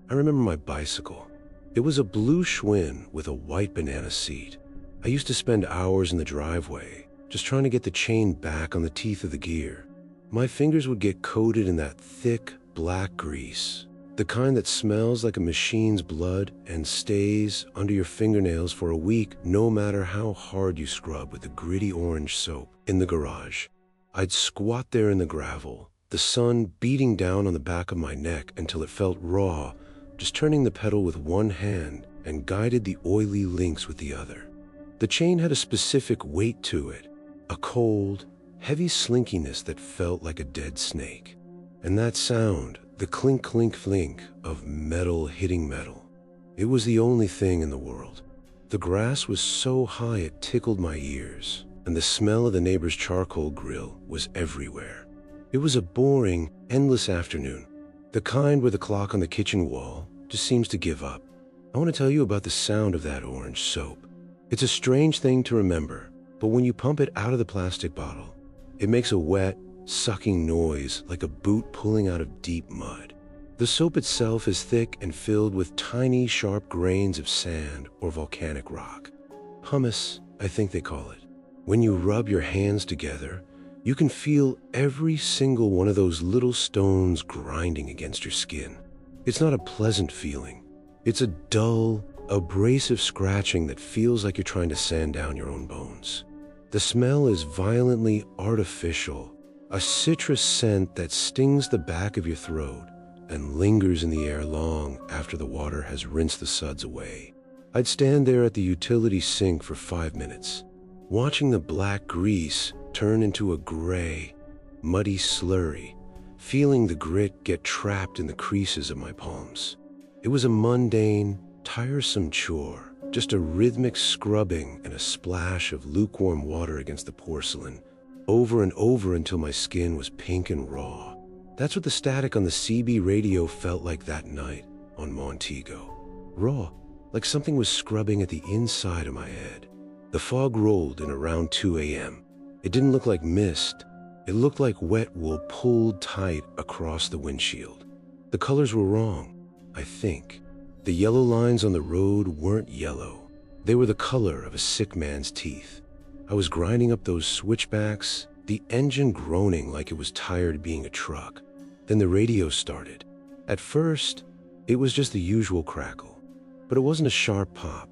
I remember my bicycle. It was a blue Schwinn with a white banana seat. I used to spend hours in the driveway, just trying to get the chain back on the teeth of the gear. My fingers would get coated in that thick, black grease, the kind that smells like a machine's blood and stays under your fingernails for a week no matter how hard you scrub with the gritty orange soap. In the garage, I'd squat there in the gravel, the sun beating down on the back of my neck until it felt raw, just turning the pedal with one hand and guided the oily links with the other. The chain had a specific weight to it, a cold, heavy slinkiness that felt like a dead snake. And that sound, the clink, clink, flink of metal hitting metal, it was the only thing in the world. The grass was so high it tickled my ears, and the smell of the neighbor's charcoal grill was everywhere. It was a boring, endless afternoon, the kind where the clock on the kitchen wall just seems to give up. I want to tell you about the sound of that orange soap. It's a strange thing to remember, but when you pump it out of the plastic bottle, it makes a wet, sucking noise like a boot pulling out of deep mud. The soap itself is thick and filled with tiny, sharp grains of sand or volcanic rock. Pumice, I think they call it. When you rub your hands together, you can feel every single one of those little stones grinding against your skin. It's not a pleasant feeling. It's a dull, abrasive scratching that feels like you're trying to sand down your own bones. The smell is violently artificial, a citrus scent that stings the back of your throat and lingers in the air long after the water has rinsed the suds away. I'd stand there at the utility sink for 5 minutes, watching the black grease turn into a gray, muddy slurry, feeling the grit get trapped in the creases of my palms. It was a mundane, tiresome chore, just a rhythmic scrubbing and a splash of lukewarm water against the porcelain, over and over until my skin was pink and raw. That's what the static on the CB radio felt like that night on Monteagle. Raw, like something was scrubbing at the inside of my head. The fog rolled in around 2 a.m. It didn't look like mist. It looked like wet wool pulled tight across the windshield. The colors were wrong, I think. The yellow lines on the road weren't yellow. They were the color of a sick man's teeth. I was grinding up those switchbacks, the engine groaning like it was tired of being a truck. Then the radio started. At first, it was just the usual crackle, but it wasn't a sharp pop.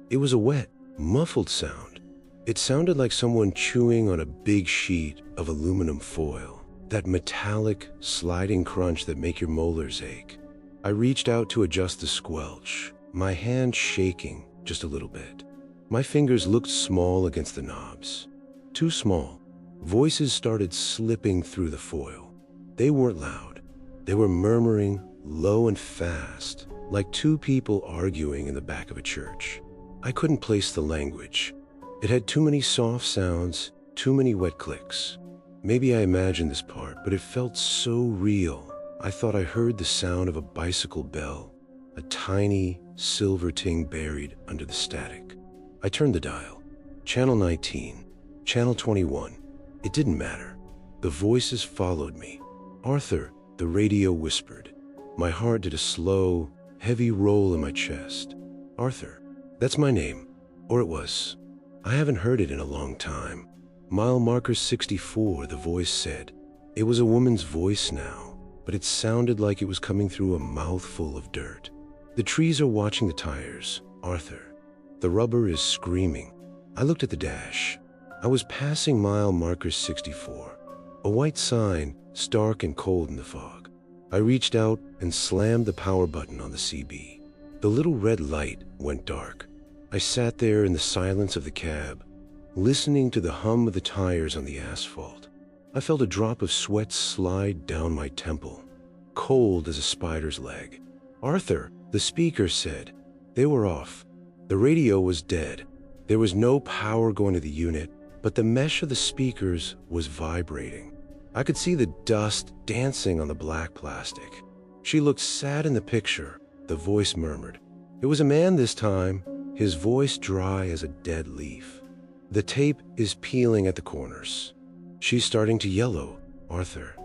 It was a wet, muffled sound. It sounded like someone chewing on a big sheet of aluminum foil, that metallic, sliding crunch that make your molars ache. I reached out to adjust the squelch, my hand shaking just a little bit. My fingers looked small against the knobs. Too small. Voices started slipping through the foil. They weren't loud. They were murmuring, low and fast, like two people arguing in the back of a church. I couldn't place the language. It had too many soft sounds, too many wet clicks. Maybe I imagined this part, but it felt so real. I thought I heard the sound of a bicycle bell, a tiny silver ting buried under the static. I turned the dial. Channel 19, Channel 21. It didn't matter. The voices followed me. Arthur, the radio whispered. My heart did a slow, heavy roll in my chest. Arthur, that's my name. Or it was. I haven't heard it in a long time. Mile marker 64, the voice said. It was a woman's voice now, but it sounded like it was coming through a mouthful of dirt. The trees are watching the tires, Arthur. The rubber is screaming. I looked at the dash. I was passing mile marker 64, a white sign, stark and cold in the fog. I reached out and slammed the power button on the CB. The little red light went dark. I sat there in the silence of the cab, listening to the hum of the tires on the asphalt. I felt a drop of sweat slide down my temple, cold as a spider's leg. Arthur, the speaker said. They were off. The radio was dead. There was no power going to the unit, but the mesh of the speakers was vibrating. I could see the dust dancing on the black plastic. She looked sad in the picture, the voice murmured. It was a man this time, his voice dry as a dead leaf. The tape is peeling at the corners. She's starting to yellow, Arthur,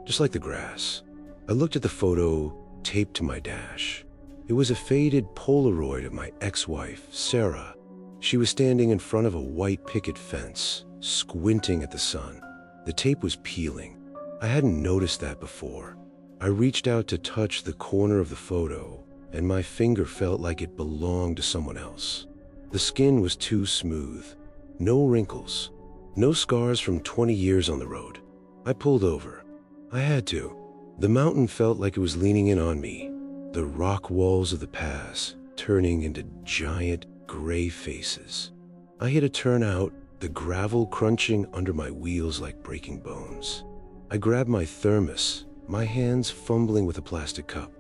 just like the grass. I looked at the photo taped to my dash. It was a faded Polaroid of my ex-wife, Sarah. She was standing in front of a white picket fence, squinting at the sun. The tape was peeling. I hadn't noticed that before. I reached out to touch the corner of the photo, and my finger felt like it belonged to someone else. The skin was too smooth. No wrinkles. No scars from 20 years on the road. I pulled over. I had to. The mountain felt like it was leaning in on me. The rock walls of the pass, turning into giant gray faces. I hit a turnout, the gravel crunching under my wheels like breaking bones. I grabbed my thermos, my hands fumbling with a plastic cup.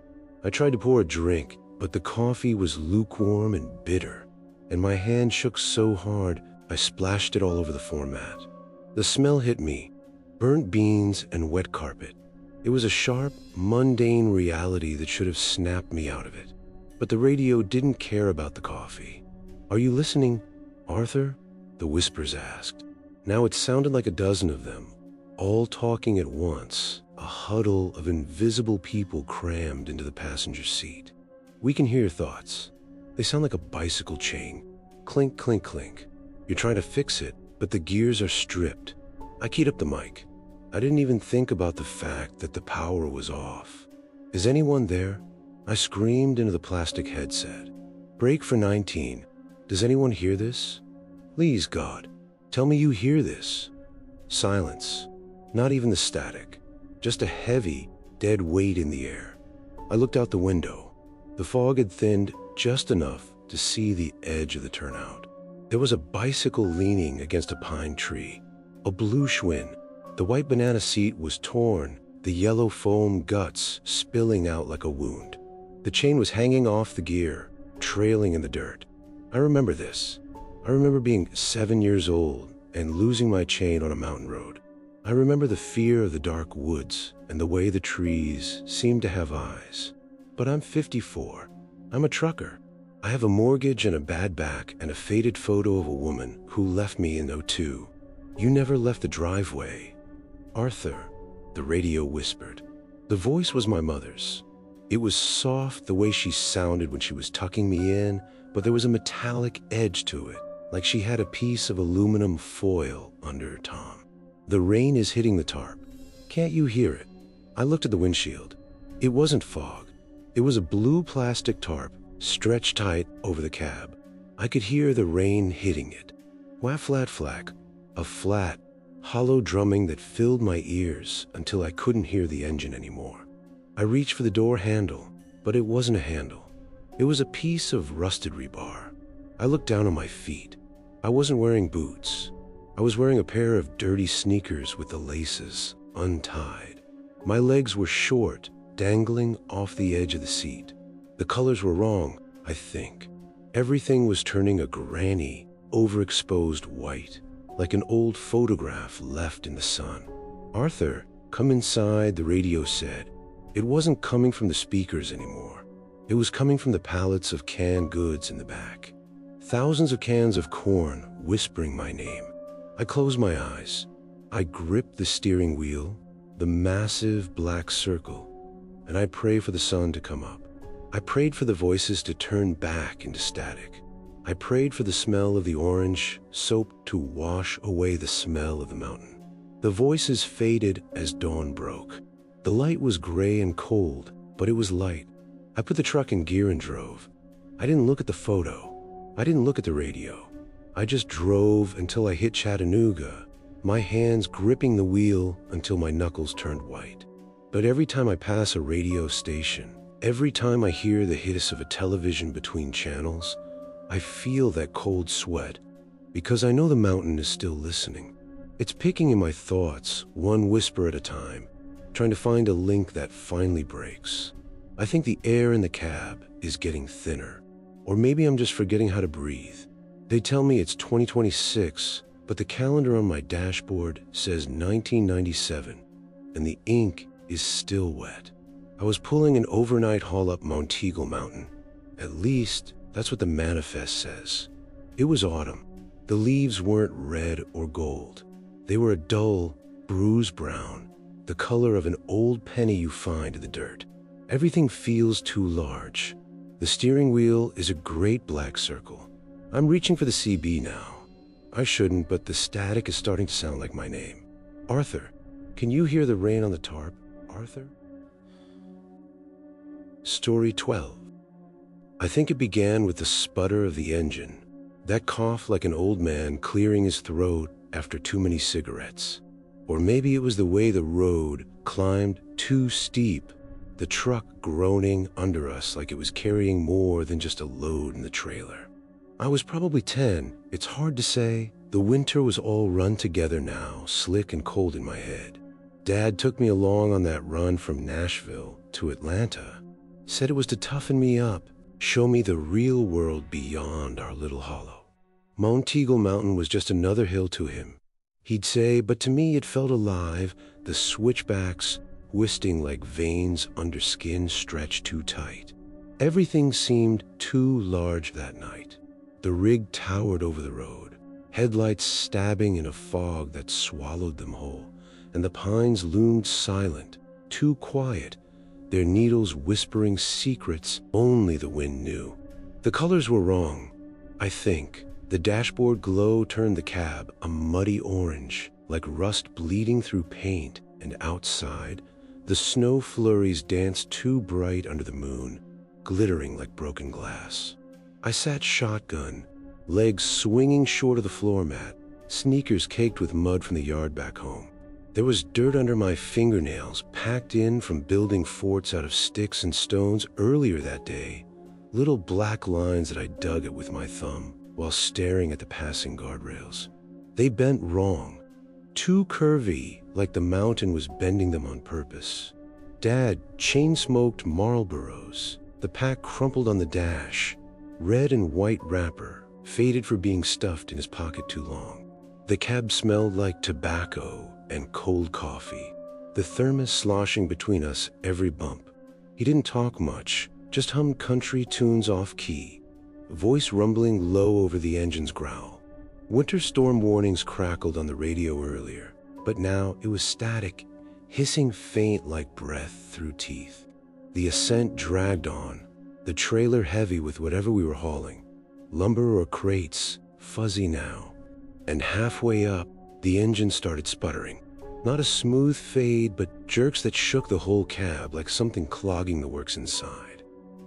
I tried to pour a drink, but the coffee was lukewarm and bitter, and my hand shook so hard I splashed it all over the floor mat. The smell hit me, burnt beans and wet carpet. It was a sharp, mundane reality that should have snapped me out of it. But the radio didn't care about the coffee. "Are you listening, Arthur?" the whispers asked. Now it sounded like a dozen of them, all talking at once, a huddle of invisible people crammed into the passenger seat. "We can hear your thoughts. They sound like a bicycle chain. Clink, clink, clink. You're trying to fix it, but the gears are stripped." I keyed up the mic. I didn't even think about the fact that the power was off. "Is anyone there?" I screamed into the plastic headset. "Break for 19. Does anyone hear this? Please, God, tell me you hear this." Silence. Not even the static. Just a heavy, dead weight in the air. I looked out the window. The fog had thinned just enough to see the edge of the turnout. There was a bicycle leaning against a pine tree. A blue Schwinn. The white banana seat was torn, the yellow foam guts spilling out like a wound. The chain was hanging off the gear, trailing in the dirt. I remember this. I remember being 7 years old and losing my chain on a mountain road. I remember the fear of the dark woods and the way the trees seemed to have eyes. But I'm 54. I'm a trucker. I have a mortgage and a bad back and a faded photo of a woman who left me in '02. "You never left the driveway, Arthur," the radio whispered. The voice was my mother's. It was soft the way she sounded when she was tucking me in, but there was a metallic edge to it, like she had a piece of aluminum foil under her tongue. "The rain is hitting the tarp. Can't you hear it?" I looked at the windshield. It wasn't fog. It was a blue plastic tarp stretched tight over the cab. I could hear the rain hitting it. Whack, flat, flack. A flat, hollow drumming that filled my ears until I couldn't hear the engine anymore. I reached for the door handle, but it wasn't a handle. It was a piece of rusted rebar. I looked down on my feet. I wasn't wearing boots. I was wearing a pair of dirty sneakers with the laces untied. My legs were short, dangling off the edge of the seat. The colors were wrong, I think. Everything was turning a granny, overexposed white, like an old photograph left in the sun. "Arthur, come inside," the radio said. It wasn't coming from the speakers anymore. It was coming from the pallets of canned goods in the back. Thousands of cans of corn whispering my name. I closed my eyes. I gripped the steering wheel, the massive black circle, and I prayed for the sun to come up. I prayed for the voices to turn back into static. I prayed for the smell of the orange soap to wash away the smell of the mountain. The voices faded as dawn broke. The light was gray and cold, but it was light. I put the truck in gear and drove. I didn't look at the photo. I didn't look at the radio. I just drove until I hit Chattanooga, my hands gripping the wheel until my knuckles turned white. But every time I pass a radio station, every time I hear the hiss of a television between channels, I feel that cold sweat, because I know the mountain is still listening. It's picking in my thoughts, one whisper at a time, trying to find a link that finally breaks. I think the air in the cab is getting thinner, or maybe I'm just forgetting how to breathe. They tell me it's 2026, but the calendar on my dashboard says 1997, and the ink is still wet. I was pulling an overnight haul up Monteagle Mountain. At least, that's what the manifest says. It was autumn. The leaves weren't red or gold. They were a dull, bruised brown, the color of an old penny you find in the dirt. Everything feels too large. The steering wheel is a great black circle. I'm reaching for the CB now. I shouldn't, but the static is starting to sound like my name. "Arthur, can you hear the rain on the tarp, Arthur?" Story 12. I think it began with the sputter of the engine, that cough like an old man clearing his throat after too many cigarettes. Or maybe it was the way the road climbed too steep the truck groaning under us like it was carrying more than just a load in the trailer. I was probably 10, it's hard to say. The winter was all run together now, slick and cold in my head. Dad took me along on that run from Nashville to Atlanta. Said it was to toughen me up, show me the real world beyond our little hollow. Monteagle Mountain was just another hill to him, he'd say, but to me it felt alive, the switchbacks twisting like veins under skin stretched too tight. Everything seemed too large that night. The rig towered over the road, headlights stabbing in a fog that swallowed them whole, and the pines loomed silent, too quiet, their needles whispering secrets only the wind knew. The colors were wrong, I think. The dashboard glow turned the cab a muddy orange, like rust bleeding through paint, and outside, the snow flurries danced too bright under the moon, glittering like broken glass. I sat shotgun, legs swinging short of the floor mat, sneakers caked with mud from the yard back home. There was dirt under my fingernails, packed in from building forts out of sticks and stones earlier that day, little black lines that I dug at with my thumb while staring at the passing guardrails. They bent wrong, too curvy, like the mountain was bending them on purpose. Dad chain-smoked Marlboros, the pack crumpled on the dash, red and white wrapper, faded for being stuffed in his pocket too long. The cab smelled like tobacco and cold coffee, the thermos sloshing between us every bump. He didn't talk much, just hummed country tunes off-key, voice rumbling low over the engine's growl. Winter storm warnings crackled on the radio earlier, but now it was static, hissing faint like breath through teeth. The ascent dragged on, the trailer heavy with whatever we were hauling, lumber or crates, fuzzy now. And halfway up, the engine started sputtering. Not a smooth fade, but jerks that shook the whole cab like something clogging the works inside.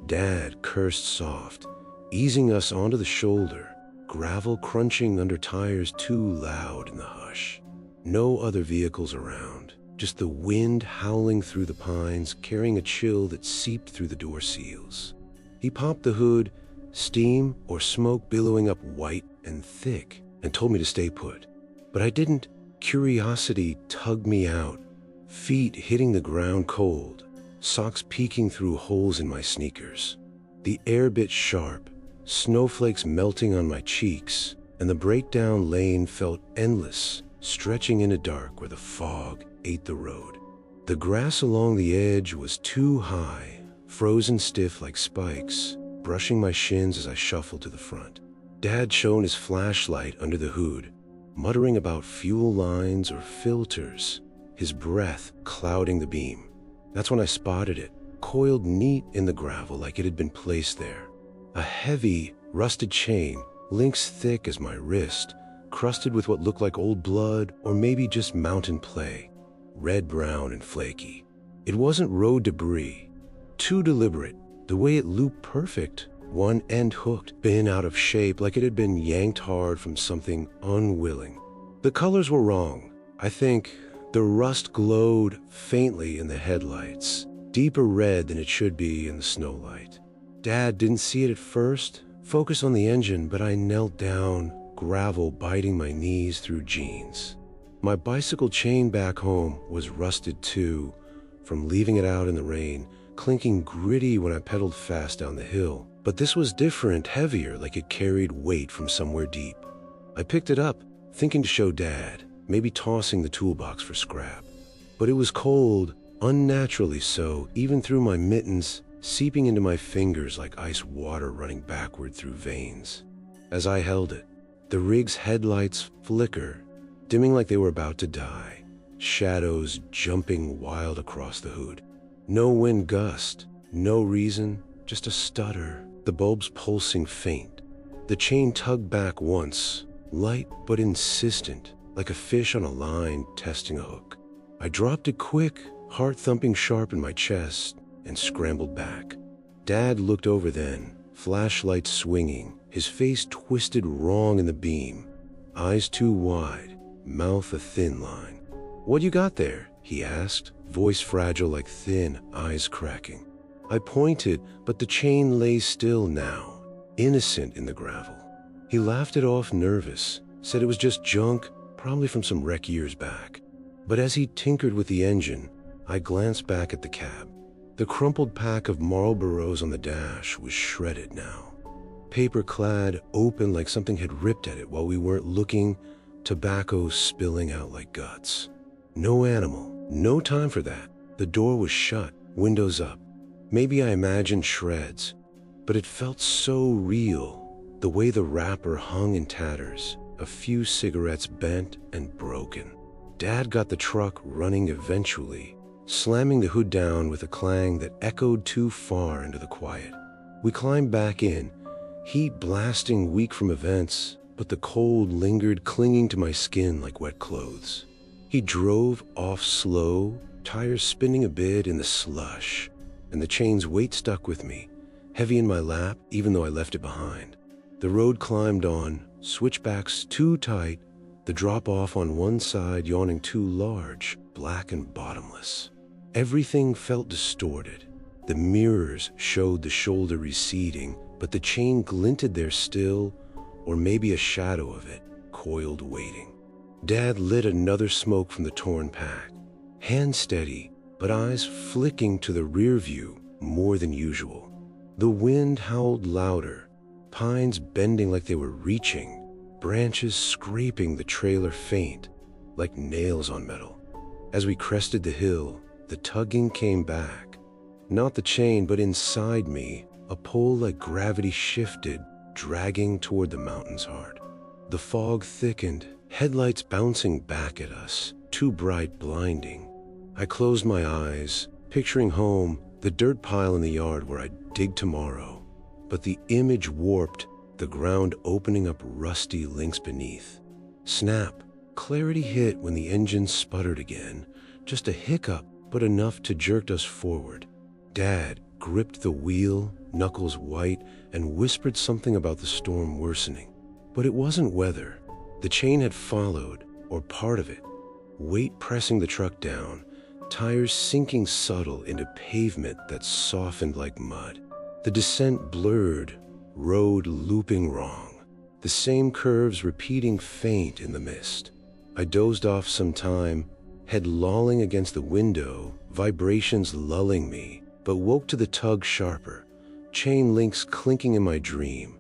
Dad cursed soft, easing us onto the shoulder, gravel crunching under tires too loud in the hush. No other vehicles around, just the wind howling through the pines, carrying a chill that seeped through the door seals. He popped the hood, steam or smoke billowing up white and thick, and told me to stay put. But I didn't. Curiosity tugged me out, feet hitting the ground cold, socks peeking through holes in my sneakers. The air bit sharp, snowflakes melting on my cheeks, and the breakdown lane felt endless, stretching into dark where the fog ate the road. The grass along the edge was too high, frozen stiff like spikes, brushing my shins as I shuffled to the front. Dad shone his flashlight under the hood, muttering about fuel lines or filters, his breath clouding the beam. That's when I spotted it, coiled neat in the gravel like it had been placed there. A heavy, rusted chain, links thick as my wrist, crusted with what looked like old blood or maybe just mountain clay, red-brown and flaky. It wasn't road debris, too deliberate, the way it looped perfect, one end hooked, been out of shape like it had been yanked hard from something unwilling. The colors were wrong, I think. The rust glowed faintly in the headlights, deeper red than it should be in the snowlight. Dad didn't see it at first, focused on the engine, but I knelt down, gravel biting my knees through jeans. My bicycle chain back home was rusted too, from leaving it out in the rain, clinking gritty when I pedaled fast down the hill. But this was different, heavier, like it carried weight from somewhere deep. I picked it up, thinking to show Dad, maybe tossing the toolbox for scrap. But it was cold, unnaturally so, even through my mittens, seeping into my fingers like ice water running backward through veins. As I held it, the rig's headlights flickered, dimming like they were about to die, shadows jumping wild across the hood. No wind gust, no reason, just a stutter, the bulbs pulsing faint. The chain tugged back once, light but insistent, like a fish on a line testing a hook. I dropped it quick, heart thumping sharp in my chest, and scrambled back. Dad looked over then, flashlight swinging, his face twisted wrong in the beam, eyes too wide, mouth a thin line. "What you got there?" he asked, voice fragile like thin, eyes cracking. I pointed, but the chain lay still now, innocent in the gravel. He laughed it off, nervous, said it was just junk, probably from some wreck years back. But as he tinkered with the engine, I glanced back at the cab. The crumpled pack of Marlboros on the dash was shredded now. Paper-clad, open like something had ripped at it while we weren't looking, tobacco spilling out like guts. No animal, no time for that. The door was shut, windows up. Maybe I imagined shreds, but it felt so real, the way the wrapper hung in tatters, a few cigarettes bent and broken. Dad got the truck running eventually, slamming the hood down with a clang that echoed too far into the quiet. We climbed back in, heat blasting weak from events, but the cold lingered, clinging to my skin like wet clothes. He drove off slow, tires spinning a bit in the slush, and the chain's weight stuck with me, heavy in my lap even though I left it behind. The road climbed on, switchbacks too tight, the drop-off on one side yawning too large, black and bottomless. Everything felt distorted. The mirrors showed the shoulder receding, but the chain glinted there still, or maybe a shadow of it, coiled waiting. Dad lit another smoke from the torn pack, hand steady, but eyes flicking to the rear view more than usual. The wind howled louder, pines bending like they were reaching, branches scraping the trailer faint, like nails on metal. As we crested the hill, the tugging came back. Not the chain, but inside me, a pull like gravity shifted, dragging toward the mountain's heart. The fog thickened, headlights bouncing back at us, too bright, blinding. I closed my eyes, picturing home, the dirt pile in the yard where I'd dig tomorrow. But the image warped, the ground opening up rusty links beneath. Snap, clarity hit when the engine sputtered again, just a hiccup, but enough to jerk us forward. Dad gripped the wheel, knuckles white, and whispered something about the storm worsening. But it wasn't weather. The chain had followed, or part of it, weight pressing the truck down, tires sinking subtle into pavement that softened like mud. The descent blurred, road looping wrong, the same curves repeating faint in the mist. I dozed off some time, head lolling against the window, vibrations lulling me, but woke to the tug sharper, chain links clinking in my dream.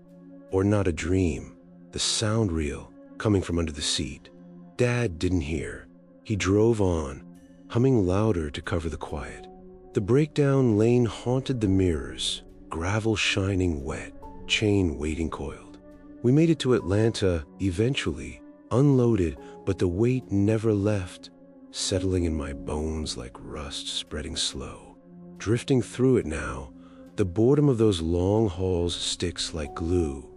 Or not a dream, the sound reel coming from under the seat. Dad didn't hear. He drove on, humming louder to cover the quiet. The breakdown lane haunted the mirrors, gravel shining wet, chain waiting coiled. We made it to Atlanta eventually, unloaded, but the weight never left, settling in my bones like rust spreading slow. Drifting through it now, the boredom of those long hauls sticks like glue,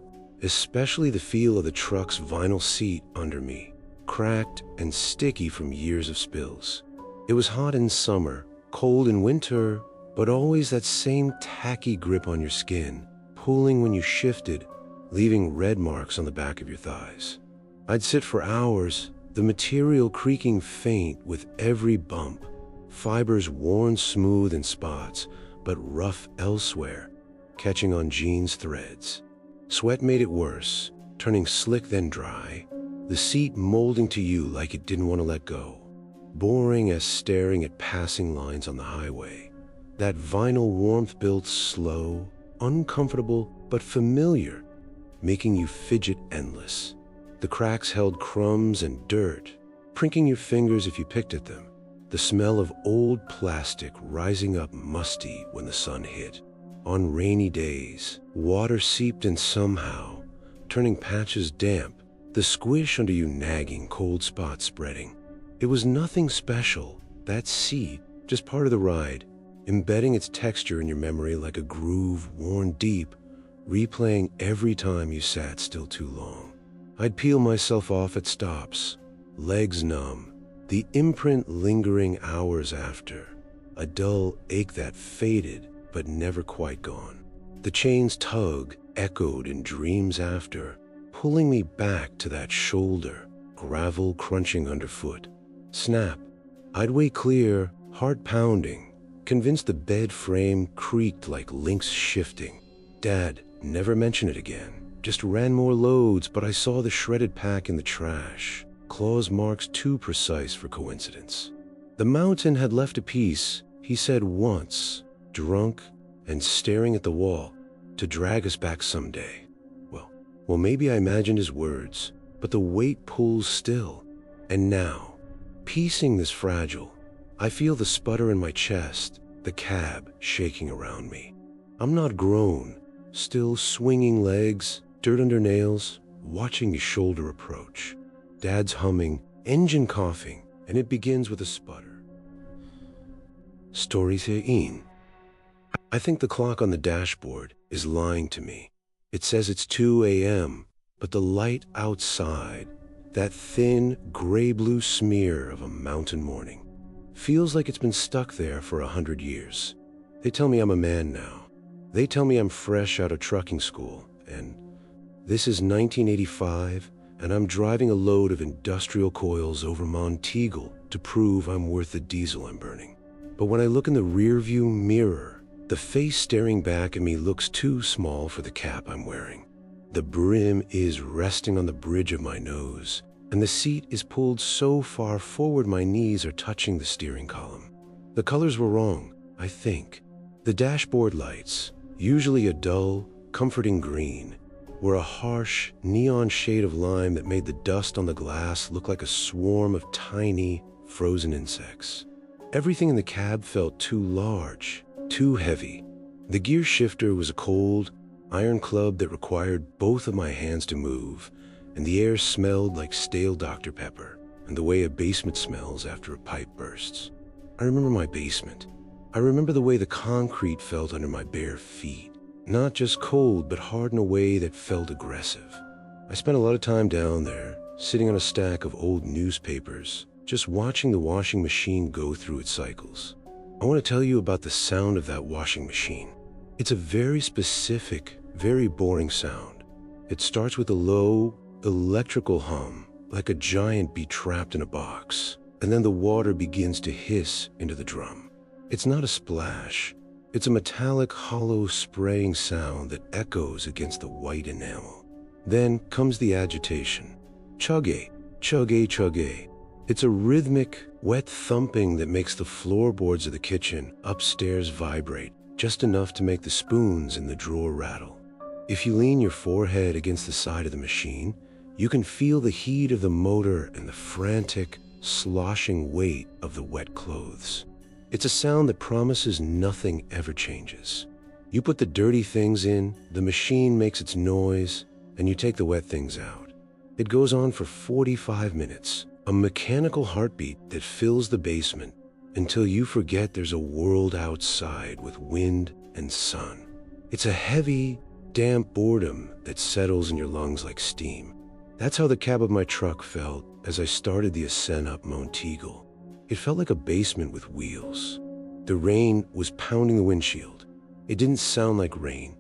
especially the feel of the truck's vinyl seat under me, cracked and sticky from years of spills. It was hot in summer, cold in winter, but always that same tacky grip on your skin, pulling when you shifted, leaving red marks on the back of your thighs. I'd sit for hours, the material creaking faint with every bump, fibers worn smooth in spots, but rough elsewhere, catching on jeans threads. Sweat made it worse, turning slick then dry, the seat molding to you like it didn't want to let go. Boring as staring at passing lines on the highway. That vinyl warmth built slow, uncomfortable, but familiar, making you fidget endless. The cracks held crumbs and dirt, prinking your fingers if you picked at them. The smell of old plastic rising up musty when the sun hit. On rainy days, water seeped in somehow, turning patches damp, the squish under you nagging, cold spots spreading. It was nothing special, that seat, just part of the ride, embedding its texture in your memory like a groove worn deep, replaying every time you sat still too long. I'd peel myself off at stops, legs numb, the imprint lingering hours after, a dull ache that faded but never quite gone. The chain's tug echoed in dreams after, pulling me back to that shoulder, gravel crunching underfoot. Snap, I'd wait clear, heart pounding, convinced the bed frame creaked like links shifting. Dad never mentioned it again, just ran more loads, but I saw the shredded pack in the trash, claws marks too precise for coincidence. The mountain had left a piece, he said once, drunk and staring at the wall, to drag us back someday. Well, maybe I imagined his words, but the weight pulls still. And now, piecing this fragile, I feel the sputter in my chest, the cab shaking around me. I'm not grown, still swinging legs, dirt under nails, watching his shoulder approach. Dad's humming, engine coughing, and it begins with a sputter. Stories in. I think the clock on the dashboard is lying to me. It says it's 2 a.m., but the light outside, that thin, gray-blue smear of a mountain morning, feels like it's been stuck there for 100 years. They tell me I'm a man now. They tell me I'm fresh out of trucking school, and this is 1985, and I'm driving a load of industrial coils over Monteagle to prove I'm worth the diesel I'm burning. But when I look in the rearview mirror, the face staring back at me looks too small for the cap I'm wearing. The brim is resting on the bridge of my nose, and the seat is pulled so far forward my knees are touching the steering column. The colors were wrong, I think. The dashboard lights, usually a dull, comforting green, were a harsh, neon shade of lime that made the dust on the glass look like a swarm of tiny, frozen insects. Everything in the cab felt too large, too heavy. The gear shifter was a cold, iron club that required both of my hands to move, and the air smelled like stale Dr. Pepper and the way a basement smells after a pipe bursts. I remember my basement. I remember the way the concrete felt under my bare feet. Not just cold, but hard in a way that felt aggressive. I spent a lot of time down there, sitting on a stack of old newspapers, just watching the washing machine go through its cycles. I want to tell you about the sound of that washing machine. It's a very specific, very boring sound. It starts with a low, electrical hum, like a giant bee trapped in a box, and then the water begins to hiss into the drum. It's not a splash. It's a metallic, hollow, spraying sound that echoes against the white enamel. Then comes the agitation. Chugga, chugga, chugga. It's a rhythmic, wet thumping that makes the floorboards of the kitchen upstairs vibrate, just enough to make the spoons in the drawer rattle. If you lean your forehead against the side of the machine, you can feel the heat of the motor and the frantic, sloshing weight of the wet clothes. It's a sound that promises nothing ever changes. You put the dirty things in, the machine makes its noise, and you take the wet things out. It goes on for 45 minutes. A mechanical heartbeat that fills the basement until you forget there's a world outside with wind and sun. It's a heavy, damp boredom that settles in your lungs like steam. That's how the cab of my truck felt as I started the ascent up Monteagle. It felt like a basement with wheels. The rain was pounding the windshield. It didn't sound like rain.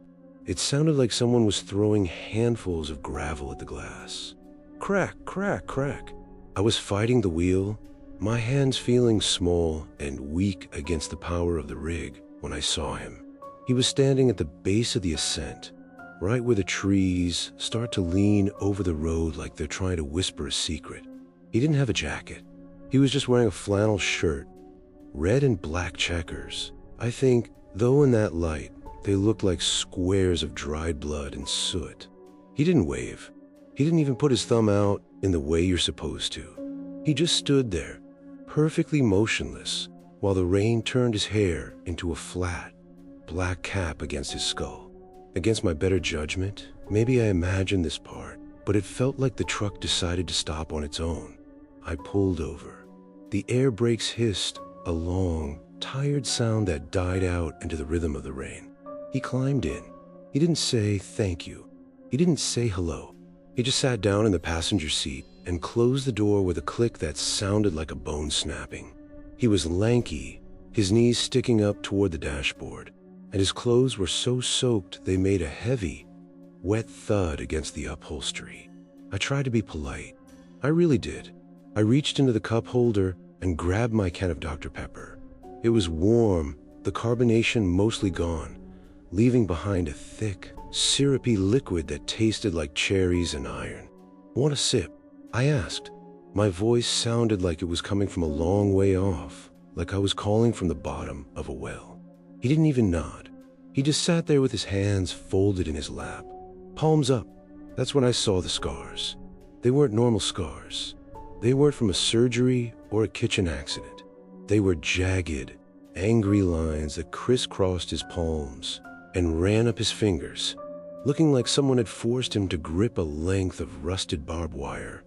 It sounded like someone was throwing handfuls of gravel at the glass. Crack, crack, crack. I was fighting the wheel, my hands feeling small and weak against the power of the rig when I saw him. He was standing at the base of the ascent, right where the trees start to lean over the road like they're trying to whisper a secret. He didn't have a jacket. He was just wearing a flannel shirt, red and black checkers. I think, though in that light, they looked like squares of dried blood and soot. He didn't wave. He didn't even put his thumb out in the way you're supposed to. He just stood there, perfectly motionless, while the rain turned his hair into a flat, black cap against his skull. Against my better judgment, maybe I imagined this part, but it felt like the truck decided to stop on its own. I pulled over. The air brakes hissed, a long, tired sound that died out into the rhythm of the rain. He climbed in. He didn't say thank you. He didn't say hello. He just sat down in the passenger seat and closed the door with a click that sounded like a bone snapping. He was lanky, his knees sticking up toward the dashboard, and his clothes were so soaked they made a heavy, wet thud against the upholstery. I tried to be polite. I really did. I reached into the cup holder and grabbed my can of Dr. Pepper. It was warm, the carbonation mostly gone, leaving behind a thick, syrupy liquid that tasted like cherries and iron. "Want a sip?" I asked. My voice sounded like it was coming from a long way off, like I was calling from the bottom of a well. He didn't even nod. He just sat there with his hands folded in his lap, palms up. That's when I saw the scars. They weren't normal scars. They weren't from a surgery or a kitchen accident. They were jagged, angry lines that crisscrossed his palms and ran up his fingers, looking like someone had forced him to grip a length of rusted barbed wire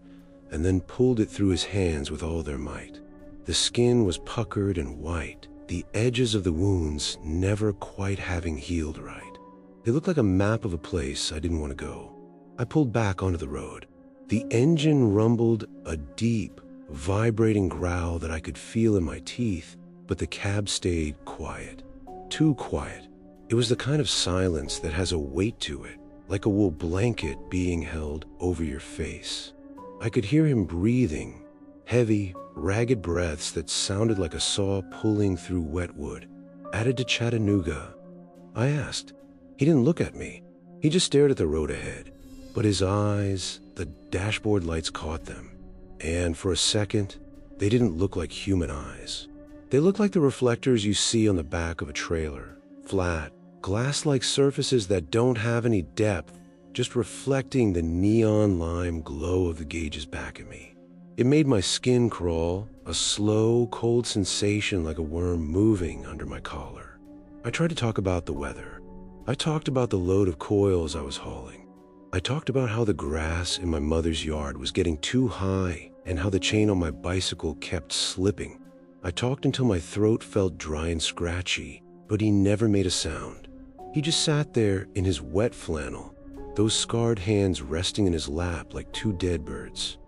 and then pulled it through his hands with all their might. The skin was puckered and white, the edges of the wounds never quite having healed right. They looked like a map of a place I didn't want to go. I pulled back onto the road. The engine rumbled a deep, vibrating growl that I could feel in my teeth, but the cab stayed quiet. Too quiet. It was the kind of silence that has a weight to it, like a wool blanket being held over your face. I could hear him breathing, heavy, ragged breaths that sounded like a saw pulling through wet wood. Added to Chattanooga? I asked. He didn't look at me. He just stared at the road ahead. But his eyes, the dashboard lights caught them. And for a second, they didn't look like human eyes. They looked like the reflectors you see on the back of a trailer. Flat, glass-like surfaces that don't have any depth, just reflecting the neon lime glow of the gauges back at me. It made my skin crawl, a slow, cold sensation like a worm moving under my collar. I tried to talk about the weather. I talked about the load of coils I was hauling. I talked about how the grass in my mother's yard was getting too high and how the chain on my bicycle kept slipping. I talked until my throat felt dry and scratchy, but he never made a sound. He just sat there in his wet flannel, those scarred hands resting in his lap like two dead birds.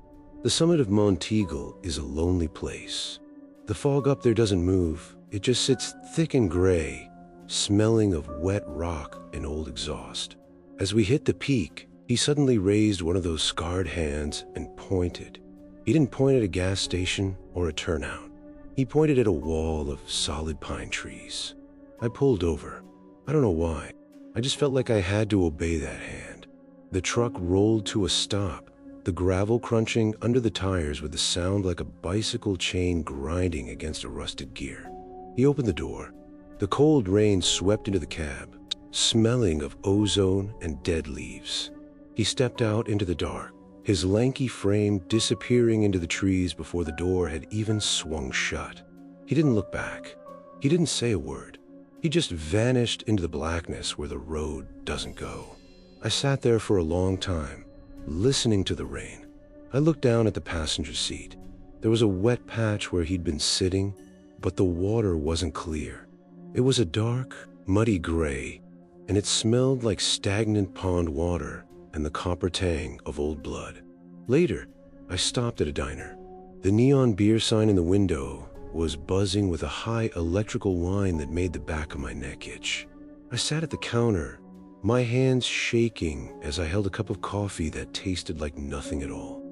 The summit of Monteagle is a lonely place. The fog up there doesn't move. It just sits thick and gray, smelling of wet rock and old exhaust. As we hit the peak, he suddenly raised one of those scarred hands and pointed. He didn't point at a gas station or a turnout. He pointed at a wall of solid pine trees. I pulled over. I don't know why. I just felt like I had to obey that hand. The truck rolled to a stop, the gravel crunching under the tires with a sound like a bicycle chain grinding against a rusted gear. He opened the door. The cold rain swept into the cab, smelling of ozone and dead leaves. He stepped out into the dark, his lanky frame disappearing into the trees before the door had even swung shut. He didn't look back. He didn't say a word. He just vanished into the blackness where the road doesn't go. I sat there for a long time, listening to the rain. I looked down at the passenger seat. There was a wet patch where he'd been sitting, but the water wasn't clear. It was a dark, muddy gray, and it smelled like stagnant pond water and the copper tang of old blood. Later, I stopped at a diner. The neon beer sign in the window was buzzing with a high electrical whine that made the back of my neck itch. I sat at the counter, my hands shaking as I held a cup of coffee that tasted like nothing at all.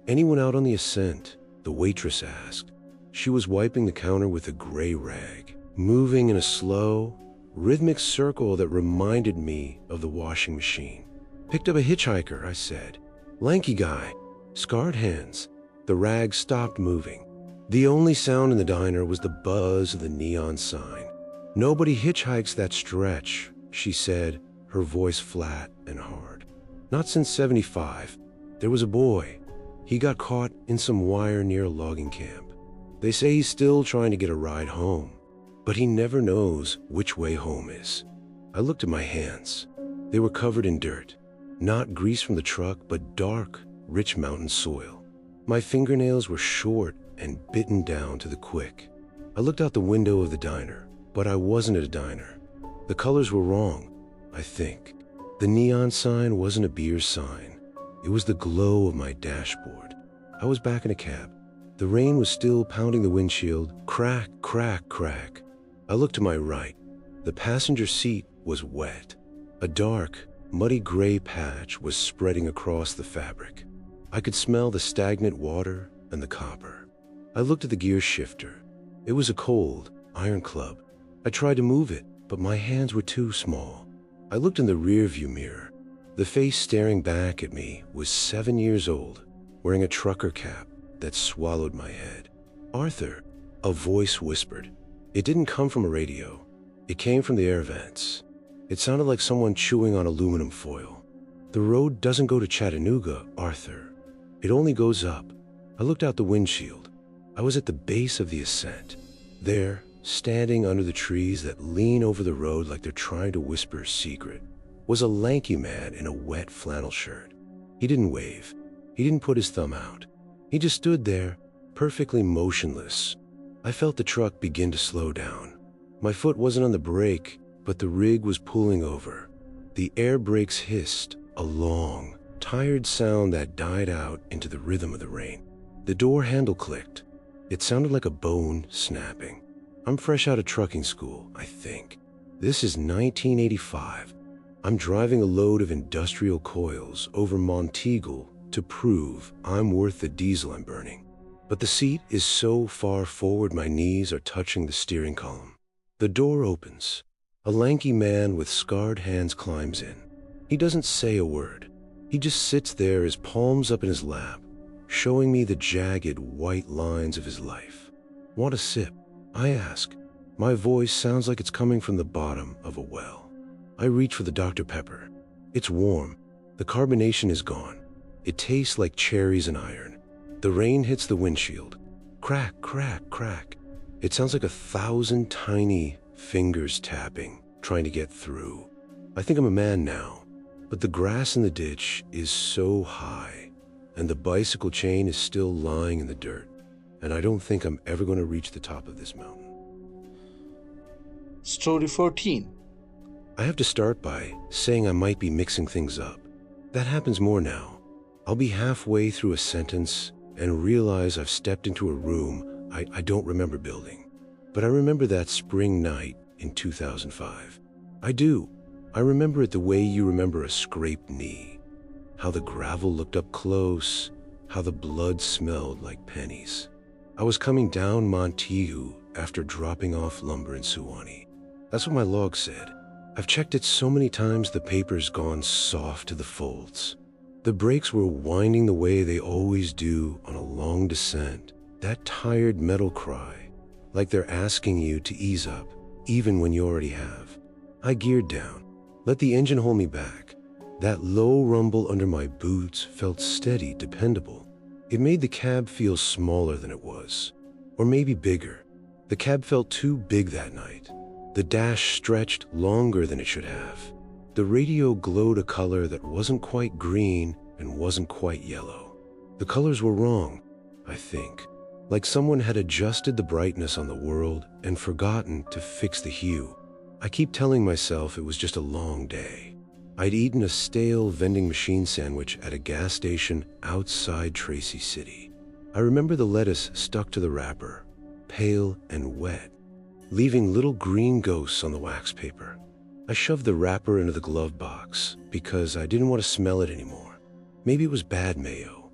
"Anyone out on the ascent?" the waitress asked. She was wiping the counter with a gray rag, moving in a slow, rhythmic circle that reminded me of the washing machine. "Picked up a hitchhiker," I said. "Lanky guy, scarred hands." The rag stopped moving. The only sound in the diner was the buzz of the neon sign. "Nobody hitchhikes that stretch," she said, her voice flat and hard. "Not since '75. There was a boy. He got caught in some wire near a logging camp. They say he's still trying to get a ride home, but he never knows which way home is." I looked at my hands. They were covered in dirt. Not grease from the truck, but dark, rich mountain soil. My fingernails were short and bitten down to the quick. I looked out the window of the diner, but I wasn't at a diner. The colors were wrong, I think. The neon sign wasn't a beer sign. It was the glow of my dashboard. I was back in a cab. The rain was still pounding the windshield, crack, crack, crack. I looked to my right. The passenger seat was wet. A dark, muddy gray patch was spreading across the fabric. I could smell the stagnant water and the copper. I looked at the gear shifter. It was a cold, iron club. I tried to move it, but my hands were too small. I looked in the rearview mirror. The face staring back at me was 7 years old, wearing a trucker cap that swallowed my head. "Arthur," a voice whispered. It didn't come from a radio. It came from the air vents. It sounded like someone chewing on aluminum foil. "The road doesn't go to Chattanooga, Arthur. It only goes up." I looked out the windshield. I was at the base of the ascent. There, standing under the trees that lean over the road like they're trying to whisper a secret, was a lanky man in a wet flannel shirt. He didn't wave. He didn't put his thumb out. He just stood there, perfectly motionless. I felt the truck begin to slow down. My foot wasn't on the brake, but the rig was pulling over. The air brakes hissed, a long, tired sound that died out into the rhythm of the rain. The door handle clicked. It sounded like a bone snapping. I'm fresh out of trucking school, I think. This is 1985. I'm driving a load of industrial coils over Monteagle to prove I'm worth the diesel I'm burning. But the seat is so far forward my knees are touching the steering column. The door opens. A lanky man with scarred hands climbs in. He doesn't say a word. He just sits there, his palms up in his lap, showing me the jagged white lines of his life. "Want a sip?" I ask. My voice sounds like it's coming from the bottom of a well. I reach for the Dr. Pepper. It's warm. The carbonation is gone. It tastes like cherries and iron. The rain hits the windshield. Crack, crack, crack. It sounds like 1,000 tiny fingers tapping, trying to get through. I think I'm a man now, but the grass in the ditch is so high, and the bicycle chain is still lying in the dirt, and I don't think I'm ever going to reach the top of this mountain. Story 14. I have to start by saying I might be mixing things up. That happens more now. I'll be halfway through a sentence and realize I've stepped into a room I don't remember building. But I remember that spring night in 2005. I do. I remember it the way you remember a scraped knee. How the gravel looked up close, how the blood smelled like pennies. I was coming down Monteagle after dropping off lumber in Suwannee. That's what my log said. I've checked it so many times the paper's gone soft to the folds. The brakes were winding the way they always do on a long descent. That tired metal cry, like they're asking you to ease up, even when you already have. I geared down, let the engine hold me back. That low rumble under my boots felt steady, dependable. It made the cab feel smaller than it was, or maybe bigger. The cab felt too big that night. The dash stretched longer than it should have. The radio glowed a color that wasn't quite green and wasn't quite yellow. The colors were wrong, I think. Like someone had adjusted the brightness on the world and forgotten to fix the hue. I keep telling myself it was just a long day. I'd eaten a stale vending machine sandwich at a gas station outside Tracy City. I remember the lettuce stuck to the wrapper, pale and wet, leaving little green ghosts on the wax paper. I shoved the wrapper into the glove box because I didn't want to smell it anymore. Maybe it was bad mayo.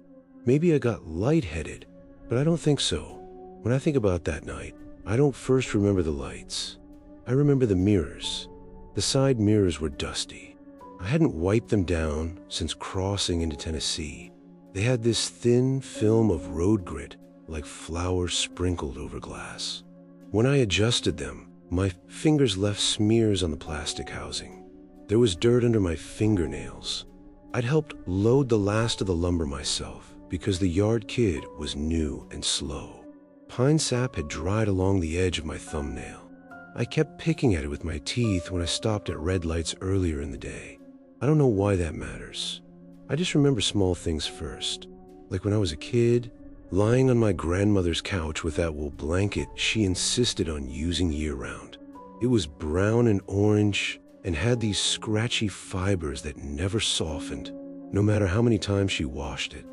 Maybe I got lightheaded, but I don't think so. When I think about that night, I don't first remember the lights. I remember the mirrors. The side mirrors were dusty. I hadn't wiped them down since crossing into Tennessee. They had this thin film of road grit, like flowers sprinkled over glass. When I adjusted them, my fingers left smears on the plastic housing. There was dirt under my fingernails. I'd helped load the last of the lumber myself because the yard kid was new and slow. Pine sap had dried along the edge of my thumbnail. I kept picking at it with my teeth when I stopped at red lights earlier in the day. I don't know why that matters. I just remember small things first. Like when I was a kid, lying on my grandmother's couch with that wool blanket she insisted on using year-round. It was brown and orange and had these scratchy fibers that never softened, no matter how many times she washed it.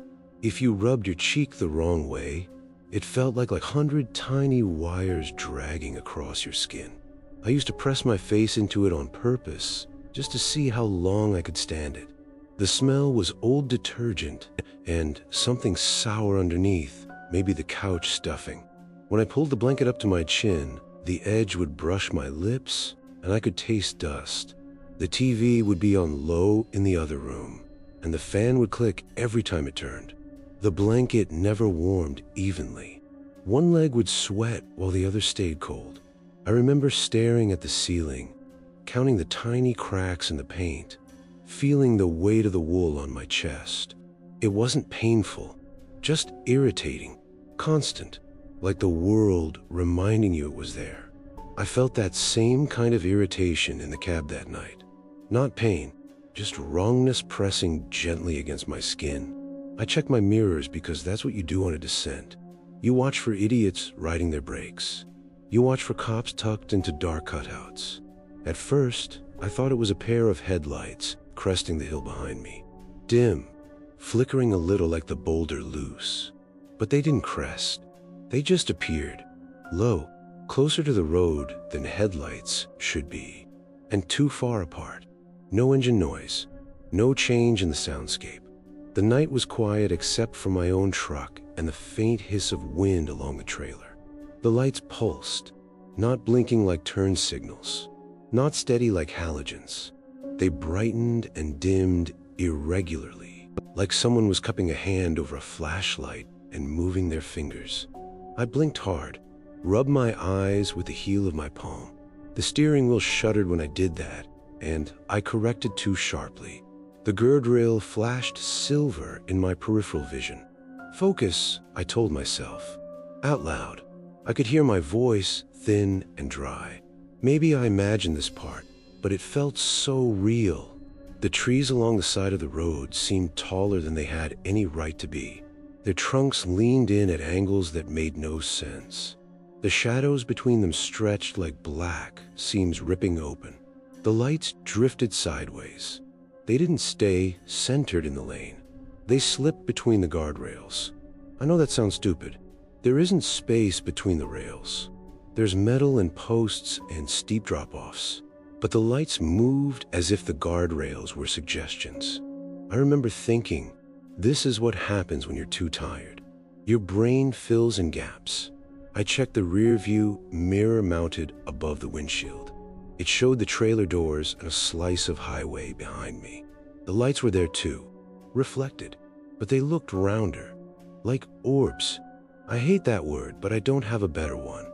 If you rubbed your cheek the wrong way, it felt like 100 tiny wires dragging across your skin. I used to press my face into it on purpose, just to see how long I could stand it. The smell was old detergent and something sour underneath, maybe the couch stuffing. When I pulled the blanket up to my chin, the edge would brush my lips, and I could taste dust. The TV would be on low in the other room, and the fan would click every time it turned. The blanket never warmed evenly. One leg would sweat while the other stayed cold. I remember staring at the ceiling, counting the tiny cracks in the paint, feeling the weight of the wool on my chest. It wasn't painful, just irritating, constant, like the world reminding you it was there. I felt that same kind of irritation in the cab that night. Not pain, just wrongness pressing gently against my skin. I checked my mirrors because that's what you do on a descent. You watch for idiots riding their brakes. You watch for cops tucked into dark cutouts. At first, I thought it was a pair of headlights cresting the hill behind me. Dim, flickering a little like the boulder loose. But they didn't crest. They just appeared, low, closer to the road than headlights should be, and too far apart. No engine noise, no change in the soundscape. The night was quiet except for my own truck and the faint hiss of wind along the trailer. The lights pulsed, not blinking like turn signals, not steady like halogens. They brightened and dimmed irregularly, like someone was cupping a hand over a flashlight and moving their fingers. I blinked hard, rubbed my eyes with the heel of my palm. The steering wheel shuddered when I did that, and I corrected too sharply. The gird rail flashed silver in my peripheral vision. Focus, I told myself, out loud. I could hear my voice, thin and dry. Maybe I imagined this part, but it felt so real. The trees along the side of the road seemed taller than they had any right to be. Their trunks leaned in at angles that made no sense. The shadows between them stretched like black seams ripping open. The lights drifted sideways. They didn't stay centered in the lane. They slipped between the guardrails. I know that sounds stupid. There isn't space between the rails. There's metal and posts and steep drop-offs. But the lights moved as if the guardrails were suggestions. I remember thinking, this is what happens when you're too tired. Your brain fills in gaps. I checked the rear view mirror mounted above the windshield. It showed the trailer doors and a slice of highway behind me. The lights were there too, reflected, but they looked rounder, like orbs. I hate that word, but I don't have a better one.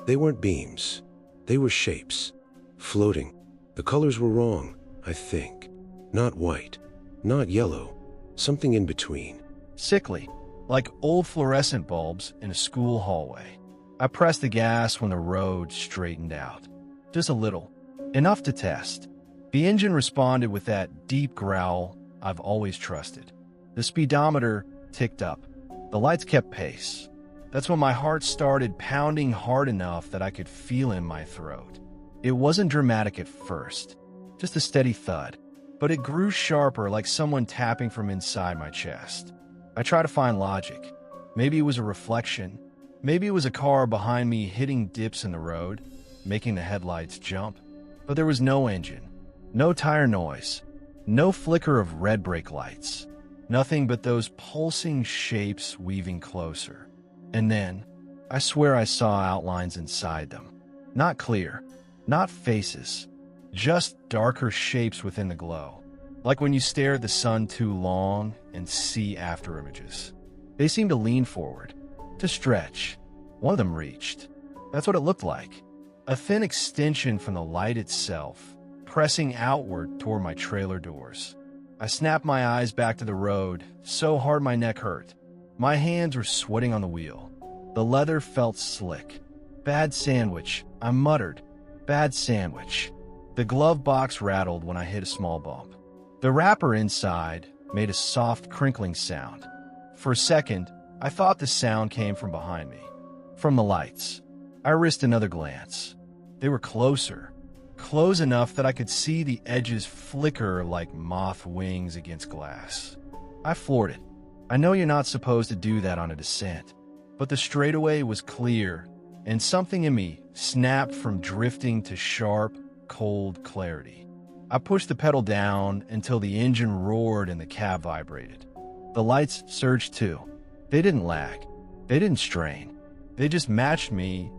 They weren't beams. They were shapes, floating. The colors were wrong, I think. Not white, not yellow, something in between. Sickly, like old fluorescent bulbs in a school hallway. I pressed the gas when the road straightened out. Just a little. Enough to test. The engine responded with that deep growl I've always trusted. The speedometer ticked up. The lights kept pace. That's when my heart started pounding hard enough that I could feel it in my throat. It wasn't dramatic at first, just a steady thud, but it grew sharper like someone tapping from inside my chest. I tried to find logic. Maybe it was a reflection. Maybe it was a car behind me hitting dips in the road, making the headlights jump. But there was no engine, no tire noise, no flicker of red brake lights, nothing but those pulsing shapes weaving closer. And then, I swear I saw outlines inside them. Not clear, not faces, just darker shapes within the glow. Like when you stare at the sun too long and see after images. They seemed to lean forward, to stretch. One of them reached. That's what it looked like. A thin extension from the light itself, pressing outward toward my trailer doors. I snapped my eyes back to the road, so hard my neck hurt. My hands were sweating on the wheel. The leather felt slick. Bad sandwich, I muttered. Bad sandwich. The glove box rattled when I hit a small bump. The wrapper inside made a soft crinkling sound. For a second, I thought the sound came from behind me. From the lights. I risked another glance. They were closer. Close enough that I could see the edges flicker like moth wings against glass. I floored it. I know you're not supposed to do that on a descent, but the straightaway was clear, and something in me snapped from drifting to sharp, cold clarity. I pushed the pedal down until the engine roared and the cab vibrated. The lights surged too. They didn't lag. They didn't strain. They just matched me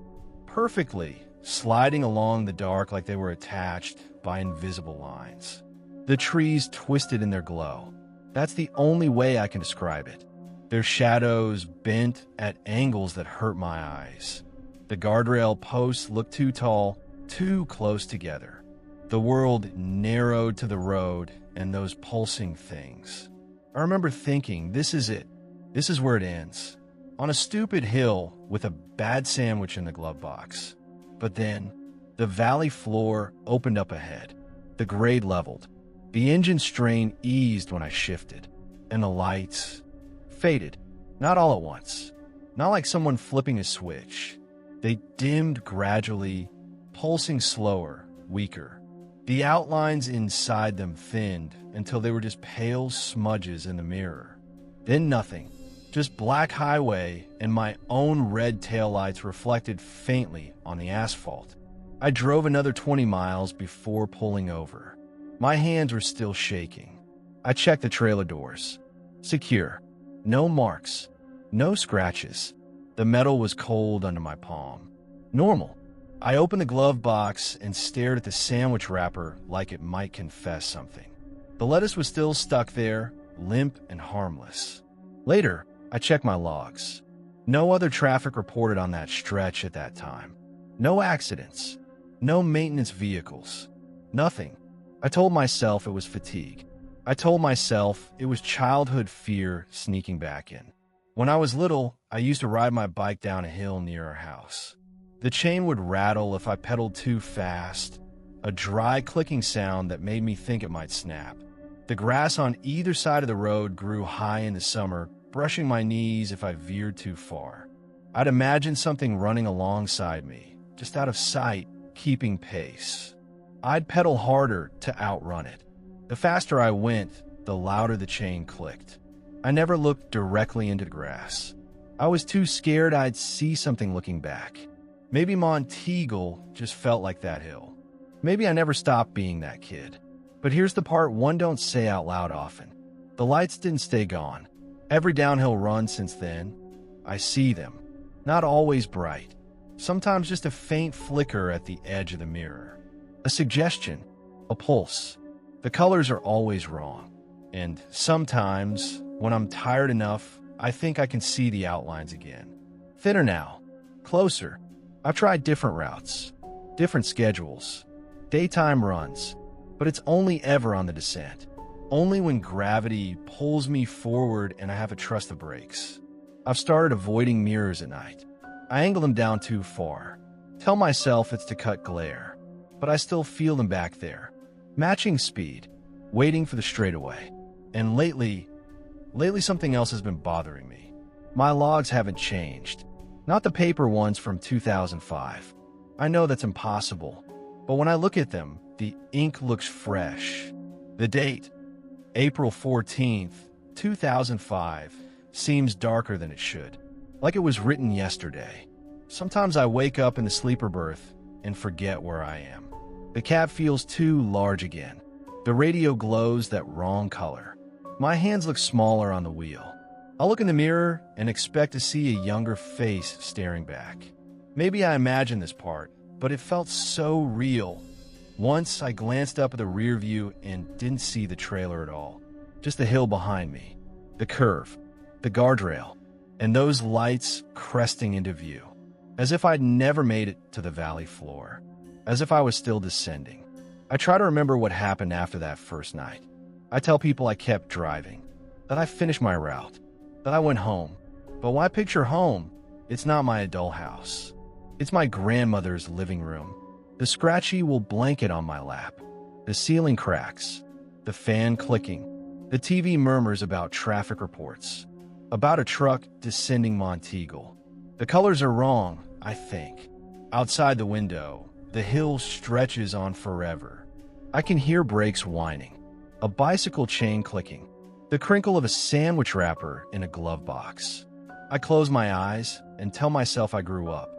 perfectly, sliding along the dark like they were attached by invisible lines. The trees twisted in their glow. That's the only way I can describe it. Their shadows bent at angles that hurt my eyes. The guardrail posts looked too tall, too close together. The world narrowed to the road and those pulsing things. I remember thinking, this is it. This is where it ends. On a stupid hill with a bad sandwich in the glove box. But then, the valley floor opened up ahead. The grade leveled. The engine strain eased when I shifted. And the lights faded. Not all at once. Not like someone flipping a switch. They dimmed gradually, pulsing slower, weaker. The outlines inside them thinned until they were just pale smudges in the mirror. Then nothing. Just black highway and my own red taillights reflected faintly on the asphalt. I drove another 20 miles before pulling over. My hands were still shaking. I checked the trailer doors. Secure. No marks. No scratches. The metal was cold under my palm. Normal. I opened the glove box and stared at the sandwich wrapper like it might confess something. The lettuce was still stuck there, limp and harmless. Later, I checked my logs. No other traffic reported on that stretch at that time. No accidents. No maintenance vehicles. Nothing. I told myself it was fatigue. I told myself it was childhood fear sneaking back in. When I was little, I used to ride my bike down a hill near our house. The chain would rattle if I pedaled too fast, a dry clicking sound that made me think it might snap. The grass on either side of the road grew high in the summer, brushing my knees if I veered too far. I'd imagine something running alongside me, just out of sight, keeping pace. I'd pedal harder to outrun it. The faster I went, the louder the chain clicked. I never looked directly into the grass. I was too scared I'd see something looking back. Maybe Monteagle just felt like that hill. Maybe I never stopped being that kid. But here's the part one don't say out loud often. The lights didn't stay gone. Every downhill run since then, I see them. Not always bright. Sometimes just a faint flicker at the edge of the mirror. A suggestion. A pulse. The colors are always wrong. And sometimes, when I'm tired enough, I think I can see the outlines again. Thinner now. Closer. I've tried different routes. Different schedules. Daytime runs. But it's only ever on the descent. Only when gravity pulls me forward and I have to trust the brakes. I've started avoiding mirrors at night. I angle them down too far. Tell myself it's to cut glare. But I still feel them back there. Matching speed. Waiting for the straightaway. And lately something else has been bothering me. My logs haven't changed. Not the paper ones from 2005. I know that's impossible. But when I look at them, the ink looks fresh. The date, April 14th, 2005, seems darker than it should. Like it was written yesterday. Sometimes I wake up in the sleeper berth and forget where I am. The cab feels too large again. The radio glows that wrong color. My hands look smaller on the wheel. I'll look in the mirror and expect to see a younger face staring back. Maybe I imagined this part, but it felt so real. Once I glanced up at the rear view and didn't see the trailer at all. Just the hill behind me, the curve, the guardrail, and those lights cresting into view. As if I'd never made it to the valley floor. As if I was still descending. I try to remember what happened after that first night. I tell people I kept driving, that I finished my route, that I went home. But when I picture home, it's not my adult house. It's my grandmother's living room. The scratchy wool blanket on my lap. The ceiling cracks. The fan clicking. The TV murmurs about traffic reports. About a truck descending Monteagle. The colors are wrong, I think. Outside the window, the hill stretches on forever. I can hear brakes whining. A bicycle chain clicking. The crinkle of a sandwich wrapper in a glove box. I close my eyes and tell myself I grew up.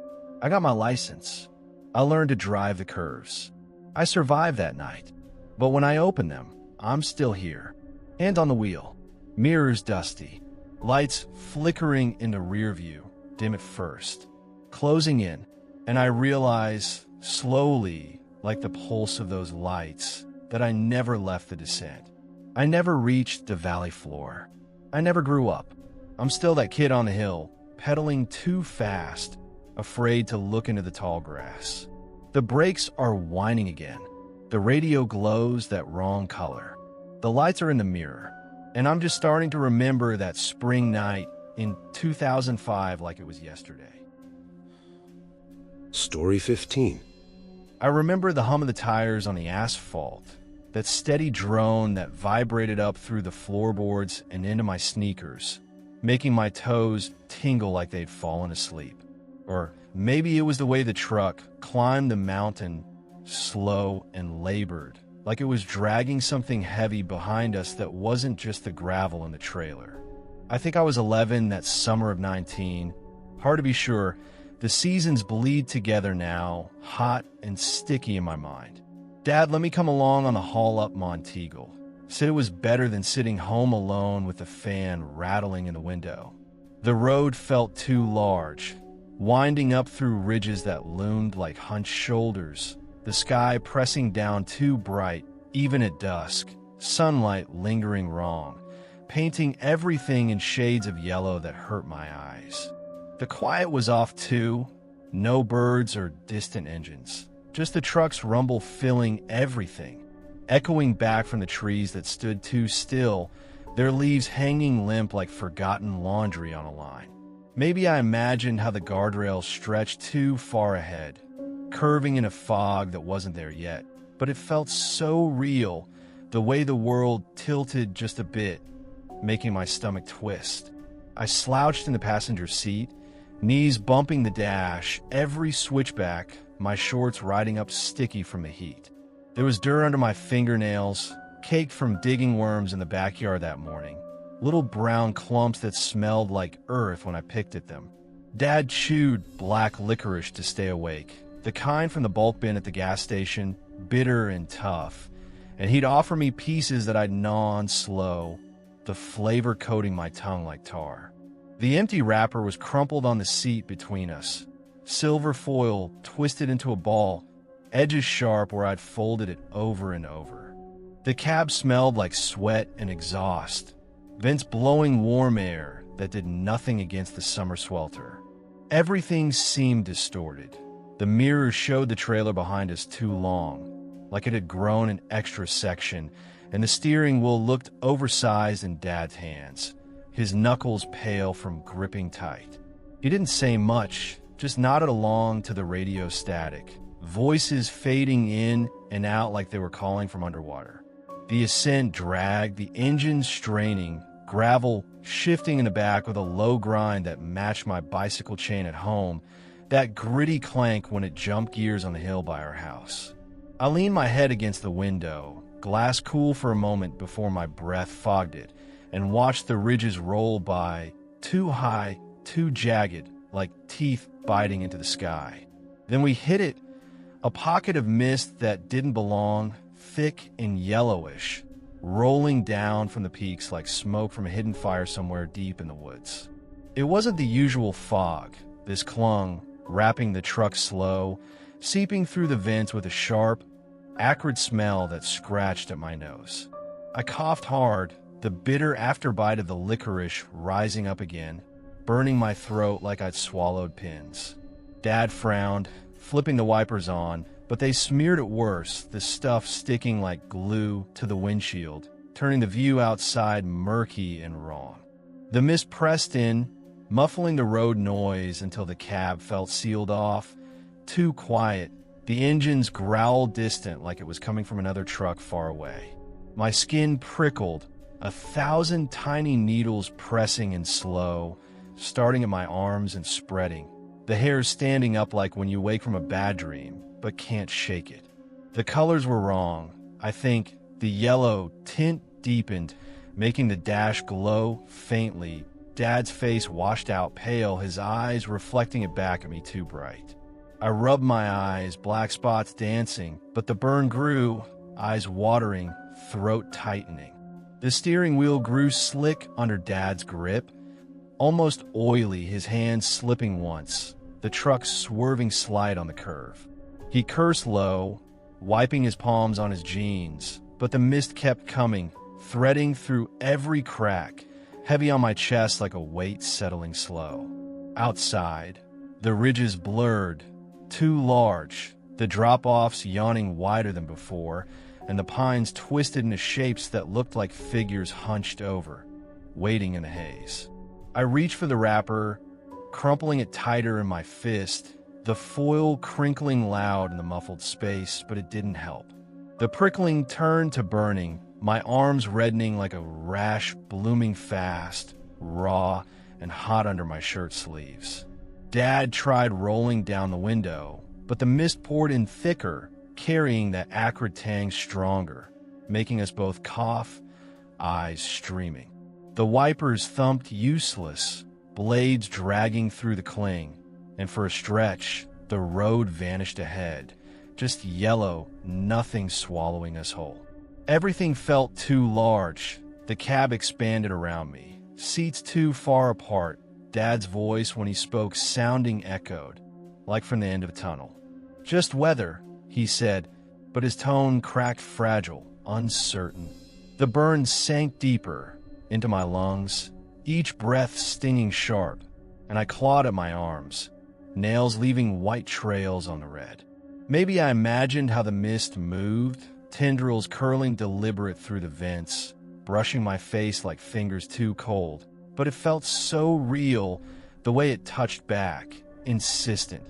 I got my license. I learned to drive the curves. I survived that night. But when I open them, I'm still here. Hand on the wheel. Mirrors dusty. Lights flickering in the rear view. dim at first, closing in, and I realize slowly, like the pulse of those lights, that I never left the descent. I never reached the valley floor. I never grew up. I'm still that kid on the hill, pedaling too fast, afraid to look into the tall grass. The brakes are whining again. The radio glows that wrong color. The lights are in the mirror, and I'm just starting to remember that spring night in 2005 like it was yesterday. Story 15. I remember the hum of the tires on the asphalt, that steady drone that vibrated up through the floorboards and into my sneakers, making my toes tingle like they'd fallen asleep. Or maybe it was the way the truck climbed the mountain slow and labored, like it was dragging something heavy behind us that wasn't just the gravel in the trailer. I think I was 11 that summer of 19. Hard to be sure. The seasons bleed together now, hot and sticky in my mind. Dad let me come along on the haul up Monteagle. Said it was better than sitting home alone with the fan rattling in the window. The road felt too large, winding up through ridges that loomed like hunched shoulders, the sky pressing down too bright, even at dusk, sunlight lingering wrong, painting everything in shades of yellow that hurt my eyes. The quiet was off too, no birds or distant engines, just the truck's rumble filling everything, echoing back from the trees that stood too still, their leaves hanging limp like forgotten laundry on a line. Maybe I imagined how the guardrails stretched too far ahead, curving in a fog that wasn't there yet, but it felt so real, the way the world tilted just a bit, making my stomach twist. I slouched in the passenger seat, knees bumping the dash, every switchback, my shorts riding up sticky from the heat. There was dirt under my fingernails, caked from digging worms in the backyard that morning, little brown clumps that smelled like earth when I picked at them. Dad chewed black licorice to stay awake, the kind from the bulk bin at the gas station, bitter and tough, and he'd offer me pieces that I'd gnaw on slow, the flavor coating my tongue like tar. The empty wrapper was crumpled on the seat between us, silver foil twisted into a ball, edges sharp where I'd folded it over and over. The cab smelled like sweat and exhaust, vents blowing warm air that did nothing against the summer swelter. Everything seemed distorted. The mirrors showed the trailer behind us too long, like it had grown an extra section, and the steering wheel looked oversized in Dad's hands, his knuckles pale from gripping tight. He didn't say much, just nodded along to the radio static, voices fading in and out like they were calling from underwater. The ascent dragged, the engine straining, gravel shifting in the back with a low grind that matched my bicycle chain at home, that gritty clank when it jumped gears on the hill by our house. I leaned my head against the window, glass cool for a moment before my breath fogged it, and watched the ridges roll by, too high, too jagged, like teeth biting into the sky. Then we hit it, a pocket of mist that didn't belong, thick and yellowish, rolling down from the peaks like smoke from a hidden fire somewhere deep in the woods. It wasn't the usual fog. This clung, wrapping the truck slow, seeping through the vents with a sharp, acrid smell that scratched at my nose. I coughed hard, the bitter afterbite of the licorice rising up again, burning my throat like I'd swallowed pins. Dad frowned, flipping the wipers on, but they smeared it worse, the stuff sticking like glue to the windshield, turning the view outside murky and wrong. The mist pressed in, muffling the road noise until the cab felt sealed off, too quiet. The engines growled distant like it was coming from another truck far away. My skin prickled, 1,000 tiny needles pressing in slow, starting at my arms and spreading, the hair standing up like when you wake from a bad dream, but can't shake it. The colors were wrong. I think the yellow tint deepened, making the dash glow faintly, Dad's face washed out pale, his eyes reflecting it back at me too bright. I rubbed my eyes, black spots dancing, but the burn grew, eyes watering, throat tightening. The steering wheel grew slick under Dad's grip, almost oily, his hands slipping once, the truck swerving slight on the curve. He cursed low, wiping his palms on his jeans, but the mist kept coming, threading through every crack, heavy on my chest like a weight settling slow. Outside, the ridges blurred, too large, the drop-offs yawning wider than before, and the pines twisted into shapes that looked like figures hunched over, waiting in the haze. I reached for the wrapper, crumpling it tighter in my fist, the foil crinkling loud in the muffled space, but it didn't help. The prickling turned to burning, my arms reddening like a rash blooming fast, raw and hot under my shirt sleeves. Dad tried rolling down the window, but the mist poured in thicker, carrying that acrid tang stronger, making us both cough, eyes streaming. The wipers thumped useless, blades dragging through the cling, and for a stretch, the road vanished ahead, just yellow, nothing swallowing us whole. Everything felt too large. The cab expanded around me, seats too far apart, Dad's voice when he spoke sounding echoed, like from the end of a tunnel. "Just weather," he said, but his tone cracked fragile, uncertain. The burn sank deeper into my lungs, each breath stinging sharp, and I clawed at my arms, nails leaving white trails on the red. Maybe I imagined how the mist moved, tendrils curling deliberate through the vents, brushing my face like fingers too cold, but it felt so real the way it touched back, insistent,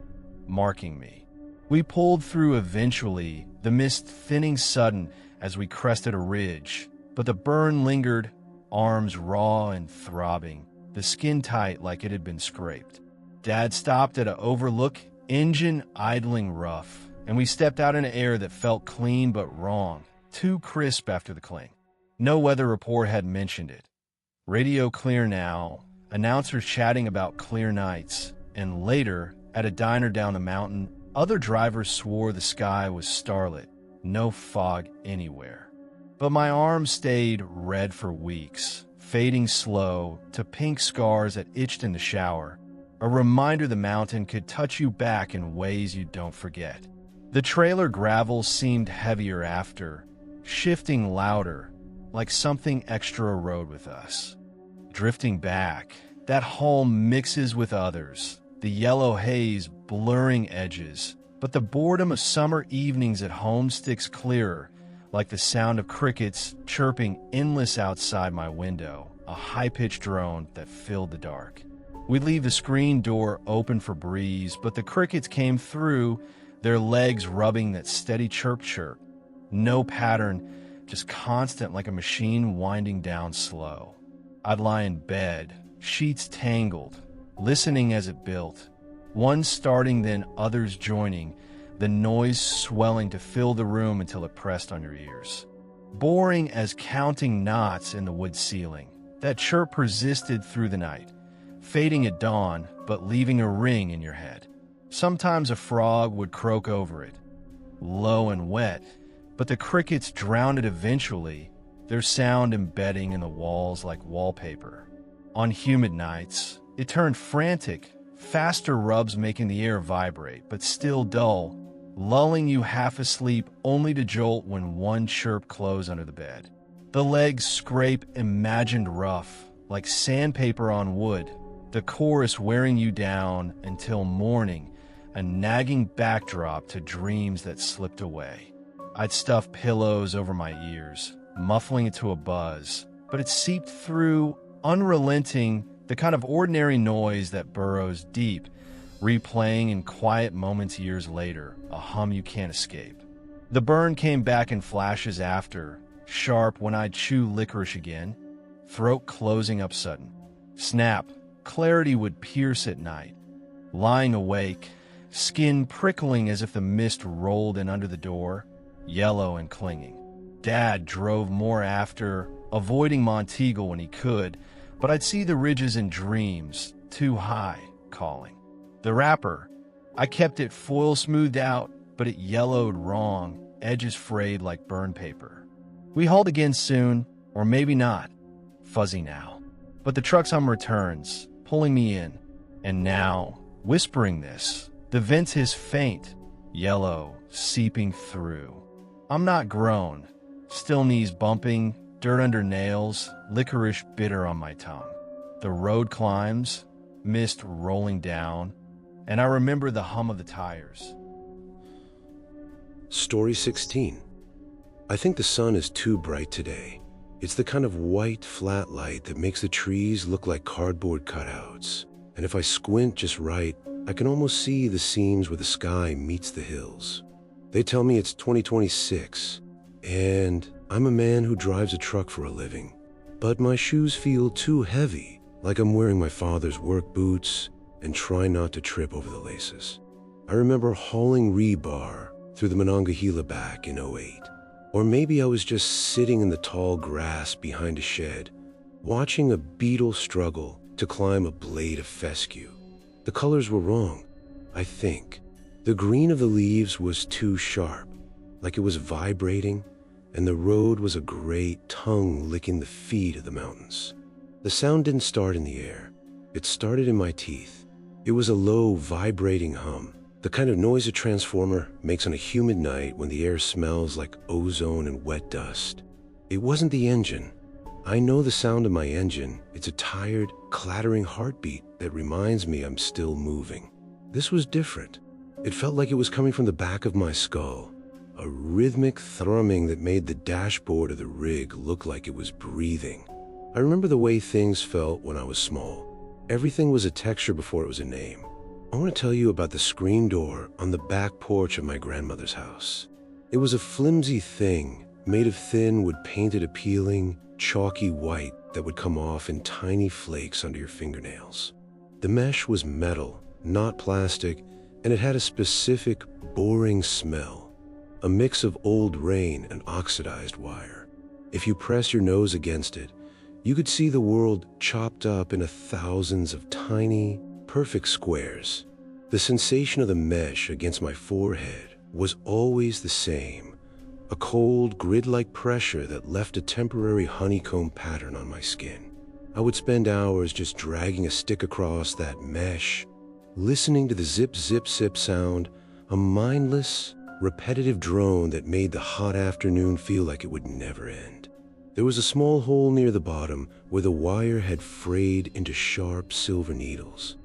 marking me. We pulled through eventually, the mist thinning sudden as we crested a ridge, but the burn lingered, arms raw and throbbing, the skin tight like it had been scraped. Dad stopped at an overlook, engine idling rough, and we stepped out into air that felt clean but wrong, too crisp after the cling. No weather report had mentioned it. Radio clear now, announcers chatting about clear nights, and later, at a diner down the mountain, other drivers swore the sky was starlit, no fog anywhere. But my arms stayed red for weeks, fading slow to pink scars that itched in the shower, a reminder the mountain could touch you back in ways you don't forget. The trailer gravel seemed heavier after, shifting louder, like something extra rode with us. Drifting back, that hull mixes with others, the yellow haze blurring edges, but the boredom of summer evenings at home sticks clearer, like the sound of crickets chirping endless outside my window, a high-pitched drone that filled the dark. We'd leave the screen door open for breeze, but the crickets came through, their legs rubbing that steady chirp-chirp. No pattern, just constant like a machine winding down slow. I'd lie in bed, sheets tangled, listening as it built, one starting then others joining, the noise swelling to fill the room until it pressed on your ears. Boring as counting knots in the wood ceiling, that chirp persisted through the night, fading at dawn but leaving a ring in your head. Sometimes a frog would croak over it, low and wet, but the crickets drowned it eventually, their sound embedding in the walls like wallpaper. On humid nights, it turned frantic, faster rubs making the air vibrate, but still dull, lulling you half asleep only to jolt when one chirp closed under the bed. The legs scrape imagined rough, like sandpaper on wood, the chorus wearing you down until morning, a nagging backdrop to dreams that slipped away. I'd stuff pillows over my ears, muffling it to a buzz, but it seeped through, unrelenting, the kind of ordinary noise that burrows deep, replaying in quiet moments years later, a hum you can't escape. The burn came back in flashes after, sharp when I'd chew licorice again, throat closing up sudden. Snap, clarity would pierce at night. Lying awake, skin prickling as if the mist rolled in under the door, yellow and clinging. Dad drove more after, avoiding Monteagle when he could, but I'd see the ridges in dreams, too high, calling. The wrapper, I kept it foil smoothed out, but it yellowed wrong, edges frayed like burn paper. We hauled again soon, or maybe not. Fuzzy now. But the truck's hum returns, pulling me in. And now, whispering this, the vent is faint, yellow, seeping through. I'm not grown, still knees bumping, dirt under nails, licorice bitter on my tongue. The road climbs, mist rolling down, and I remember the hum of the tires. Story 16. I think the sun is too bright today. It's the kind of white, flat light that makes the trees look like cardboard cutouts. And if I squint just right, I can almost see the seams where the sky meets the hills. They tell me it's 2026, and I'm a man who drives a truck for a living. But my shoes feel too heavy, like I'm wearing my father's work boots and trying not to trip over the laces. I remember hauling rebar through the Monongahela back in '08. Or maybe I was just sitting in the tall grass behind a shed, watching a beetle struggle to climb a blade of fescue. The colors were wrong, I think. The green of the leaves was too sharp, like it was vibrating, and the road was a gray tongue licking the feet of the mountains. The sound didn't start in the air. It started in my teeth. It was a low, vibrating hum, the kind of noise a transformer makes on a humid night when the air smells like ozone and wet dust. It wasn't the engine. I know the sound of my engine. It's a tired, clattering heartbeat that reminds me I'm still moving. This was different. It felt like it was coming from the back of my skull, a rhythmic thrumming that made the dashboard of the rig look like it was breathing. I remember the way things felt when I was small. Everything was a texture before it was a name. I want to tell you about the screen door on the back porch of my grandmother's house. It was a flimsy thing made of thin wood painted appealing, chalky white that would come off in tiny flakes under your fingernails. The mesh was metal, not plastic, and it had a specific, boring smell, a mix of old rain and oxidized wire. If you press your nose against it, you could see the world chopped up into thousands of tiny, perfect squares. The sensation of the mesh against my forehead was always the same, a cold, grid-like pressure that left a temporary honeycomb pattern on my skin. I would spend hours just dragging a stick across that mesh, listening to the zip, zip, zip sound, a mindless, repetitive drone that made the hot afternoon feel like it would never end. There was a small hole near the bottom where the wire had frayed into sharp silver needles,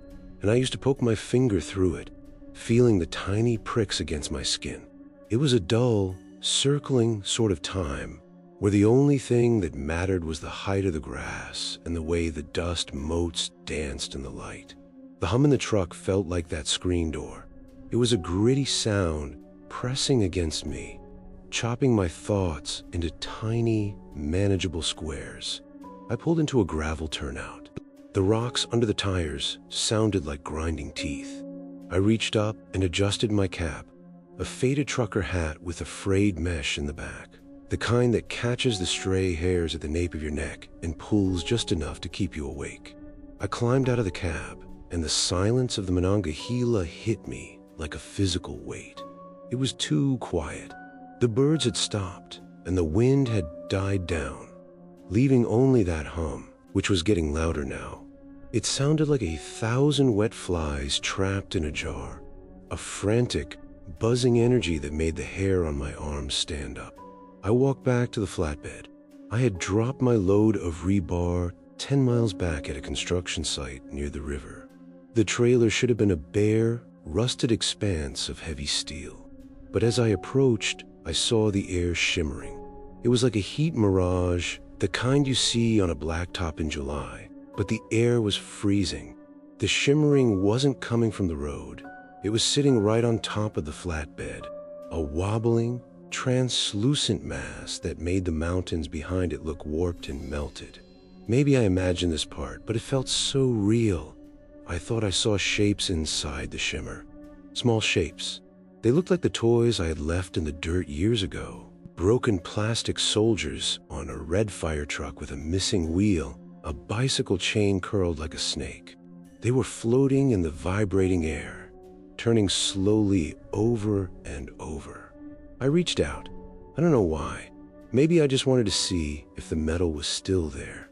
and I used to poke my finger through it, feeling the tiny pricks against my skin. It was a dull, circling sort of time where the only thing that mattered was the height of the grass and the way the dust motes danced in the light. The hum in the truck felt like that screen door. It was a gritty sound pressing against me, chopping my thoughts into tiny, manageable squares. I pulled into a gravel turnout. The rocks under the tires sounded like grinding teeth. I reached up and adjusted my cap, a faded trucker hat with a frayed mesh in the back, the kind that catches the stray hairs at the nape of your neck and pulls just enough to keep you awake. I climbed out of the cab, and the silence of the Monongahela hit me like a physical weight. It was too quiet. The birds had stopped, and the wind had died down, leaving only that hum, which was getting louder now. It sounded like 1,000 wet flies trapped in a jar, a frantic, buzzing energy that made the hair on my arms stand up. I walked back to the flatbed. I had dropped my load of rebar 10 miles back at a construction site near the river. The trailer should have been a bare, rusted expanse of heavy steel. But as I approached, I saw the air shimmering. It was like a heat mirage, the kind you see on a blacktop in July, but the air was freezing. The shimmering wasn't coming from the road. It was sitting right on top of the flatbed, a wobbling, translucent mass that made the mountains behind it look warped and melted. Maybe I imagined this part, but it felt so real. I thought I saw shapes inside the shimmer. Small shapes. They looked like the toys I had left in the dirt years ago. Broken plastic soldiers on a red fire truck with a missing wheel, a bicycle chain curled like a snake. They were floating in the vibrating air, turning slowly over and over. I reached out. I don't know why. Maybe I just wanted to see if the metal was still there.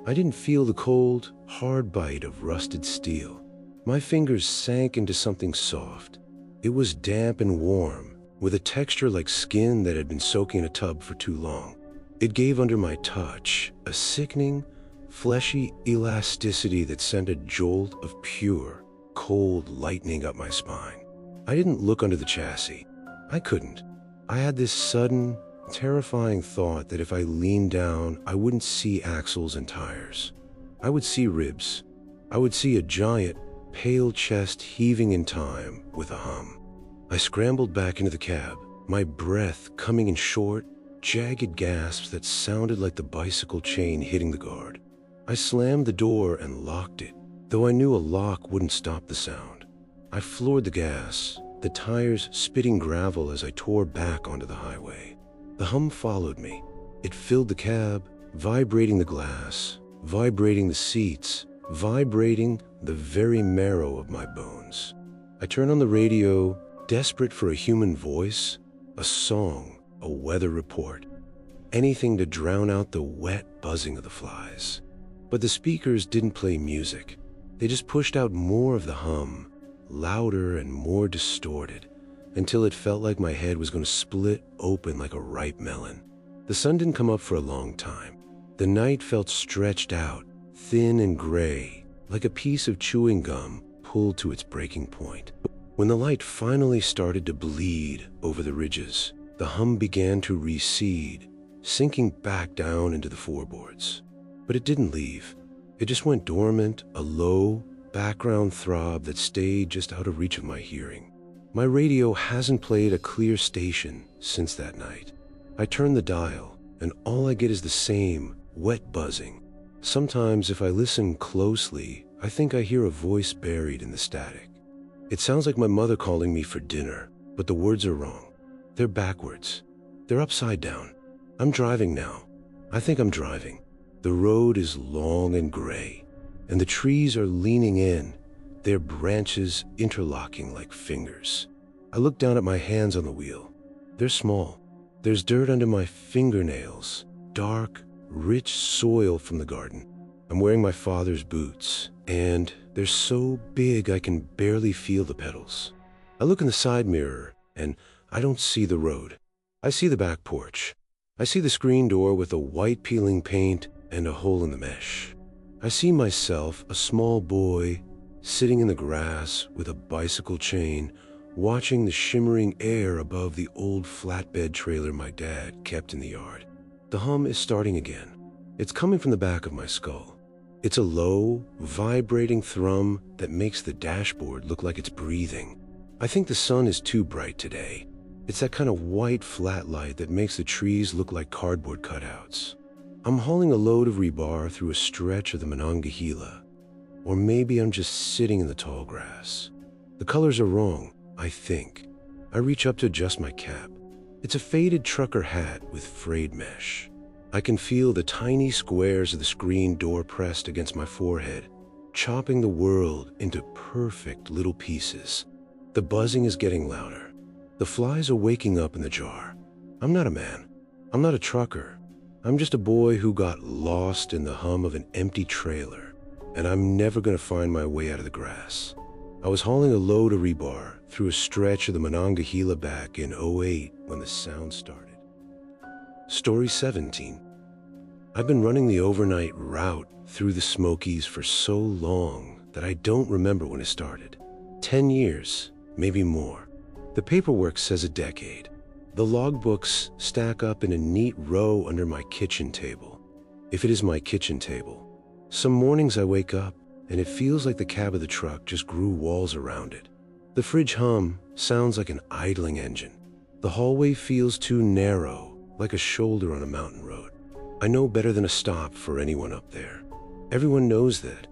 I didn't feel the cold, hard bite of rusted steel. My fingers sank into something soft. It was damp and warm, with a texture like skin that had been soaking in a tub for too long. It gave under my touch a sickening, fleshy elasticity that sent a jolt of pure, cold lightning up my spine. I didn't look under the chassis. I couldn't. I had this sudden, terrifying thought that if I leaned down, I wouldn't see axles and tires. I would see ribs. I would see a giant, pale chest heaving in time with a hum. I scrambled back into the cab, my breath coming in short, jagged gasps that sounded like the bicycle chain hitting the guard. I slammed the door and locked it, though I knew a lock wouldn't stop the sound. I floored the gas, the tires spitting gravel as I tore back onto the highway. The hum followed me. It filled the cab, vibrating the glass, vibrating the seats, vibrating the very marrow of my bones. I turned on the radio, desperate for a human voice, a song, a weather report, anything to drown out the wet buzzing of the flies. But the speakers didn't play music. They just pushed out more of the hum, louder and more distorted, until it felt like my head was going to split open like a ripe melon. The sun didn't come up for a long time. The night felt stretched out, thin and gray, like a piece of chewing gum pulled to its breaking point. When the light finally started to bleed over the ridges, the hum began to recede, sinking back down into the floorboards. But it didn't leave. It just went dormant, a low, background throb that stayed just out of reach of my hearing. My radio hasn't played a clear station since that night. I turn the dial, and all I get is the same wet buzzing. Sometimes, if I listen closely, I think I hear a voice buried in the static. It sounds like my mother calling me for dinner, but the words are wrong. They're backwards. They're upside down. I'm driving now. I think I'm driving. The road is long and gray, and the trees are leaning in, their branches interlocking like fingers. I look down at my hands on the wheel. They're small. There's dirt under my fingernails, dark, rich soil from the garden. I'm wearing my father's boots, and they're so big I can barely feel the pedals. I look in the side mirror, and I don't see the road. I see the back porch. I see the screen door with the white peeling paint and a hole in the mesh. I see myself, a small boy, sitting in the grass with a bicycle chain, watching the shimmering air above the old flatbed trailer my dad kept in the yard. The hum is starting again. It's coming from the back of my skull. It's a low, vibrating thrum that makes the dashboard look like it's breathing. I think the sun is too bright today. It's that kind of white flat light that makes the trees look like cardboard cutouts. I'm hauling a load of rebar through a stretch of the Monongahela. Or maybe I'm just sitting in the tall grass. The colors are wrong, I think. I reach up to adjust my cap. It's a faded trucker hat with frayed mesh. I can feel the tiny squares of the screen door pressed against my forehead, chopping the world into perfect little pieces. The buzzing is getting louder. The flies are waking up in the jar. I'm not a man. I'm not a trucker. I'm just a boy who got lost in the hum of an empty trailer, and I'm never going to find my way out of the grass. I was hauling a load of rebar through a stretch of the Monongahela back in '08 when the sound started. Story 17. I've been running the overnight route through the Smokies for so long that I don't remember when it started. 10 years, maybe more. The paperwork says a decade. The logbooks stack up in a neat row under my kitchen table. If it is my kitchen table. Some mornings I wake up and it feels like the cab of the truck just grew walls around it. The fridge hum sounds like an idling engine. The hallway feels too narrow, like a shoulder on a mountain road. I know better than a stop for anyone up there. Everyone knows that.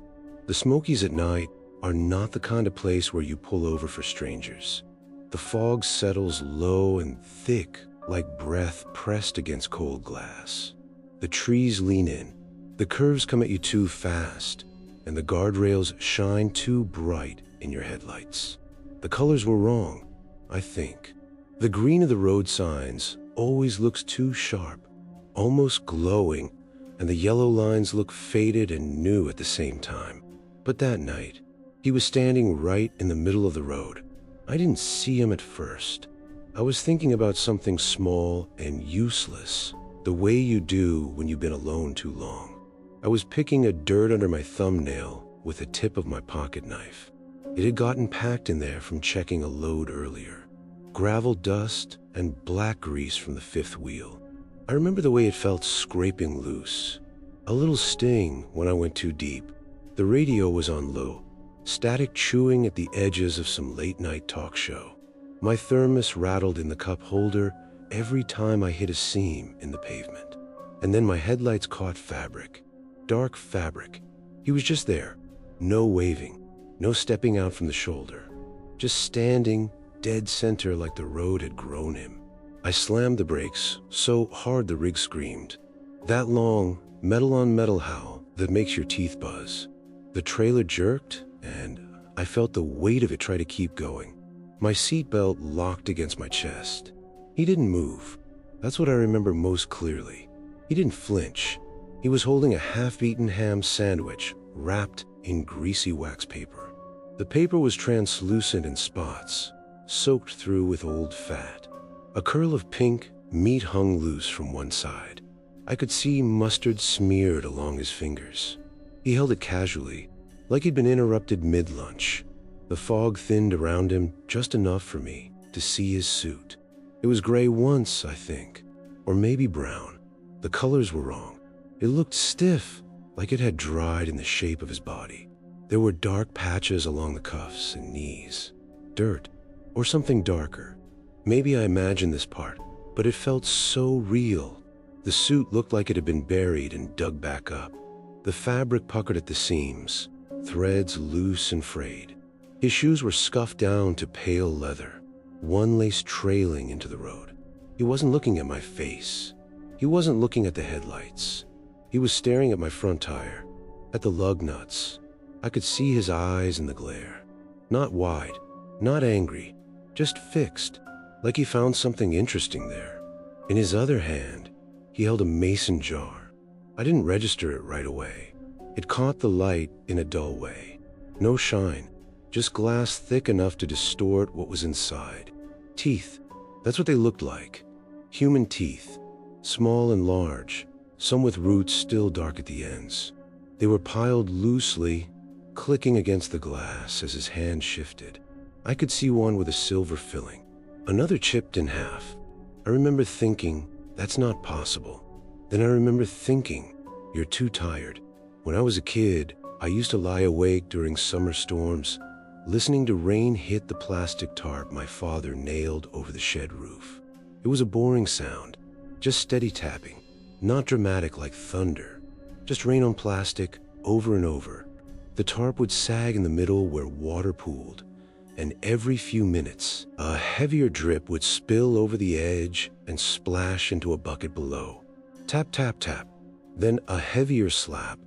The Smokies at night are not the kind of place where you pull over for strangers. The fog settles low and thick, like breath pressed against cold glass. The trees lean in. The curves come at you too fast, and the guardrails shine too bright in your headlights. The colors were wrong, I think. The green of the road signs always looks too sharp, almost glowing, and the yellow lines looked faded and new at the same time. But that night, he was standing right in the middle of the road. I didn't see him at first. I was thinking about something small and useless, the way you do when you've been alone too long. I was picking at dirt under my thumbnail with the tip of my pocket knife. It had gotten packed in there from checking a load earlier. Gravel dust and black grease from the fifth wheel. I remember the way it felt scraping loose. A little sting when I went too deep. The radio was on low, static chewing at the edges of some late-night talk show. My thermos rattled in the cup holder every time I hit a seam in the pavement. And then my headlights caught fabric, dark fabric. He was just there, no waving, no stepping out from the shoulder, just standing dead center like the road had grown him. I slammed the brakes so hard the rig screamed. That long, metal-on-metal howl that makes your teeth buzz. The trailer jerked, and I felt the weight of it try to keep going. My seatbelt locked against my chest. He didn't move. That's what I remember most clearly. He didn't flinch. He was holding a half-eaten ham sandwich wrapped in greasy wax paper. The paper was translucent in spots, soaked through with old fat. A curl of pink meat hung loose from one side. I could see mustard smeared along his fingers. He held it casually, like he'd been interrupted mid-lunch. The fog thinned around him just enough for me to see his suit. It was gray once, I think, or maybe brown. The colors were wrong. It looked stiff, like it had dried in the shape of his body. There were dark patches along the cuffs and knees. Dirt, or something darker. Maybe I imagined this part, but it felt so real. The suit looked like it had been buried and dug back up. The fabric puckered at the seams, threads loose and frayed. His shoes were scuffed down to pale leather, one lace trailing into the road. He wasn't looking at my face. He wasn't looking at the headlights. He was staring at my front tire, at the lug nuts. I could see his eyes in the glare. Not wide, not angry, just fixed, like he found something interesting there. In his other hand, he held a mason jar. I didn't register it right away. It caught the light in a dull way. No shine, just glass thick enough to distort what was inside. Teeth, that's what they looked like. Human teeth, small and large, some with roots still dark at the ends. They were piled loosely, clicking against the glass as his hand shifted. I could see one with a silver filling, another chipped in half. I remember thinking, that's not possible. Then I remember thinking, you're too tired. When I was a kid, I used to lie awake during summer storms, listening to rain hit the plastic tarp my father nailed over the shed roof. It was a boring sound, just steady tapping, not dramatic like thunder, just rain on plastic over and over. The tarp would sag in the middle where water pooled, and every few minutes, a heavier drip would spill over the edge and splash into a bucket below. Tap, tap, tap. Then a heavier slap.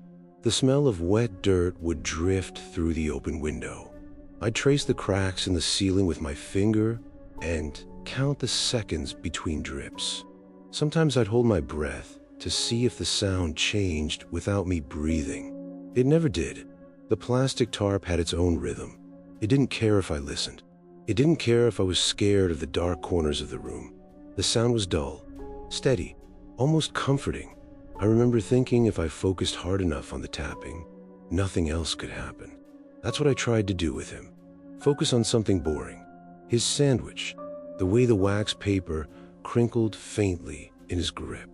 The smell of wet dirt would drift through the open window. I'd trace the cracks in the ceiling with my finger and count the seconds between drips. Sometimes I'd hold my breath to see if the sound changed without me breathing. It never did. The plastic tarp had its own rhythm. It didn't care if I listened. It didn't care if I was scared of the dark corners of the room. The sound was dull, steady, almost comforting. I remember thinking if I focused hard enough on the tapping, nothing else could happen. That's what I tried to do with him. Focus on something boring. His sandwich, the way the wax paper crinkled faintly in his grip,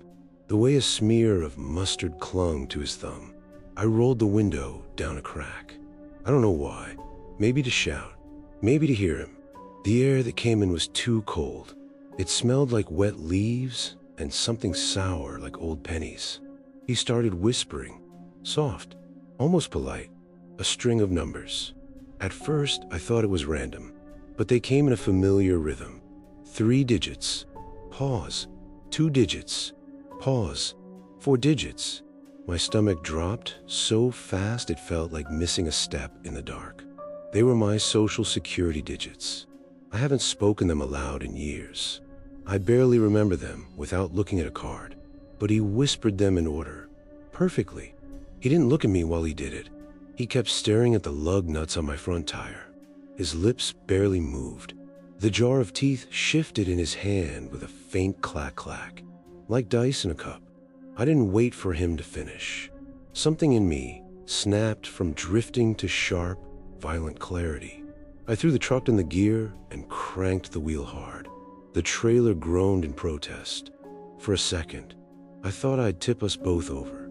the way a smear of mustard clung to his thumb. I rolled the window down a crack. I don't know why. Maybe to shout. Maybe to hear him. The air that came in was too cold. It smelled like wet leaves and something sour like old pennies. He started whispering, soft, almost polite, a string of numbers. At first, I thought it was random, but they came in a familiar rhythm. 3 digits, pause, 2 digits, pause, 4 digits. My stomach dropped so fast it felt like missing a step in the dark. They were my social security digits. I haven't spoken them aloud in years. I barely remember them without looking at a card, but he whispered them in order, perfectly. He didn't look at me while he did it. He kept staring at the lug nuts on my front tire. His lips barely moved. The jar of teeth shifted in his hand with a faint clack-clack, like dice in a cup. I didn't wait for him to finish. Something in me snapped from drifting to sharp, violent clarity. I threw the truck in the gear and cranked the wheel hard. The trailer groaned in protest. For a second, I thought I'd tip us both over.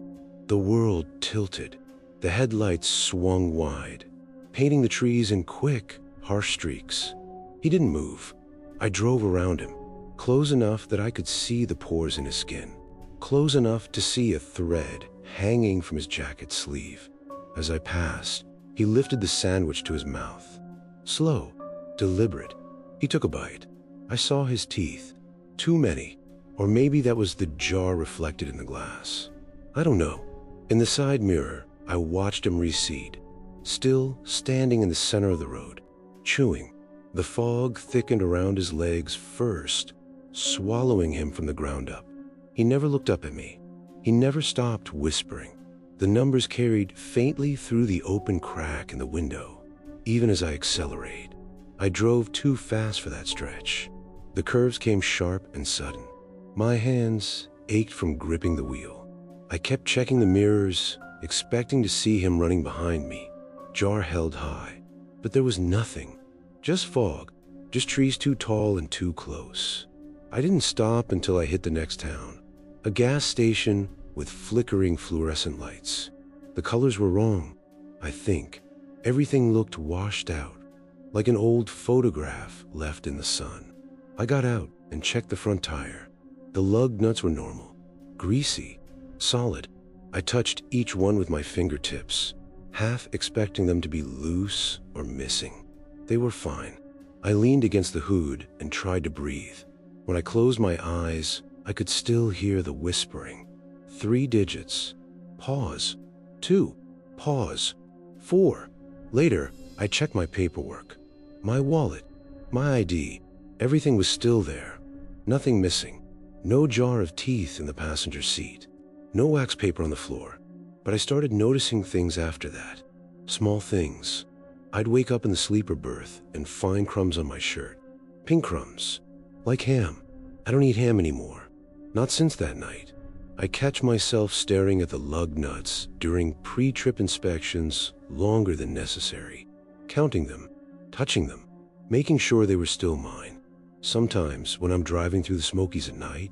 The world tilted. The headlights swung wide, painting the trees in quick, harsh streaks. He didn't move. I drove around him, close enough that I could see the pores in his skin, close enough to see a thread hanging from his jacket sleeve. As I passed, he lifted the sandwich to his mouth. Slow, deliberate. He took a bite. I saw his teeth. Too many. Or maybe that was the jar reflected in the glass. I don't know. In the side mirror, I watched him recede, still standing in the center of the road, chewing. The fog thickened around his legs first, swallowing him from the ground up. He never looked up at me. He never stopped whispering. The numbers carried faintly through the open crack in the window, even as I accelerated. I drove too fast for that stretch. The curves came sharp and sudden. My hands ached from gripping the wheel. I kept checking the mirrors, expecting to see him running behind me, jar held high. But there was nothing. Just fog, just trees too tall and too close. I didn't stop until I hit the next town, a gas station with flickering fluorescent lights. The colors were wrong, I think. Everything looked washed out, like an old photograph left in the sun. I got out and checked the front tire. The lug nuts were normal, greasy, solid. I touched each one with my fingertips, half expecting them to be loose or missing. They were fine. I leaned against the hood and tried to breathe. When I closed my eyes, I could still hear the whispering. 3 digits. Pause. 2. Pause. 4. Later, I checked my paperwork. My wallet. My ID. Everything was still there. Nothing missing. No jar of teeth in the passenger seat. No wax paper on the floor. But I started noticing things after that. Small things. I'd wake up in the sleeper berth and find crumbs on my shirt. Pink crumbs. Like ham. I don't eat ham anymore. Not since that night. I catch myself staring at the lug nuts during pre-trip inspections longer than necessary. Counting them. Touching them. Making sure they were still mine. Sometimes, when I'm driving through the Smokies at night,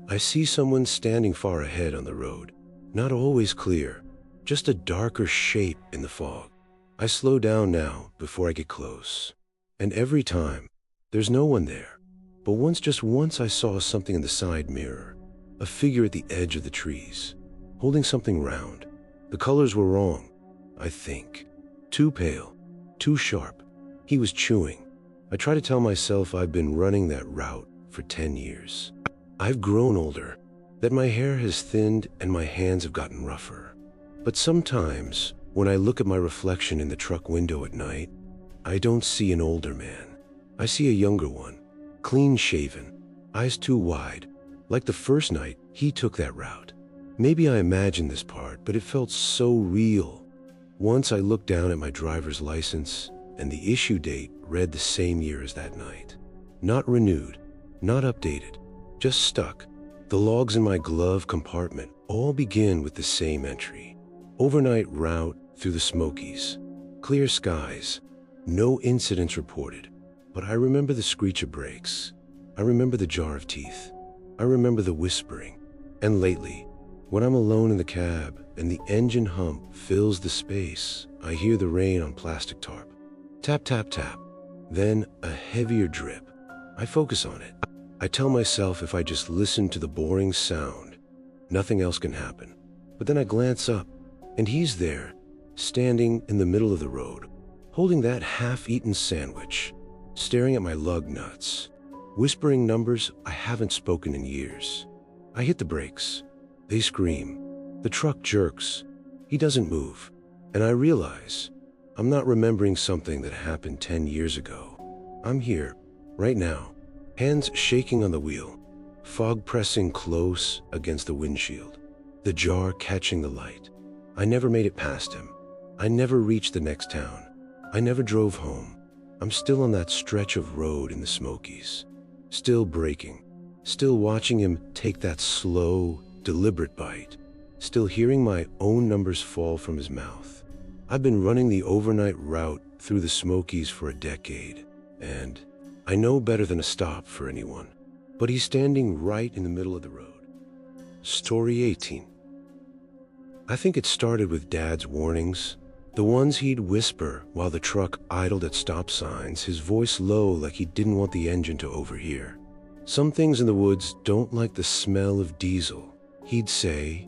I see someone standing far ahead on the road. Not always clear, just a darker shape in the fog. I slow down now before I get close. And every time, there's no one there. But just once I saw something in the side mirror. A figure at the edge of the trees, holding something round. The colors were wrong, I think. Too pale, too sharp. He was chewing. I try to tell myself I've been running that route for 10 years. I've grown older, that my hair has thinned and my hands have gotten rougher. But sometimes, when I look at my reflection in the truck window at night, I don't see an older man. I see a younger one, clean-shaven, eyes too wide. Like the first night, he took that route. Maybe I imagined this part, but it felt so real. Once I looked down at my driver's license, and the issue date read the same year as that night. Not renewed, not updated, just stuck. The logs in my glove compartment all begin with the same entry. Overnight route through the Smokies. Clear skies. No incidents reported. But I remember the screech of brakes. I remember the jar of teeth. I remember the whispering. And lately, when I'm alone in the cab and the engine hump fills the space, I hear the rain on plastic tarp. Tap, tap, tap. Then a heavier drip. I focus on it. I tell myself if I just listen to the boring sound, nothing else can happen. But then I glance up, and he's there, standing in the middle of the road, holding that half-eaten sandwich, staring at my lug nuts, whispering numbers I haven't spoken in years. I hit the brakes. They scream. The truck jerks. He doesn't move. And I realize I'm not remembering something that happened 10 years ago. I'm here, right now, hands shaking on the wheel, fog pressing close against the windshield. the jar catching the light. I never made it past him. I never reached the next town. I never drove home. I'm still on that stretch of road in the Smokies, still braking, still watching him take that slow, deliberate bite, still hearing my own numbers fall from his mouth. I've been running the overnight route through the Smokies for a decade, and I know better than to stop for anyone. But he's standing right in the middle of the road. Story 18. I think it started with Dad's warnings, the ones he'd whisper while the truck idled at stop signs, his voice low like he didn't want the engine to overhear. Some things in the woods don't like the smell of diesel, he'd say,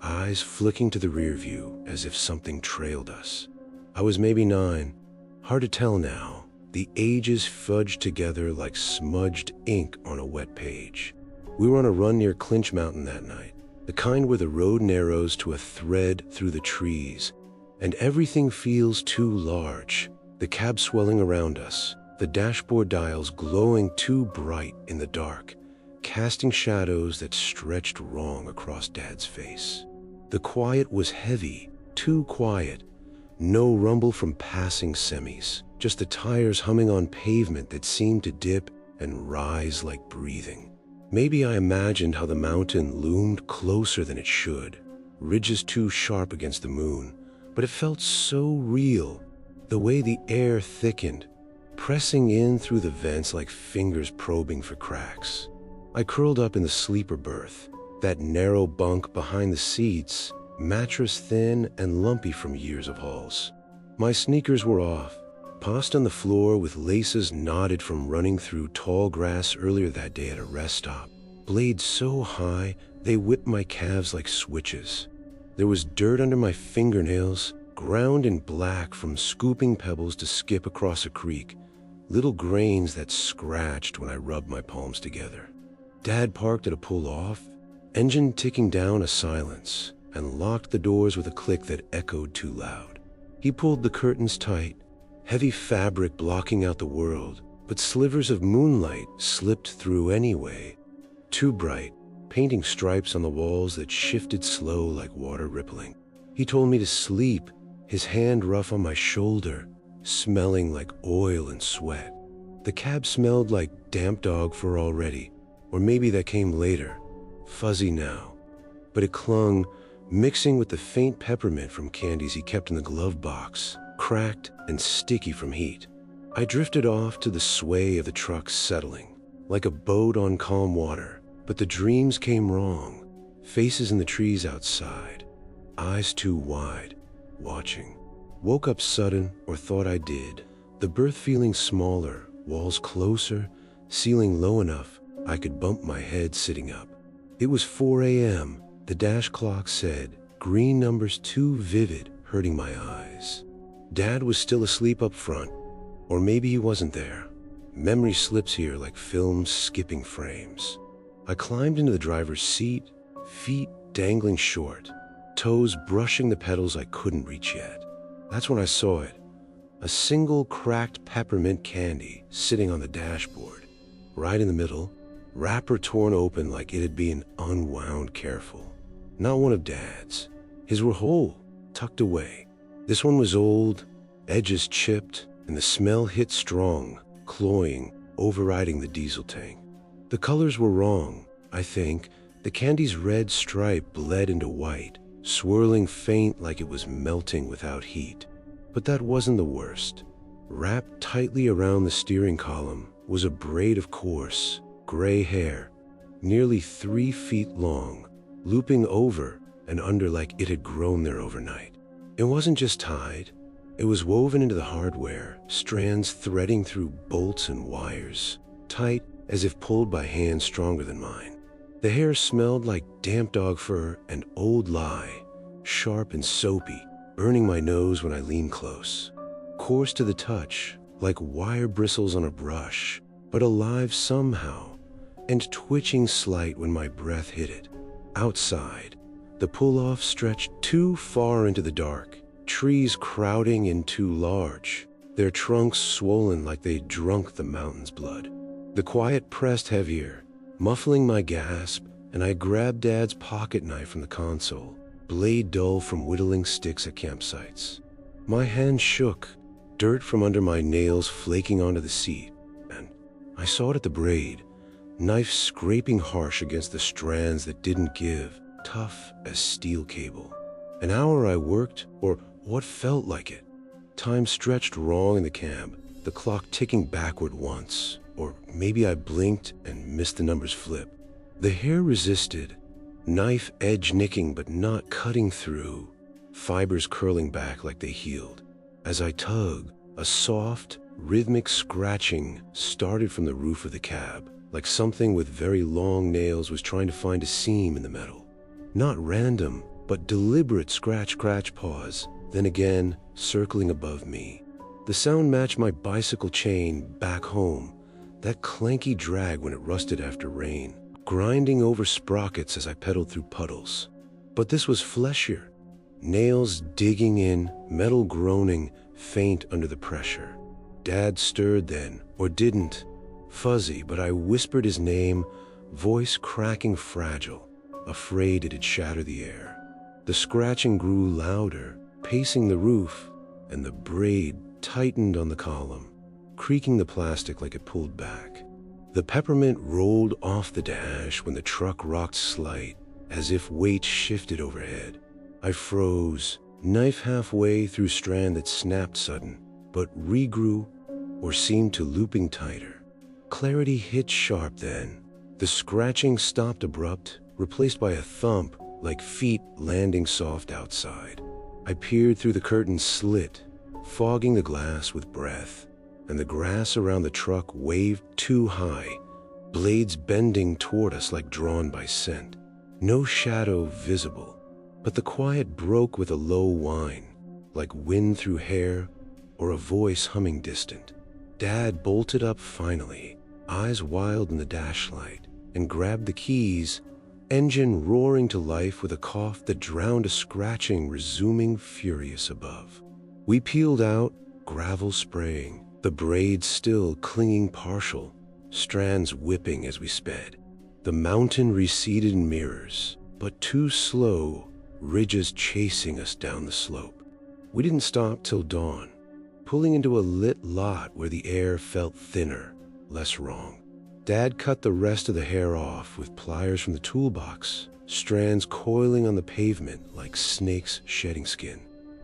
eyes flicking to the rear view as if something trailed us. I was maybe 9, hard to tell now. The ages fudged together like smudged ink on a wet page. We were on a run near Clinch Mountain that night, the kind where the road narrows to a thread through the trees, and everything feels too large, the cab swelling around us, the dashboard dials glowing too bright in the dark, casting shadows that stretched wrong across Dad's face. The quiet was heavy, too quiet. No rumble from passing semis, just the tires humming on pavement that seemed to dip and rise like breathing. Maybe I imagined how the mountain loomed closer than it should, ridges too sharp against the moon, but it felt so real, the way the air thickened, pressing in through the vents like fingers probing for cracks. I curled up in the sleeper berth, that narrow bunk behind the seats, mattress thin and lumpy from years of hauls. My sneakers were off, tossed on the floor with laces knotted from running through tall grass earlier that day at a rest stop, blades so high they whipped my calves like switches. There was dirt under my fingernails, ground in black from scooping pebbles to skip across a creek, little grains that scratched when I rubbed my palms together. Dad parked at a pull-off, engine ticking down a silence, and locked the doors with a click that echoed too loud. He pulled the curtains tight, heavy fabric blocking out the world, but slivers of moonlight slipped through anyway, too bright, painting stripes on the walls that shifted slow like water rippling. He told me to sleep, his hand rough on my shoulder, smelling like oil and sweat. The cab smelled like damp dog fur already, or maybe that came later, fuzzy now, but it clung, mixing with the faint peppermint from candies he kept in the glove box, cracked and sticky from heat. I drifted off to the sway of the truck settling, like a boat on calm water, but the dreams came wrong. Faces in the trees outside, eyes too wide, watching. Woke up sudden, or thought I did, the berth feeling smaller, walls closer, ceiling low enough I could bump my head sitting up. It was 4 a.m., the dash clock said, green numbers too vivid, hurting my eyes. Dad was still asleep up front, or maybe he wasn't there. Memory slips here like films skipping frames. I climbed into the driver's seat, feet dangling short, toes brushing the pedals I couldn't reach yet. That's when I saw it, a single cracked peppermint candy sitting on the dashboard, right in the middle, wrapper torn open like it had been unwound careful. Not one of Dad's. His were whole, tucked away. This one was old, edges chipped, and the smell hit strong, cloying, overriding the diesel tank. The colors were wrong, I think. The candy's red stripe bled into white, swirling faint like it was melting without heat. But that wasn't the worst. Wrapped tightly around the steering column was a braid of coarse, gray hair, nearly 3 feet long, looping over and under like it had grown there overnight. It wasn't just tied, it was woven into the hardware, strands threading through bolts and wires, tight as if pulled by hands stronger than mine. The hair smelled like damp dog fur and old lye, sharp and soapy, burning my nose when I leaned close. Coarse to the touch, like wire bristles on a brush, but alive somehow, and twitching slight when my breath hit it. Outside, the pull-off stretched too far into the dark, trees crowding in too large, their trunks swollen like they'd drunk the mountain's blood. The quiet pressed heavier, muffling my gasp, and I grabbed Dad's pocket knife from the console, blade dull from whittling sticks at campsites. My hand shook, dirt from under my nails flaking onto the seat, and I saw it at the braid, knife scraping harsh against the strands that didn't give, tough as steel cable. An hour I worked, or what felt like it. Time stretched wrong in the cab, the clock ticking backward once, or maybe I blinked and missed the numbers flip. The hair resisted, knife edge nicking but not cutting through, fibers curling back like they healed. As I tugged, a soft, rhythmic scratching started from the roof of the cab, like something with very long nails was trying to find a seam in the metal. Not random, but deliberate scratch pause, then again, circling above me. The sound matched my bicycle chain back home, that clanky drag when it rusted after rain, grinding over sprockets as I pedaled through puddles. But this was fleshier. Nails digging in, metal groaning, faint under the pressure. Dad stirred then, or didn't. Fuzzy, but I whispered his name, voice cracking fragile, afraid it'd shatter the air. The scratching grew louder, pacing the roof, and the braid tightened on the column, creaking the plastic like it pulled back. The peppermint rolled off the dash when the truck rocked slight, as if weight shifted overhead. I froze, knife halfway through strand that snapped sudden, but regrew or seemed to looping tighter. Clarity hit sharp then. The scratching stopped abrupt, replaced by a thump like feet landing soft outside. I peered through the curtain's slit, fogging the glass with breath, and the grass around the truck waved too high, blades bending toward us like drawn by scent. No shadow visible, but the quiet broke with a low whine, like wind through hair or a voice humming distant. Dad bolted up finally, eyes wild in the dashlight, and grabbed the keys, engine roaring to life with a cough that drowned a scratching resuming furious above. We peeled out, gravel spraying, the braids still clinging partial, strands whipping as we sped. The mountain receded in mirrors, but too slow, ridges chasing us down the slope. We didn't stop till dawn, pulling into a lit lot where the air felt thinner, less wrong. Dad cut the rest of the hair off with pliers from the toolbox, strands coiling on the pavement like snakes shedding skin.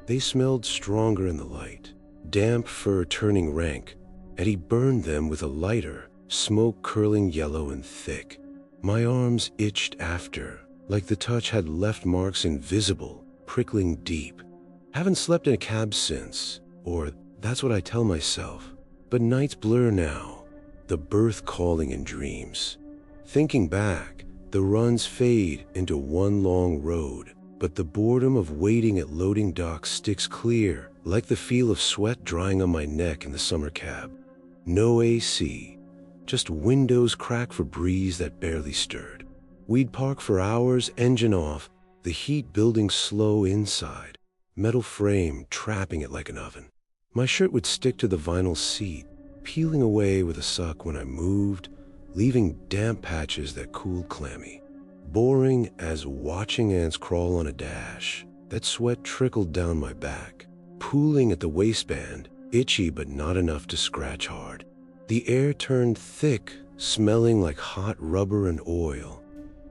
They smelled stronger in the light, damp fur turning rank, and he burned them with a lighter, smoke curling yellow and thick. My arms itched after, like the touch had left marks invisible, prickling deep. Haven't slept in a cab since, or that's what I tell myself. But nights blur now, the birth calling in dreams. Thinking back, the runs fade into one long road, but the boredom of waiting at loading docks sticks clear, like the feel of sweat drying on my neck in the summer cab. No AC, just windows cracked for breeze that barely stirred. We'd park for hours, engine off, the heat building slow inside, metal frame trapping it like an oven. My shirt would stick to the vinyl seat, peeling away with a suck when I moved, leaving damp patches that cooled clammy. Boring as watching ants crawl on a dash, that sweat trickled down my back, pooling at the waistband, itchy but not enough to scratch hard. The air turned thick, smelling like hot rubber and oil,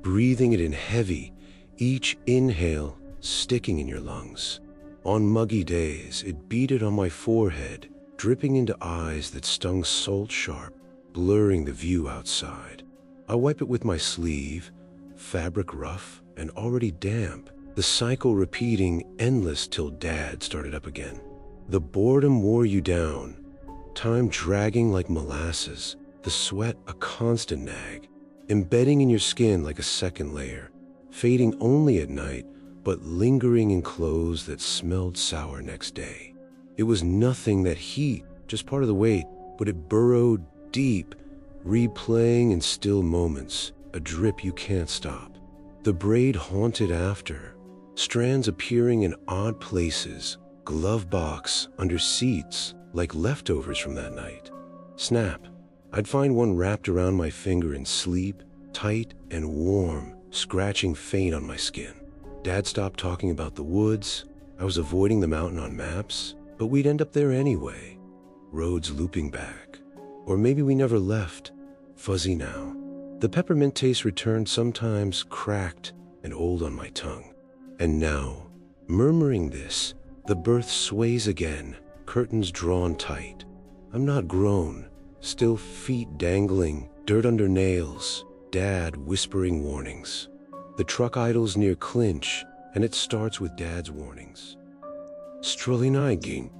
breathing it in heavy, each inhale sticking in your lungs. On muggy days, it beaded on my forehead, dripping into eyes that stung salt-sharp, blurring the view outside. I wipe it with my sleeve, fabric rough and already damp, the cycle repeating endless till Dad started up again. The boredom wore you down, time dragging like molasses, the sweat a constant nag, embedding in your skin like a second layer, fading only at night, but lingering in clothes that smelled sour next day. It was nothing that heat, just part of the weight, but it burrowed deep, replaying in still moments, a drip you can't stop. The braid haunted after, strands appearing in odd places, glove box, under seats, like leftovers from that night. Snap. I'd find one wrapped around my finger in sleep, tight and warm, scratching faint on my skin. Dad stopped talking about the woods. I was avoiding the mountain on maps, but we'd end up there anyway. Roads looping back. Or maybe we never left. Fuzzy now. The peppermint taste returned, sometimes cracked and old on my tongue. And now, murmuring this, the berth sways again, curtains drawn tight. I'm not grown, still feet dangling, dirt under nails, Dad whispering warnings. The truck idles near Clinch, and it starts with Dad's warnings. Strolinaigin.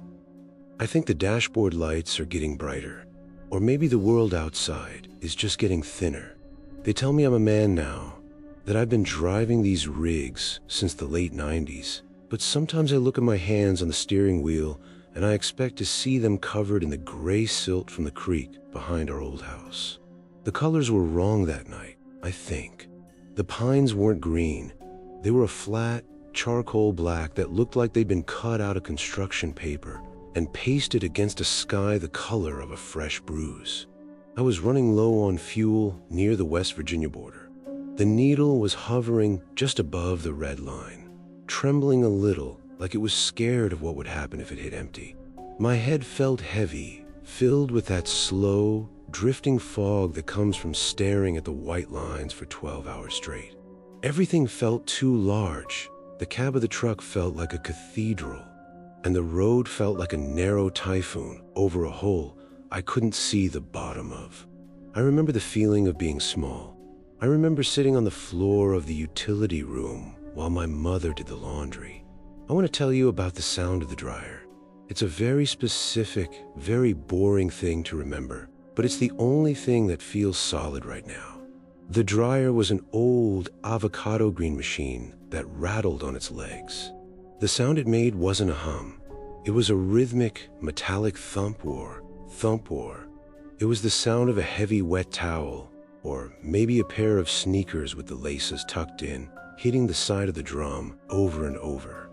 I think the dashboard lights are getting brighter. Or maybe the world outside is just getting thinner. They tell me I'm a man now, that I've been driving these rigs since the late 90s. But sometimes I look at my hands on the steering wheel and I expect to see them covered in the gray silt from the creek behind our old house. The colors were wrong that night, I think. The pines weren't green. They were a flat, charcoal black that looked like they'd been cut out of construction paper and pasted against a sky the color of a fresh bruise. I was running low on fuel near the West Virginia border. The needle was hovering just above the red line, trembling a little like it was scared of what would happen if it hit empty. My head felt heavy, filled with that slow, drifting fog that comes from staring at the white lines for 12 hours straight. Everything felt too large. The cab of the truck felt like a cathedral, and the road felt like a narrow typhoon over a hole I couldn't see the bottom of. I remember the feeling of being small. I remember sitting on the floor of the utility room while my mother did the laundry. I want to tell you about the sound of the dryer. It's a very specific, very boring thing to remember, but it's the only thing that feels solid right now. The dryer was an old avocado green machine that rattled on its legs. The sound it made wasn't a hum. It was a rhythmic, metallic thump war. It was the sound of a heavy, wet towel, or maybe a pair of sneakers with the laces tucked in, hitting the side of the drum over and over.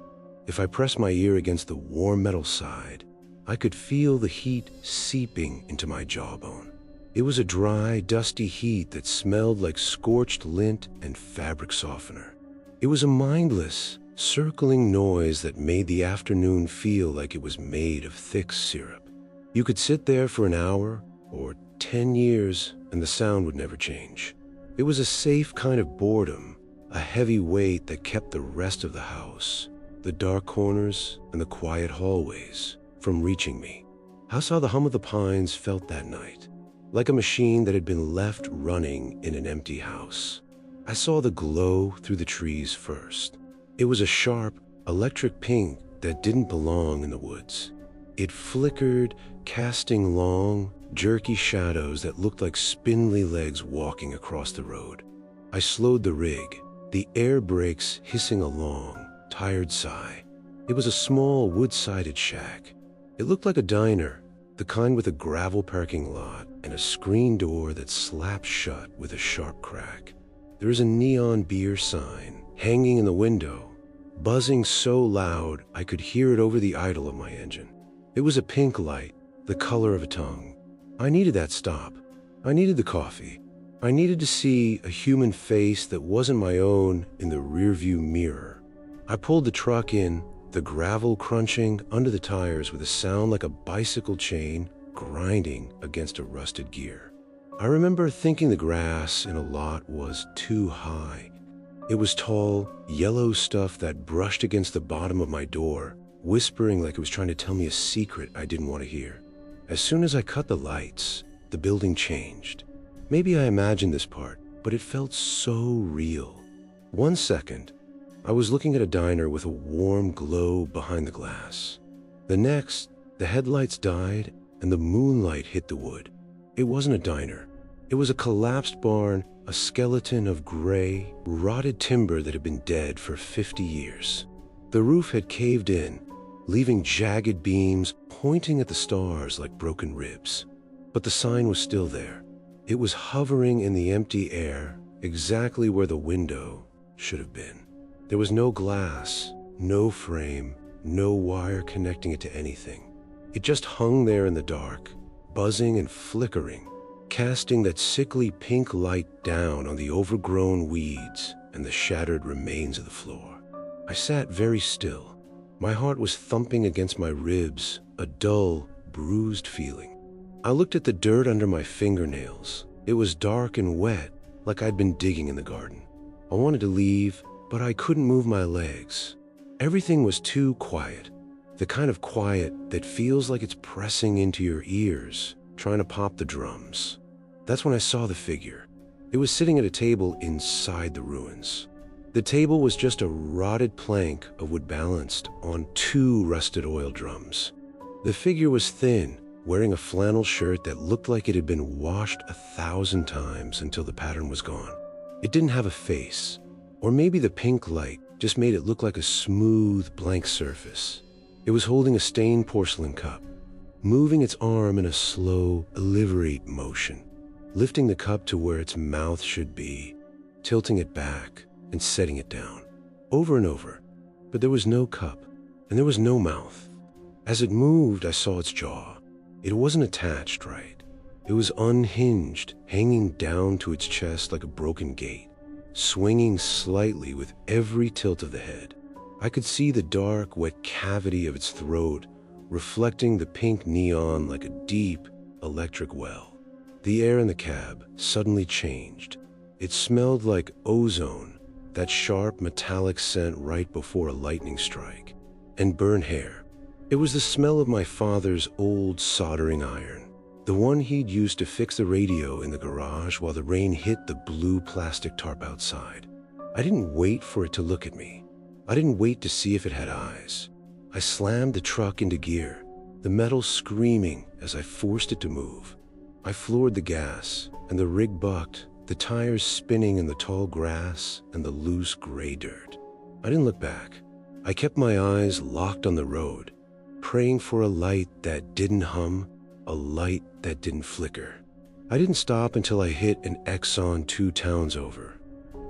If I pressed my ear against the warm metal side, I could feel the heat seeping into my jawbone. It was a dry, dusty heat that smelled like scorched lint and fabric softener. It was a mindless, circling noise that made the afternoon feel like it was made of thick syrup. You could sit there for an hour or 10 years and the sound would never change. It was a safe kind of boredom, a heavy weight that kept the rest of the house, the dark corners and the quiet hallways, from reaching me. How the hum of the pines felt that night, like a machine that had been left running in an empty house. I saw the glow through the trees first. It was a sharp, electric pink that didn't belong in the woods. It flickered, casting long, jerky shadows that looked like spindly legs walking across the road. I slowed the rig, the air brakes hissing a long, tired sigh. It was a small, wood-sided shack. It looked like a diner, the kind with a gravel parking lot and a screen door that slapped shut with a sharp crack. There was a neon beer sign hanging in the window, buzzing so loud I could hear it over the idle of my engine. It was a pink light, the color of a tongue. I needed that stop. I needed the coffee. I needed to see a human face that wasn't my own in the rearview mirror. I pulled the truck in, the gravel crunching under the tires with a sound like a bicycle chain grinding against a rusted gear. I remember thinking the grass in a lot was too high. It was tall, yellow stuff that brushed against the bottom of my door, whispering like it was trying to tell me a secret I didn't want to hear. As soon as I cut the lights, the building changed. Maybe I imagined this part, but it felt so real. 1 second, I was looking at a diner with a warm glow behind the glass. The next, the headlights died and the moonlight hit the wood. It wasn't a diner. It was a collapsed barn, a skeleton of gray, rotted timber that had been dead for 50 years. The roof had caved in, leaving jagged beams pointing at the stars like broken ribs. But the sign was still there. It was hovering in the empty air, exactly where the window should have been. There was no glass, no frame, no wire connecting it to anything. It just hung there in the dark, buzzing and flickering, casting that sickly pink light down on the overgrown weeds and the shattered remains of the floor. I sat very still. My heart was thumping against my ribs, a dull, bruised feeling. I looked at the dirt under my fingernails. It was dark and wet, like I'd been digging in the garden. I wanted to leave, but I couldn't move my legs. Everything was too quiet, the kind of quiet that feels like it's pressing into your ears, trying to pop the drums. That's when I saw the figure. It was sitting at a table inside the ruins. The table was just a rotted plank of wood balanced on two rusted oil drums. The figure was thin, wearing a flannel shirt that looked like it had been washed 1,000 times until the pattern was gone. It didn't have a face, or maybe the pink light just made it look like a smooth, blank surface. It was holding a stained porcelain cup, moving its arm in a slow, deliberate motion, lifting the cup to where its mouth should be, tilting it back, and setting it down, over and over. But there was no cup, and there was no mouth. As it moved, I saw its jaw. It wasn't attached right. It was unhinged, hanging down to its chest like a broken gate, swinging slightly with every tilt of the head. I could see the dark, wet cavity of its throat, reflecting the pink neon like a deep, electric well. The air in the cab suddenly changed. It smelled like ozone, that sharp, metallic scent right before a lightning strike, and burnt hair. It was the smell of my father's old soldering iron, the one he'd used to fix the radio in the garage while the rain hit the blue plastic tarp outside. I didn't wait for it to look at me. I didn't wait to see if it had eyes. I slammed the truck into gear, the metal screaming as I forced it to move. I floored the gas, and the rig bucked, the tires spinning in the tall grass and the loose gray dirt. I didn't look back. I kept my eyes locked on the road, praying for a light that didn't hum, a light that didn't flicker. I didn't stop until I hit an Exxon 2 towns over.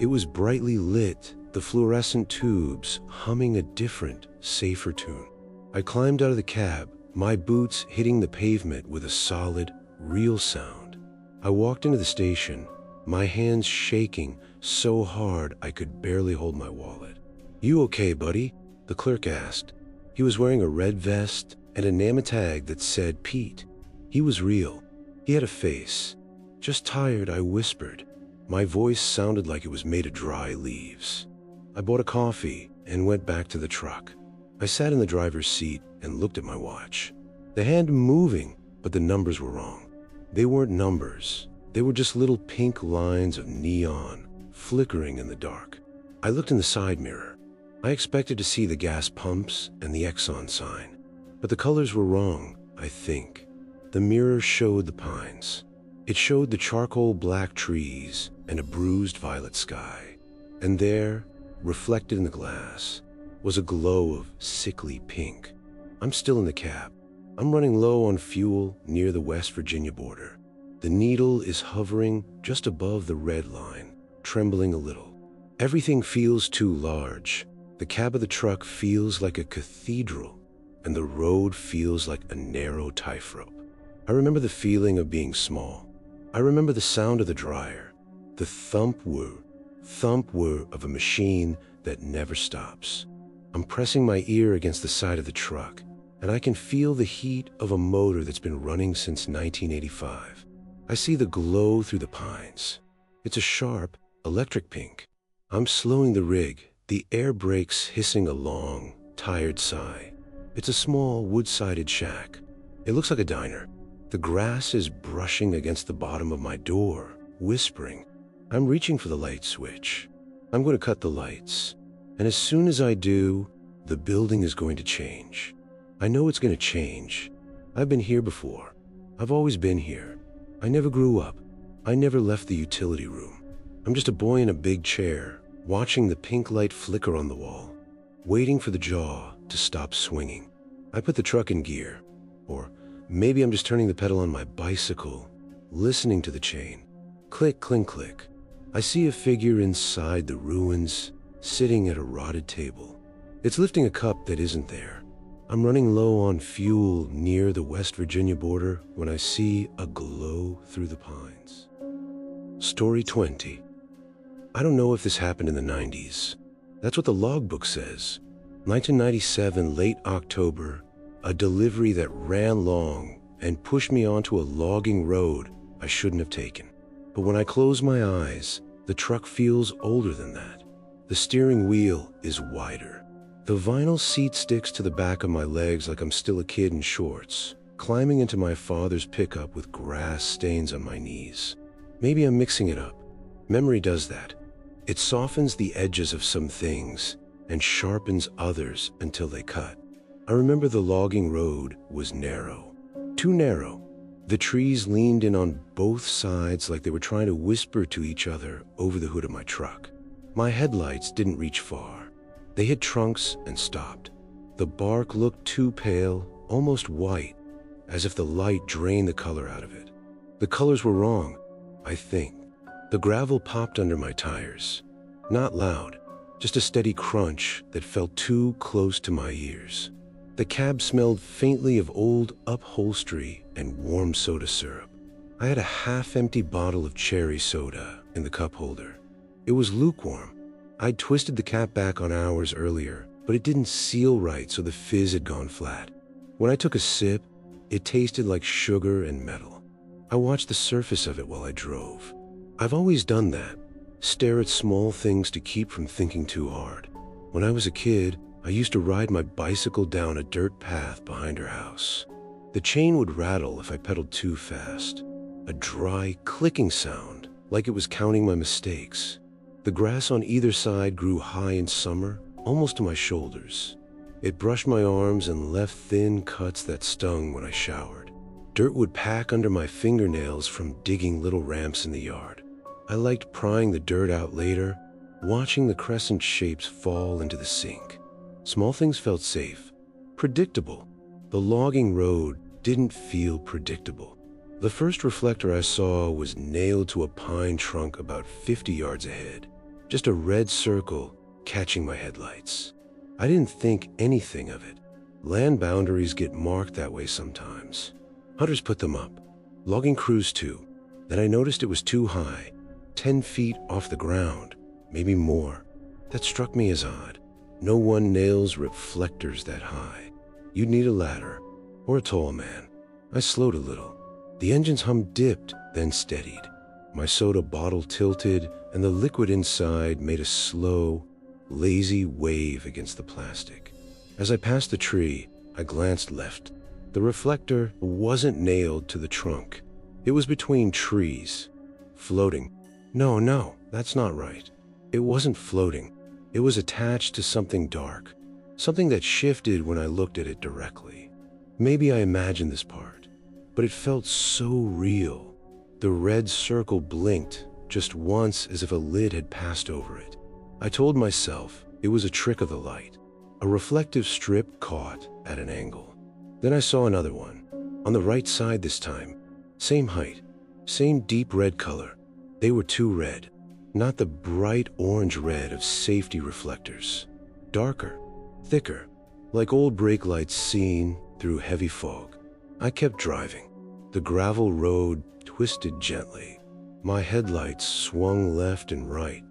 It was brightly lit, the fluorescent tubes humming a different, safer tune. I climbed out of the cab, my boots hitting the pavement with a solid, real sound. I walked into the station, my hands shaking so hard I could barely hold my wallet. "You okay, buddy?" the clerk asked. He was wearing a red vest and a name tag that said Pete. He was real. He had a face. "Just tired," I whispered. My voice sounded like it was made of dry leaves. I bought a coffee and went back to the truck. I sat in the driver's seat and looked at my watch. The hand moving, but the numbers were wrong. They weren't numbers. They were just little pink lines of neon, flickering in the dark. I looked in the side mirror. I expected to see the gas pumps and the Exxon sign, but the colors were wrong, I think. The mirror showed the pines. It showed the charcoal black trees and a bruised violet sky. And there, reflected in the glass, was a glow of sickly pink. I'm still in the cab. I'm running low on fuel near the West Virginia border. The needle is hovering just above the red line, trembling a little. Everything feels too large. The cab of the truck feels like a cathedral, and the road feels like a narrow tightrope. I remember the feeling of being small. I remember the sound of the dryer, the thump whir of a machine that never stops. I'm pressing my ear against the side of the truck, and I can feel the heat of a motor that's been running since 1985. I see the glow through the pines. It's a sharp, electric pink. I'm slowing the rig, the air brakes hissing a long, tired sigh. It's a small, wood-sided shack. It looks like a diner. The grass is brushing against the bottom of my door, whispering. I'm reaching for the light switch. I'm going to cut the lights. And as soon as I do, the building is going to change. I know it's going to change. I've been here before. I've always been here. I never grew up. I never left the utility room. I'm just a boy in a big chair, watching the pink light flicker on the wall, waiting for the jaw to stop swinging. I put the truck in gear, or maybe I'm just turning the pedal on my bicycle, listening to the chain. Click, clink, click. I see a figure inside the ruins, sitting at a rotted table. It's lifting a cup that isn't there. I'm running low on fuel near the West Virginia border when I see a glow through the pines. Story 20. I don't know if this happened in the 90s. That's what the logbook says. 1997, late October, a delivery that ran long and pushed me onto a logging road I shouldn't have taken. But when I close my eyes, the truck feels older than that. The steering wheel is wider. The vinyl seat sticks to the back of my legs like I'm still a kid in shorts, climbing into my father's pickup with grass stains on my knees. Maybe I'm mixing it up. Memory does that. It softens the edges of some things and sharpens others until they cut. I remember the logging road was narrow. Too narrow. The trees leaned in on both sides like they were trying to whisper to each other over the hood of my truck. My headlights didn't reach far. They hit trunks and stopped. The bark looked too pale, almost white, as if the light drained the color out of it. The colors were wrong, I think. The gravel popped under my tires. Not loud, just a steady crunch that felt too close to my ears. The cab smelled faintly of old upholstery and warm soda syrup. I had a half-empty bottle of cherry soda in the cup holder. It was lukewarm. I'd twisted the cap back on hours earlier, but it didn't seal right, so the fizz had gone flat. When I took a sip, it tasted like sugar and metal. I watched the surface of it while I drove. I've always done that. Stare at small things to keep from thinking too hard. When I was a kid, I used to ride my bicycle down a dirt path behind her house. The chain would rattle if I pedaled too fast. A dry, clicking sound, like it was counting my mistakes. The grass on either side grew high in summer, almost to my shoulders. It brushed my arms and left thin cuts that stung when I showered. Dirt would pack under my fingernails from digging little ramps in the yard. I liked prying the dirt out later, watching the crescent shapes fall into the sink. Small things felt safe, predictable. The logging road didn't feel predictable. The first reflector I saw was nailed to a pine trunk about 50 yards ahead, just a red circle catching my headlights. I didn't think anything of it. Land boundaries get marked that way sometimes. Hunters put them up. Logging crews too. Then I noticed it was too high, 10 feet off the ground, maybe more. That struck me as odd. No one nails reflectors that high. You'd need a ladder, or a tall man. I slowed a little. The engine's hum dipped, then steadied. My soda bottle tilted, and the liquid inside made a slow, lazy wave against the plastic. As I passed the tree, I glanced left. The reflector wasn't nailed to the trunk. It was between trees, floating. No, that's not right. It wasn't floating. It was attached to something dark, something that shifted when I looked at it directly. Maybe I imagined this part, but it felt so real. The red circle blinked just once as if a lid had passed over it. I told myself it was a trick of the light, a reflective strip caught at an angle. Then I saw another one, on the right side this time. Same height, same deep red color. They were too red. Not the bright orange red of safety reflectors. Darker, thicker, like old brake lights seen through heavy fog. I kept driving. The gravel road twisted gently. My headlights swung left and right,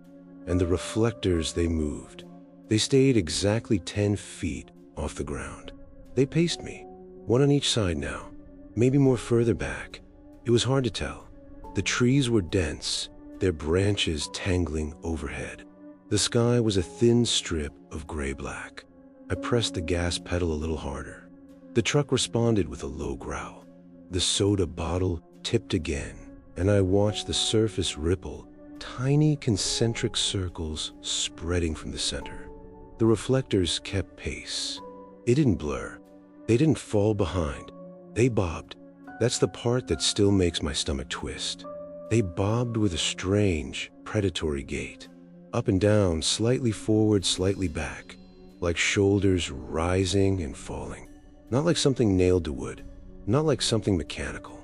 and the reflectors, they moved. They stayed exactly 10 feet off the ground. They paced me, one on each side now, maybe more further back. It was hard to tell. The trees were dense, their branches tangling overhead. The sky was a thin strip of gray-black. I pressed the gas pedal a little harder. The truck responded with a low growl. The soda bottle tipped again, and I watched the surface ripple, tiny concentric circles spreading from the center. The reflectors kept pace. It didn't blur. They didn't fall behind. They bobbed. That's the part that still makes my stomach twist. They bobbed with a strange, predatory gait. Up and down, slightly forward, slightly back, like shoulders rising and falling. Not like something nailed to wood, not like something mechanical.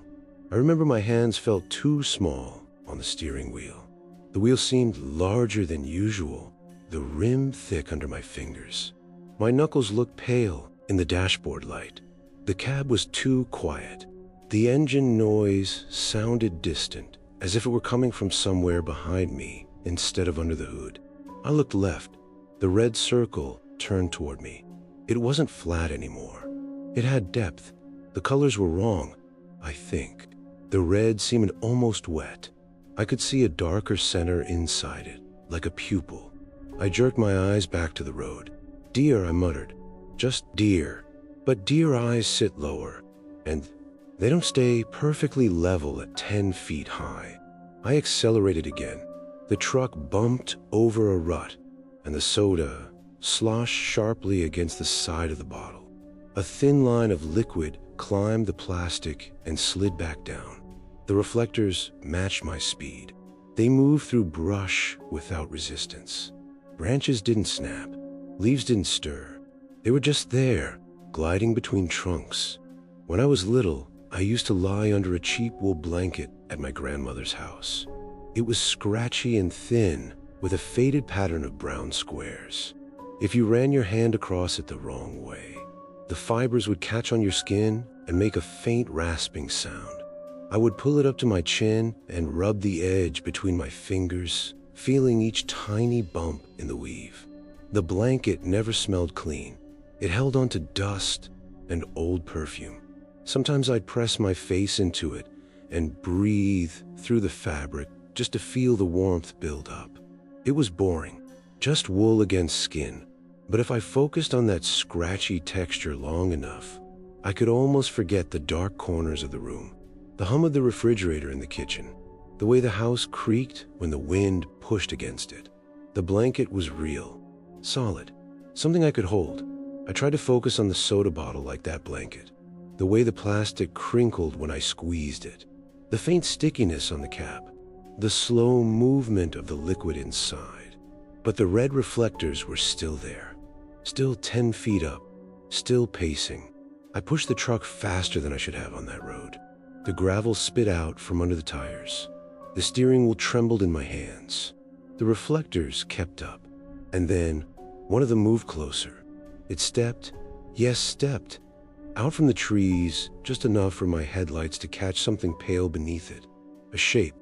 I remember my hands felt too small on the steering wheel. The wheel seemed larger than usual, the rim thick under my fingers. My knuckles looked pale in the dashboard light. The cab was too quiet. The engine noise sounded distant, as if it were coming from somewhere behind me instead of under the hood. I looked left. The red circle turned toward me. It wasn't flat anymore. It had depth. The colors were wrong, I think. The red seemed almost wet. I could see a darker center inside it, like a pupil. I jerked my eyes back to the road. Deer, I muttered. Just deer. But deer eyes sit lower, and they don't stay perfectly level at 10 feet high. I accelerated again. The truck bumped over a rut, and the soda sloshed sharply against the side of the bottle. A thin line of liquid climbed the plastic and slid back down. The reflectors matched my speed. They moved through brush without resistance. Branches didn't snap. Leaves didn't stir. They were just there, gliding between trunks. When I was little, I used to lie under a cheap wool blanket at my grandmother's house. It was scratchy and thin, with a faded pattern of brown squares. If you ran your hand across it the wrong way, the fibers would catch on your skin and make a faint rasping sound. I would pull it up to my chin and rub the edge between my fingers, feeling each tiny bump in the weave. The blanket never smelled clean. It held onto dust and old perfume. Sometimes I'd press my face into it and breathe through the fabric just to feel the warmth build up. It was boring, just wool against skin. But if I focused on that scratchy texture long enough, I could almost forget the dark corners of the room, the hum of the refrigerator in the kitchen, the way the house creaked when the wind pushed against it. The blanket was real, solid, something I could hold. I tried to focus on the soda bottle like that blanket, the way the plastic crinkled when I squeezed it, the faint stickiness on the cap, the slow movement of the liquid inside. But the red reflectors were still there, still 10 feet up, still pacing. I pushed the truck faster than I should have on that road. The gravel spit out from under the tires. The steering wheel trembled in my hands. The reflectors kept up. And then, one of them moved closer. It stepped, yes, stepped, out from the trees, just enough for my headlights to catch something pale beneath it. A shape,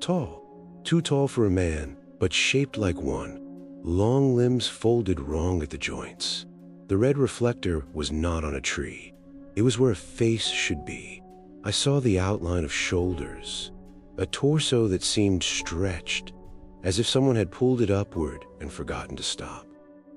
tall, too tall for a man, but shaped like one. Long limbs folded wrong at the joints. The red reflector was not on a tree. It was where a face should be. I saw the outline of shoulders, a torso that seemed stretched, as if someone had pulled it upward and forgotten to stop.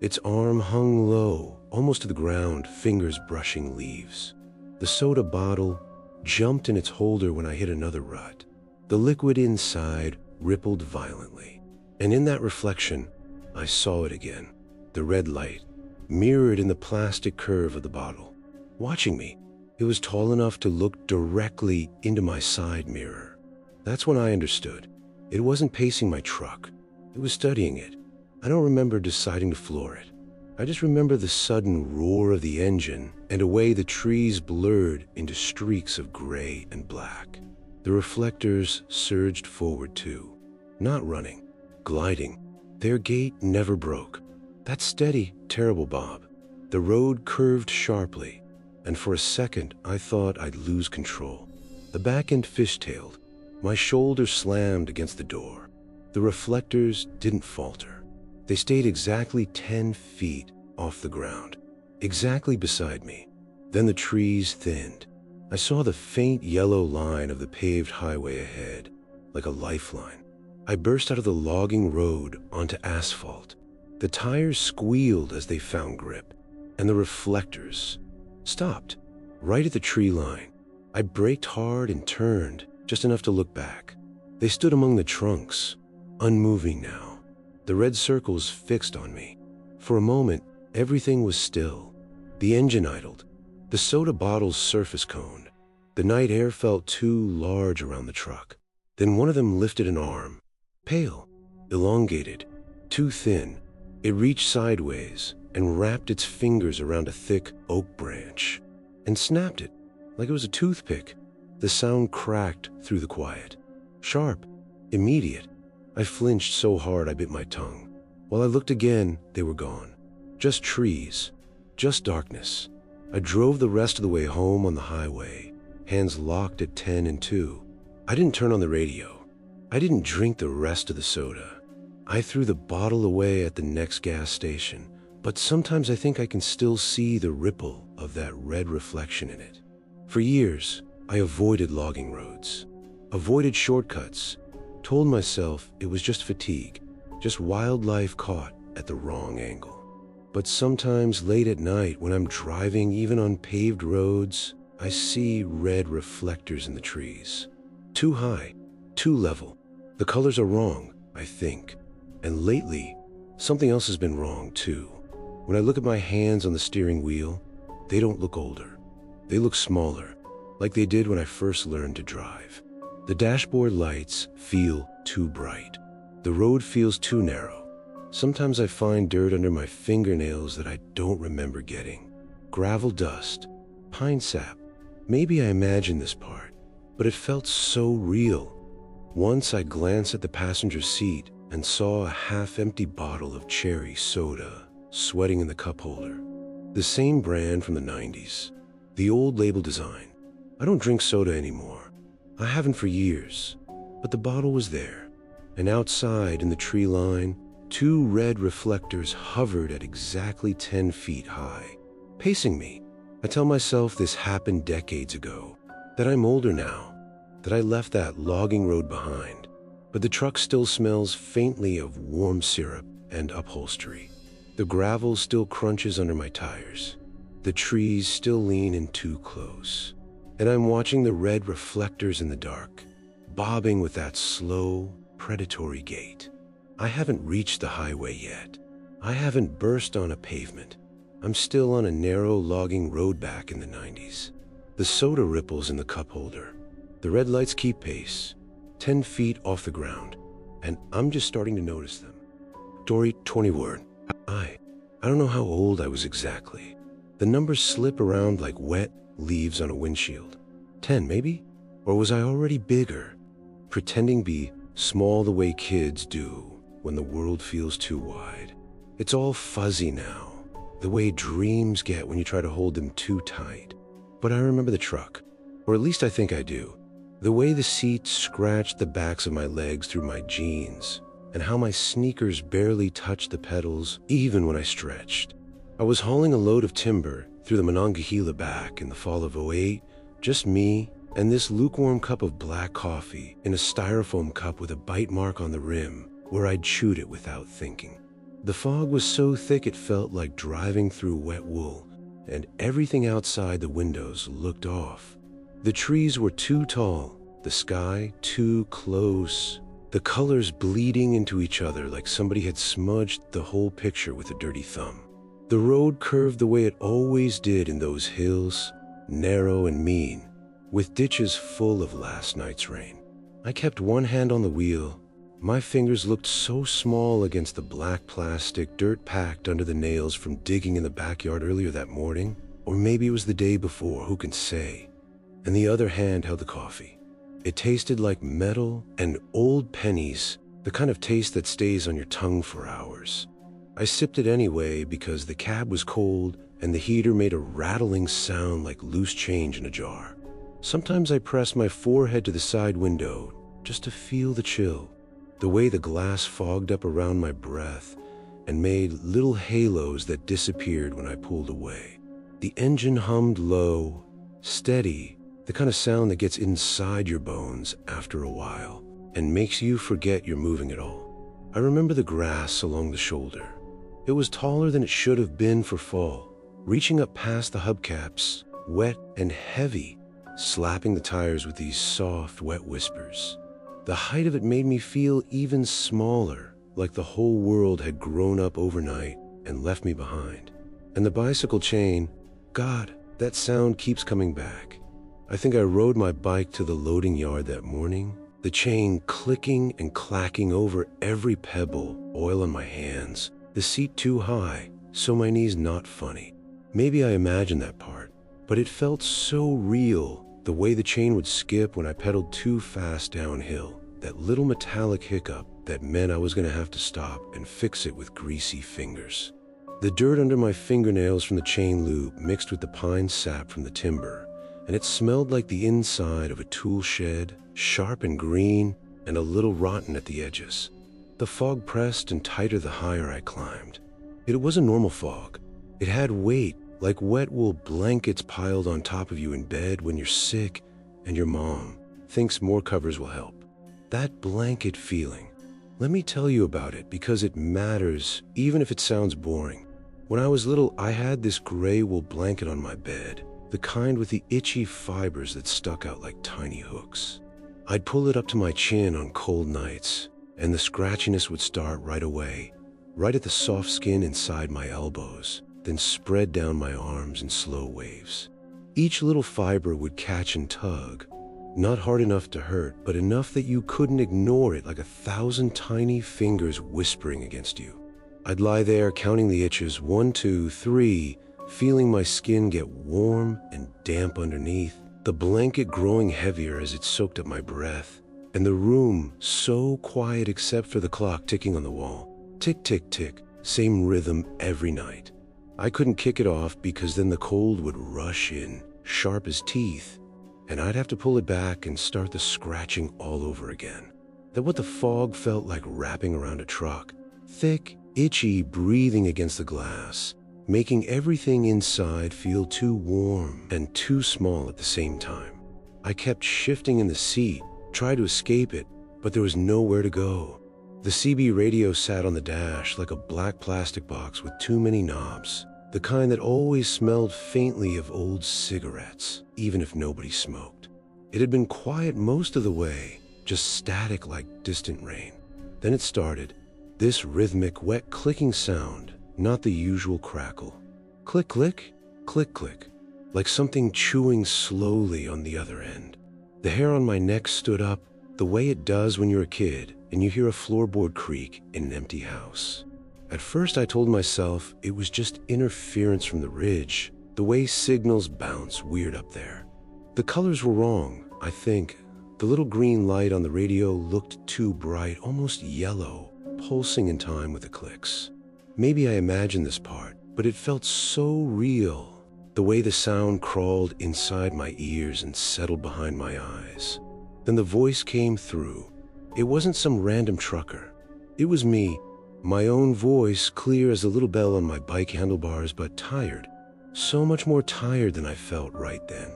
Its arm hung low, almost to the ground, fingers brushing leaves. The soda bottle jumped in its holder when I hit another rut. The liquid inside rippled violently. And in that reflection, I saw it again. The red light, mirrored in the plastic curve of the bottle. Watching me, it was tall enough to look directly into my side mirror. That's when I understood. It wasn't pacing my truck. It was studying it. I don't remember deciding to floor it. I just remember the sudden roar of the engine and a way the trees blurred into streaks of gray and black. The reflectors surged forward too, not running, gliding. Their gait never broke. That steady, terrible bob. The road curved sharply, and for a second I thought I'd lose control. The back end fishtailed. My shoulder slammed against the door. The reflectors didn't falter. They stayed exactly 10 feet off the ground, exactly beside me. Then the trees thinned. I saw the faint yellow line of the paved highway ahead, like a lifeline. I burst out of the logging road onto asphalt. The tires squealed as they found grip, and the reflectors stopped right at the tree line. I braked hard and turned, just enough to look back. They stood among the trunks, unmoving now. The red circles fixed on me. For a moment, everything was still. The engine idled. The soda bottles surface coned. The night air felt too large around the truck. Then one of them lifted an arm. Pale, elongated, too thin. It reached sideways and wrapped its fingers around a thick oak branch and snapped it like it was a toothpick. The sound cracked through the quiet. Sharp, immediate. I flinched so hard I bit my tongue. While I looked again, they were gone. Just trees, just darkness. I drove the rest of the way home on the highway, hands locked at 10 and 2. I didn't turn on the radio. I didn't drink the rest of the soda. I threw the bottle away at the next gas station, but sometimes I think I can still see the ripple of that red reflection in it. For years, I avoided logging roads, avoided shortcuts, told myself it was just fatigue, just wildlife caught at the wrong angle. But sometimes late at night when I'm driving even on paved roads, I see red reflectors in the trees. Too high, too level. The colors are wrong, I think. And lately, something else has been wrong too. When I look at my hands on the steering wheel, they don't look older. They look smaller, like they did when I first learned to drive. The dashboard lights feel too bright. The road feels too narrow. Sometimes I find dirt under my fingernails that I don't remember getting. Gravel dust, pine sap. Maybe I imagined this part, but it felt so real. Once I glanced at the passenger seat and saw a half-empty bottle of cherry soda sweating in the cup holder. The same brand from the 90s. The old label design. I don't drink soda anymore. I haven't for years. But the bottle was there. And outside in the tree line, 2 red reflectors hovered at exactly 10 feet high, pacing me. I tell myself this happened decades ago, that I'm older now, that I left that logging road behind. But the truck still smells faintly of warm syrup and upholstery. The gravel still crunches under my tires. The trees still lean in too close. And I'm watching the red reflectors in the dark, bobbing with that slow, predatory gait. I haven't reached the highway yet. I haven't burst on a pavement. I'm still on a narrow logging road back in the 90s. The soda ripples in the cup holder. The red lights keep pace, 10 feet off the ground, and I'm just starting to notice them. Story 20 word. I don't know how old I was exactly. The numbers slip around like wet leaves on a windshield. 10 maybe? Or was I already bigger? Pretending be small the way kids do when the world feels too wide. It's all fuzzy now, the way dreams get when you try to hold them too tight. But I remember the truck, or at least I think I do. The way the seat scratched the backs of my legs through my jeans, and how my sneakers barely touched the pedals even when I stretched. I was hauling a load of timber through the Monongahela back in the fall of '08, just me and this lukewarm cup of black coffee in a styrofoam cup with a bite mark on the rim where I'd chewed it without thinking. The fog was so thick it felt like driving through wet wool, and everything outside the windows looked off. The trees were too tall, the sky too close, the colors bleeding into each other like somebody had smudged the whole picture with a dirty thumb. The road curved the way it always did in those hills, narrow and mean, with ditches full of last night's rain. I kept one hand on the wheel. My fingers looked so small against the black plastic dirt packed under the nails from digging in the backyard earlier that morning, or maybe it was the day before, who can say? And the other hand held the coffee. It tasted like metal and old pennies, the kind of taste that stays on your tongue for hours. I sipped it anyway because the cab was cold and the heater made a rattling sound like loose change in a jar. Sometimes I pressed my forehead to the side window just to feel the chill, the way the glass fogged up around my breath and made little halos that disappeared when I pulled away. The engine hummed low, steady, the kind of sound that gets inside your bones after a while and makes you forget you're moving at all. I remember the grass along the shoulder. It was taller than it should have been for fall, reaching up past the hubcaps, wet and heavy, slapping the tires with these soft, wet whispers. The height of it made me feel even smaller, like the whole world had grown up overnight and left me behind. And the bicycle chain, God, that sound keeps coming back. I think I rode my bike to the loading yard that morning, the chain clicking and clacking over every pebble, oil on my hands, the seat too high, so my knees not funny. Maybe I imagined that part, but it felt so real, the way the chain would skip when I pedaled too fast downhill, that little metallic hiccup that meant I was going to have to stop and fix it with greasy fingers. The dirt under my fingernails from the chain loop mixed with the pine sap from the timber, and it smelled like the inside of a tool shed, sharp and green, and a little rotten at the edges. The fog pressed and tighter the higher I climbed. It wasn't normal fog. It had weight, like wet wool blankets piled on top of you in bed when you're sick and your mom thinks more covers will help. That blanket feeling. Let me tell you about it because it matters, even if it sounds boring. When I was little, I had this gray wool blanket on my bed, the kind with the itchy fibers that stuck out like tiny hooks. I'd pull it up to my chin on cold nights, and the scratchiness would start right away, right at the soft skin inside my elbows, then spread down my arms in slow waves. Each little fiber would catch and tug, not hard enough to hurt, but enough that you couldn't ignore it, like 1,000 tiny fingers whispering against you. I'd lie there counting the itches, 1, 2, 3, feeling my skin get warm and damp underneath, the blanket growing heavier as it soaked up my breath, and the room so quiet except for the clock ticking on the wall. Tick, tick, tick, same rhythm every night. I couldn't kick it off because then the cold would rush in, sharp as teeth, and I'd have to pull it back and start the scratching all over again. Then what the fog felt like wrapping around a truck, thick, itchy, breathing against the glass, making everything inside feel too warm and too small at the same time. I kept shifting in the seat, tried to escape it, but there was nowhere to go. The CB radio sat on the dash like a black plastic box with too many knobs, the kind that always smelled faintly of old cigarettes, even if nobody smoked. It had been quiet most of the way, just static like distant rain. Then it started, this rhythmic, wet clicking sound, not the usual crackle. Click, click, click, click, like something chewing slowly on the other end. The hair on my neck stood up, the way it does when you're a kid and you hear a floorboard creak in an empty house. At first I told myself it was just interference from the ridge, the way signals bounce weird up there. The colors were wrong, I think. The little green light on the radio looked too bright, almost yellow, pulsing in time with the clicks. Maybe I imagined this part, but it felt so real, the way the sound crawled inside my ears and settled behind my eyes. Then the voice came through. It wasn't some random trucker. It was me, my own voice, clear as the little bell on my bike handlebars, but tired. So much more tired than I felt right then,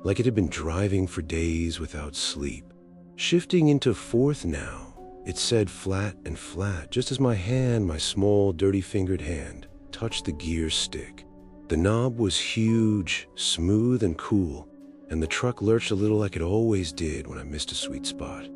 like it had been driving for days without sleep. Shifting into fourth now, it said flat and flat, just as my hand, my small, dirty-fingered hand, touched the gear stick. The knob was huge, smooth and cool, and the truck lurched a little like it always did when I missed a sweet spot.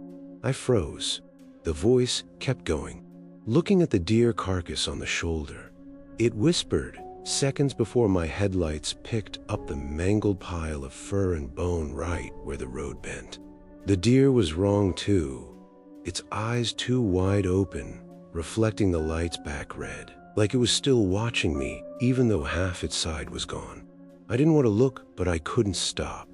I froze. The voice kept going, looking at the deer carcass on the shoulder. It whispered, seconds before my headlights picked up the mangled pile of fur and bone right where the road bent. The deer was wrong too, its eyes too wide open, reflecting the lights back red, like it was still watching me, even though half its side was gone. I didn't want to look, but I couldn't stop.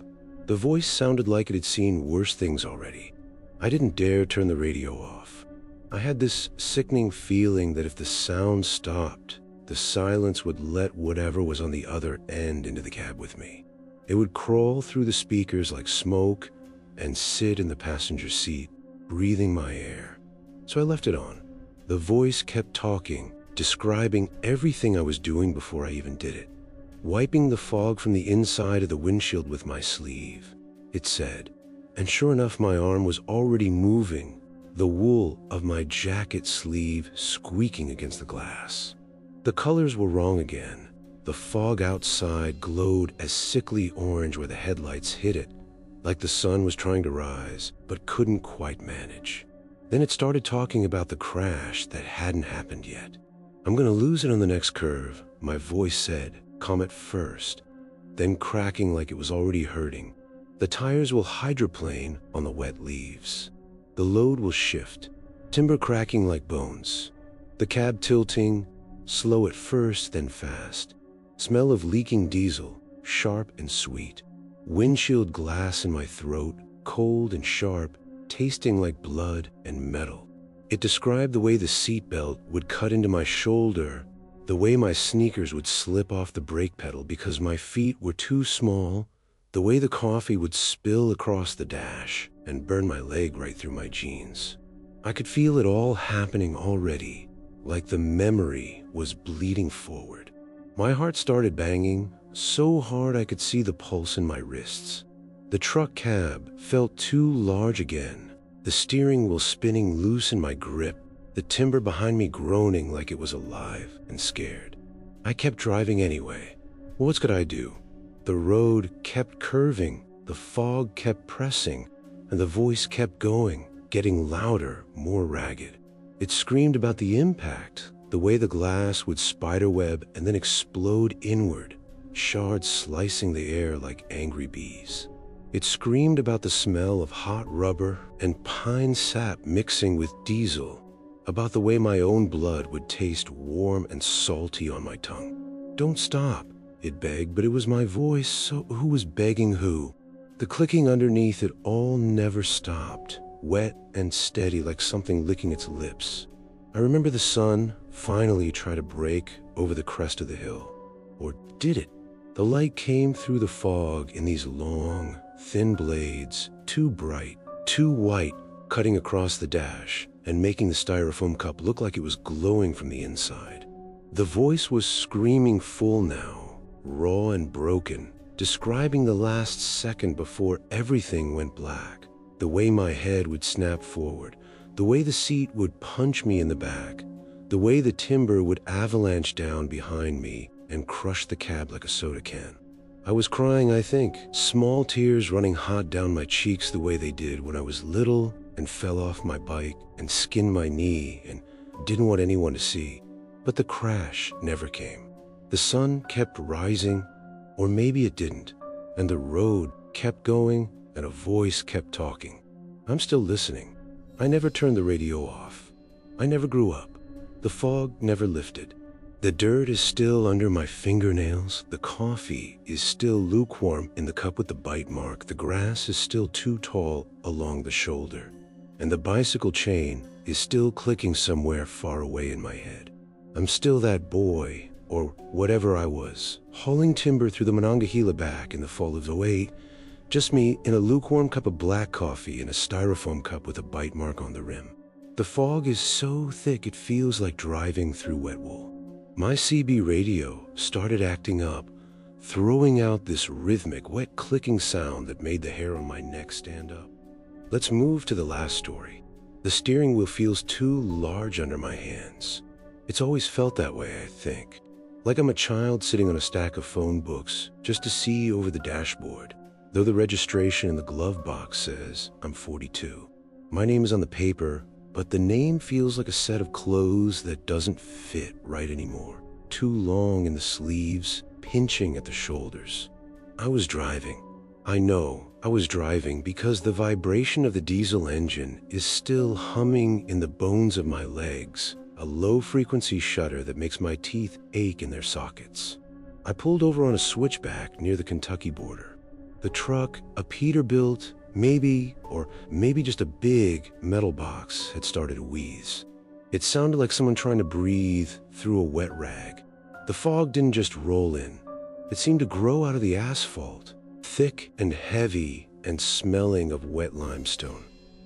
The voice sounded like it had seen worse things already. I didn't dare turn the radio off. I had this sickening feeling that if the sound stopped, the silence would let whatever was on the other end into the cab with me. It would crawl through the speakers like smoke and sit in the passenger seat, breathing my air. So I left it on. The voice kept talking, describing everything I was doing before I even did it. Wiping the fog from the inside of the windshield with my sleeve, it said, and sure enough my arm was already moving, the wool of my jacket sleeve squeaking against the glass. The colors were wrong again. The fog outside glowed as sickly orange where the headlights hit it, like the sun was trying to rise, but couldn't quite manage. Then it started talking about the crash that hadn't happened yet. I'm gonna lose it on the next curve, my voice said, calm at first, then cracking like it was already hurting. The tires will hydroplane on the wet leaves. The load will shift, timber cracking like bones. The cab tilting, slow at first, then fast. Smell of leaking diesel, sharp and sweet. Windshield glass in my throat, cold and sharp, tasting like blood and metal. It described the way the seatbelt would cut into my shoulder, the way my sneakers would slip off the brake pedal because my feet were too small, the way the coffee would spill across the dash and burn my leg right through my jeans. I could feel it all happening already, like the memory was bleeding forward. My heart started banging so hard I could see the pulse in my wrists. The truck cab felt too large again, the steering wheel spinning loose in my grip, the timber behind me groaning like it was alive and scared. I kept driving anyway. What could I do? The road kept curving, the fog kept pressing, and the voice kept going, getting louder, more ragged. It screamed about the impact, the way the glass would spiderweb and then explode inward, shards slicing the air like angry bees. It screamed about the smell of hot rubber and pine sap mixing with diesel, about the way my own blood would taste warm and salty on my tongue. Don't stop, it begged, but it was my voice, so who was begging who? The clicking underneath it all never stopped, wet and steady like something licking its lips. I remember the sun finally tried to break over the crest of the hill. Or did it? The light came through the fog in these long, thin blades, too bright, too white, cutting across the dash and making the styrofoam cup look like it was glowing from the inside. The voice was screaming full now, raw and broken, describing the last second before everything went black, the way my head would snap forward, the way the seat would punch me in the back, the way the timber would avalanche down behind me and crush the cab like a soda can. I was crying, I think, small tears running hot down my cheeks the way they did when I was little and fell off my bike and skinned my knee and didn't want anyone to see. But the crash never came. The sun kept rising, or maybe it didn't, and the road kept going and a voice kept talking. I'm still listening. I never turned the radio off. I never grew up. The fog never lifted. The dirt is still under my fingernails. The coffee is still lukewarm in the cup with the bite mark. The grass is still too tall along the shoulder. And the bicycle chain is still clicking somewhere far away in my head. I'm still that boy, or whatever I was, hauling timber through the Monongahela back in the fall of '08, just me in a lukewarm cup of black coffee in a styrofoam cup with a bite mark on the rim. The fog is so thick it feels like driving through wet wool. My CB radio started acting up, throwing out this rhythmic, wet clicking sound that made the hair on my neck stand up. Let's move to the last story. The steering wheel feels too large under my hands. It's always felt that way, I think. Like I'm a child sitting on a stack of phone books just to see over the dashboard, though the registration in the glove box says I'm 42. My name is on the paper, but the name feels like a set of clothes that doesn't fit right anymore. Too long in the sleeves, pinching at the shoulders. I was driving. I know I was driving because the vibration of the diesel engine is still humming in the bones of my legs, a low-frequency shudder that makes my teeth ache in their sockets. I pulled over on a switchback near the Kentucky border. The truck, a Peterbilt, maybe just a big metal box, had started to wheeze. It sounded like someone trying to breathe through a wet rag. The fog didn't just roll in. It seemed to grow out of the asphalt, thick and heavy and smelling of wet limestone.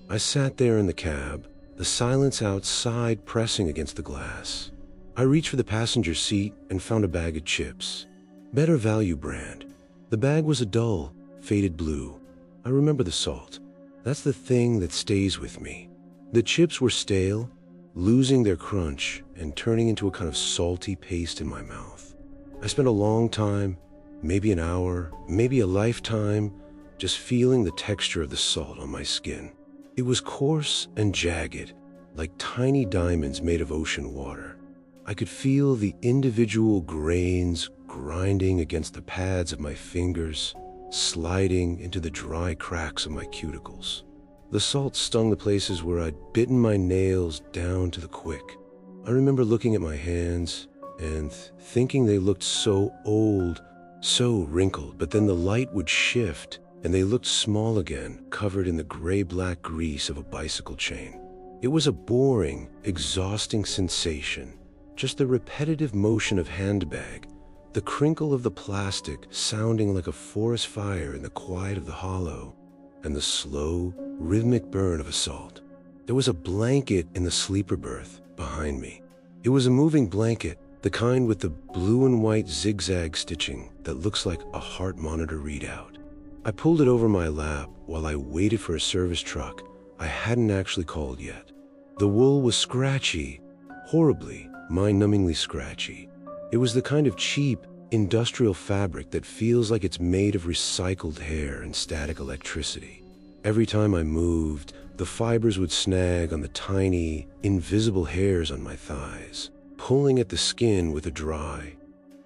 I sat there in the cab, the silence outside pressing against the glass. I reached for the passenger seat and found a bag of chips. Better Value brand. The bag was a dull, faded blue. I remember the salt. That's the thing that stays with me. The chips were stale, losing their crunch and turning into a kind of salty paste in my mouth. I spent a long time, maybe an hour, maybe a lifetime, just feeling the texture of the salt on my skin. It was coarse and jagged, like tiny diamonds made of ocean water. I could feel the individual grains grinding against the pads of my fingers, sliding into the dry cracks of my cuticles. The salt stung the places where I'd bitten my nails down to the quick. I remember looking at my hands and thinking they looked so old, so wrinkled, but then the light would shift and they looked small again, covered in the gray-black grease of a bicycle chain. It was a boring, exhausting sensation, just the repetitive motion of handbag, the crinkle of the plastic sounding like a forest fire in the quiet of the hollow, and the slow, rhythmic burn of assault. There was a blanket in the sleeper berth behind me. It was a moving blanket, the kind with the blue and white zigzag stitching that looks like a heart monitor readout. I pulled it over my lap while I waited for a service truck I hadn't actually called yet. The wool was scratchy, horribly, mind-numbingly scratchy. It was the kind of cheap, industrial fabric that feels like it's made of recycled hair and static electricity. Every time I moved, the fibers would snag on the tiny, invisible hairs on my thighs, pulling at the skin with a dry,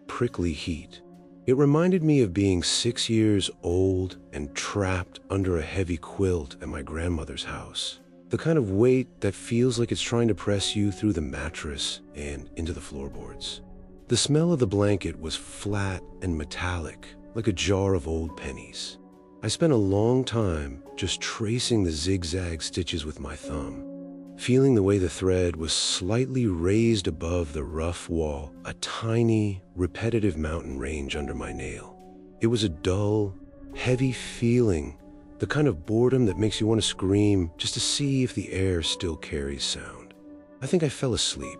prickly heat. It reminded me of being 6 years old and trapped under a heavy quilt at my grandmother's house. The kind of weight that feels like it's trying to press you through the mattress and into the floorboards. The smell of the blanket was flat and metallic, like a jar of old pennies. I spent a long time just tracing the zigzag stitches with my thumb, feeling the way the thread was slightly raised above the rough wall, a tiny, repetitive mountain range under my nail. It was a dull, heavy feeling, the kind of boredom that makes you want to scream just to see if the air still carries sound. I think I fell asleep,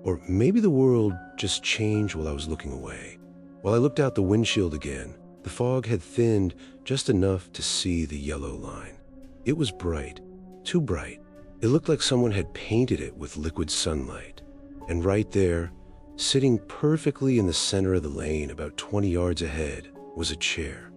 or maybe the world just changed while I was looking away. While I looked out the windshield again, the fog had thinned just enough to see the yellow line. It was bright, too bright. It looked like someone had painted it with liquid sunlight. And right there, sitting perfectly in the center of the lane about 20 yards ahead, was a chair.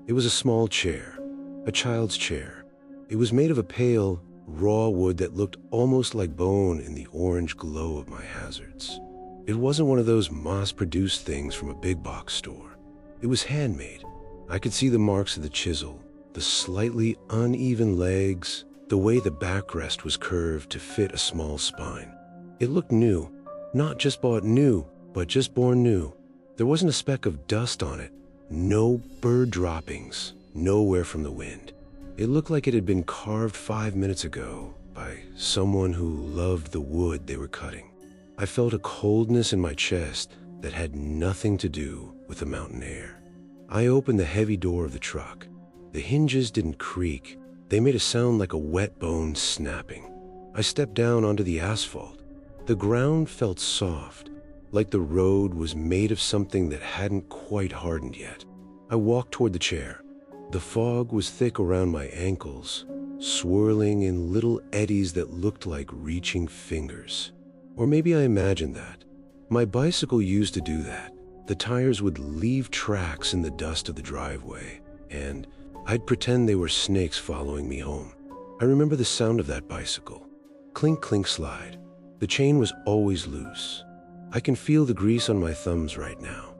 It was a small chair, a child's chair. It was made of a pale, raw wood that looked almost like bone in the orange glow of my hazards. It wasn't one of those mass-produced things from a big box store. It was handmade. I could see the marks of the chisel, the slightly uneven legs, the way the backrest was curved to fit a small spine. It looked new, not just bought new, but just born new. There wasn't a speck of dust on it, no bird droppings, nowhere from the wind. It looked like it had been carved 5 minutes ago by someone who loved the wood they were cutting. I felt a coldness in my chest that had nothing to do with the mountain air. I opened the heavy door of the truck. The hinges didn't creak. They made a sound like a wet bone snapping. I stepped down onto the asphalt. The ground felt soft, like the road was made of something that hadn't quite hardened yet. I walked toward the chair. The fog was thick around my ankles, swirling in little eddies that looked like reaching fingers. Or maybe I imagined that. My bicycle used to do that. The tires would leave tracks in the dust of the driveway, and I'd pretend they were snakes following me home. I remember the sound of that bicycle. Clink, clink, slide. The chain was always loose. I can feel the grease on my thumbs right now,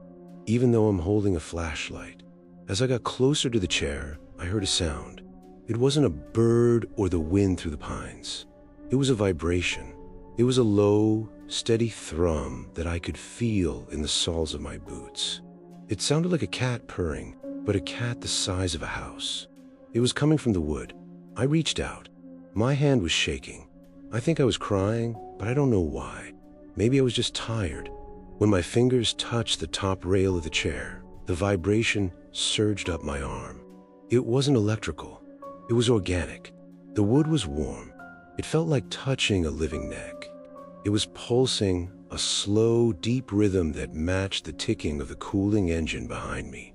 even though I'm holding a flashlight. As I got closer to the chair, I heard a sound. It wasn't a bird or the wind through the pines. It was a vibration. It was a low, steady thrum that I could feel in the soles of my boots. It sounded like a cat purring, but a cat the size of a house. It was coming from the wood. I reached out. My hand was shaking. I think I was crying, but I don't know why. Maybe I was just tired. When my fingers touched the top rail of the chair, the vibration surged up my arm. It wasn't electrical. It was organic. The wood was warm. It felt like touching a living neck. It was pulsing, a slow, deep rhythm that matched the ticking of the cooling engine behind me.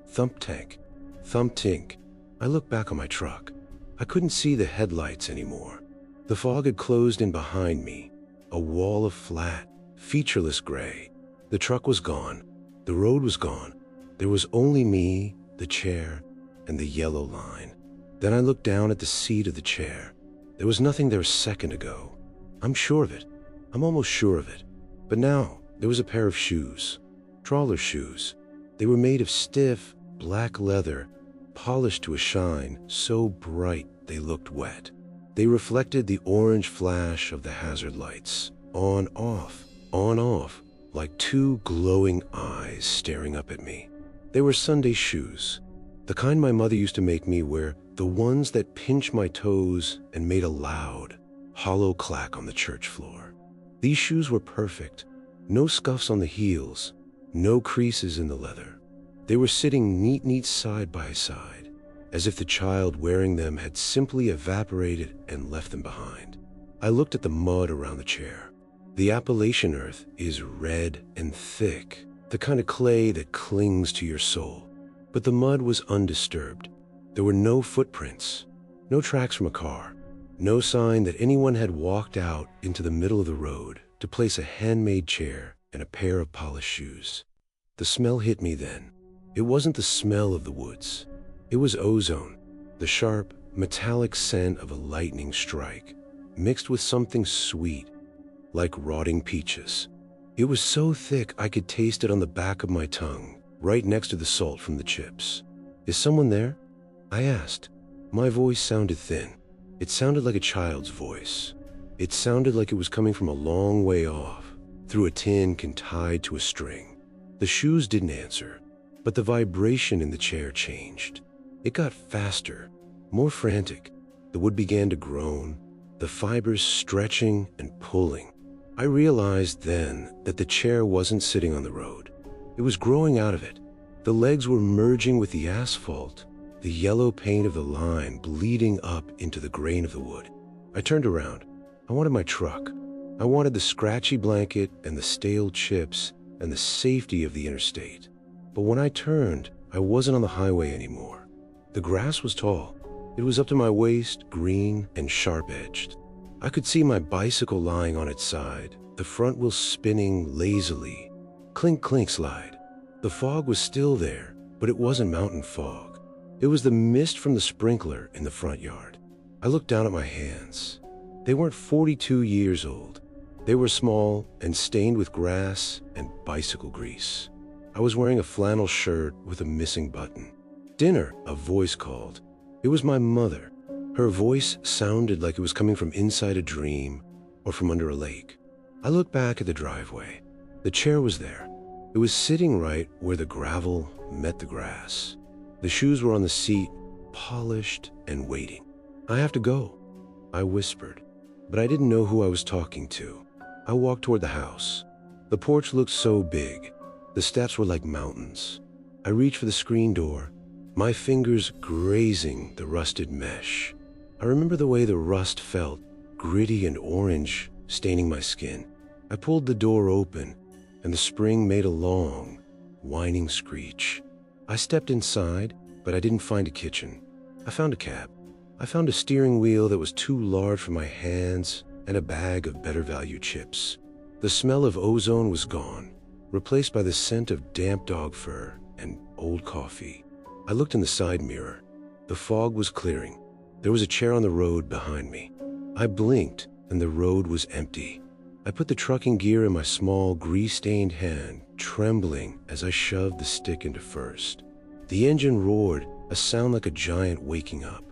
Thump-tank, thump-tink. I looked back on my truck. I couldn't see the headlights anymore. The fog had closed in behind me, a wall of flat, featureless gray. The truck was gone. The road was gone. There was only me, the chair, and the yellow line. Then I looked down at the seat of the chair. There was nothing there a second ago. I'm sure of it. I'm almost sure of it. But now, there was a pair of shoes. Trawler shoes. They were made of stiff, black leather, polished to a shine so bright they looked wet. They reflected the orange flash of the hazard lights. On, off, like two glowing eyes staring up at me. They were Sunday shoes. The kind my mother used to make me wear, the ones that pinched my toes and made a loud, hollow clack on the church floor. These shoes were perfect. No scuffs on the heels, no creases in the leather. They were sitting neat side by side, as if the child wearing them had simply evaporated and left them behind. I looked at the mud around the chair. The Appalachian earth is red and thick, the kind of clay that clings to your soul. But the mud was undisturbed. There were no footprints, no tracks from a car, no sign that anyone had walked out into the middle of the road to place a handmade chair and a pair of polished shoes. The smell hit me then. It wasn't the smell of the woods. It was ozone, the sharp, metallic scent of a lightning strike, mixed with something sweet, like rotting peaches. It was so thick I could taste it on the back of my tongue, right next to the salt from the chips. "Is someone there?" I asked. My voice sounded thin. It sounded like a child's voice. It sounded like it was coming from a long way off, through a tin can tied to a string. The shoes didn't answer, but the vibration in the chair changed. It got faster, more frantic. The wood began to groan, the fibers stretching and pulling. I realized then that the chair wasn't sitting on the road. It was growing out of it. The legs were merging with the asphalt, the yellow paint of the line bleeding up into the grain of the wood. I turned around. I wanted my truck. I wanted the scratchy blanket and the stale chips and the safety of the interstate. But when I turned, I wasn't on the highway anymore. The grass was tall. It was up to my waist, green and sharp-edged. I could see my bicycle lying on its side, the front wheel spinning lazily. Clink, clink, slide. The fog was still there, but it wasn't mountain fog. It was the mist from the sprinkler in the front yard. I looked down at my hands. They weren't 42 years old. They were small and stained with grass and bicycle grease. I was wearing a flannel shirt with a missing button. "Dinner," a voice called. It was my mother. Her voice sounded like it was coming from inside a dream or from under a lake. I looked back at the driveway. The chair was there. It was sitting right where the gravel met the grass. The shoes were on the seat, polished and waiting. "I have to go," I whispered, but I didn't know who I was talking to. I walked toward the house. The porch looked so big. The steps were like mountains. I reached for the screen door, my fingers grazing the rusted mesh. I remember the way the rust felt, gritty and orange, staining my skin. I pulled the door open, and the spring made a long, whining screech. I stepped inside, but I didn't find a kitchen. I found a cab. I found a steering wheel that was too large for my hands and a bag of better value chips. The smell of ozone was gone, replaced by the scent of damp dog fur and old coffee. I looked in the side mirror. The fog was clearing. There was a chair on the road behind me. I blinked, and the road was empty. I put the trucking gear in my small, grease-stained hand, trembling as I shoved the stick into first. The engine roared, a sound like a giant waking up.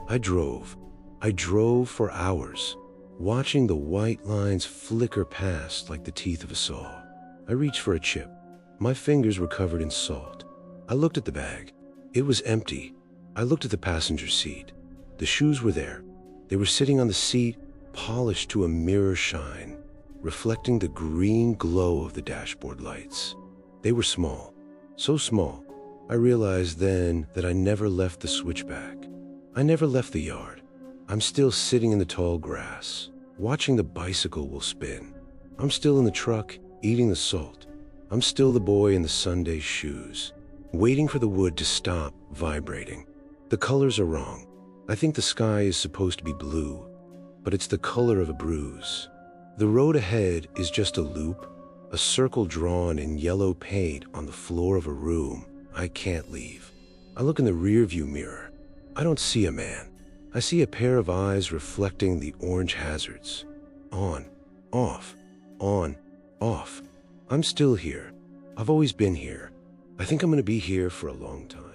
I drove. I drove for hours, watching the white lines flicker past like the teeth of a saw. I reached for a chip. My fingers were covered in salt. I looked at the bag. It was empty. I looked at the passenger seat. The shoes were there. They were sitting on the seat, polished to a mirror shine, reflecting the green glow of the dashboard lights. They were small, so small. I realized then that I never left the switchback. I never left the yard. I'm still sitting in the tall grass, watching the bicycle wheel spin. I'm still in the truck, eating the salt. I'm still the boy in the Sunday shoes, waiting for the wood to stop vibrating. The colors are wrong. I think the sky is supposed to be blue, but it's the color of a bruise. The road ahead is just a loop, a circle drawn in yellow paint on the floor of a room I can't leave. I look in the rearview mirror. I don't see a man. I see a pair of eyes reflecting the orange hazards. On, off, on, off. I'm still here. I've always been here. I think I'm going to be here for a long time.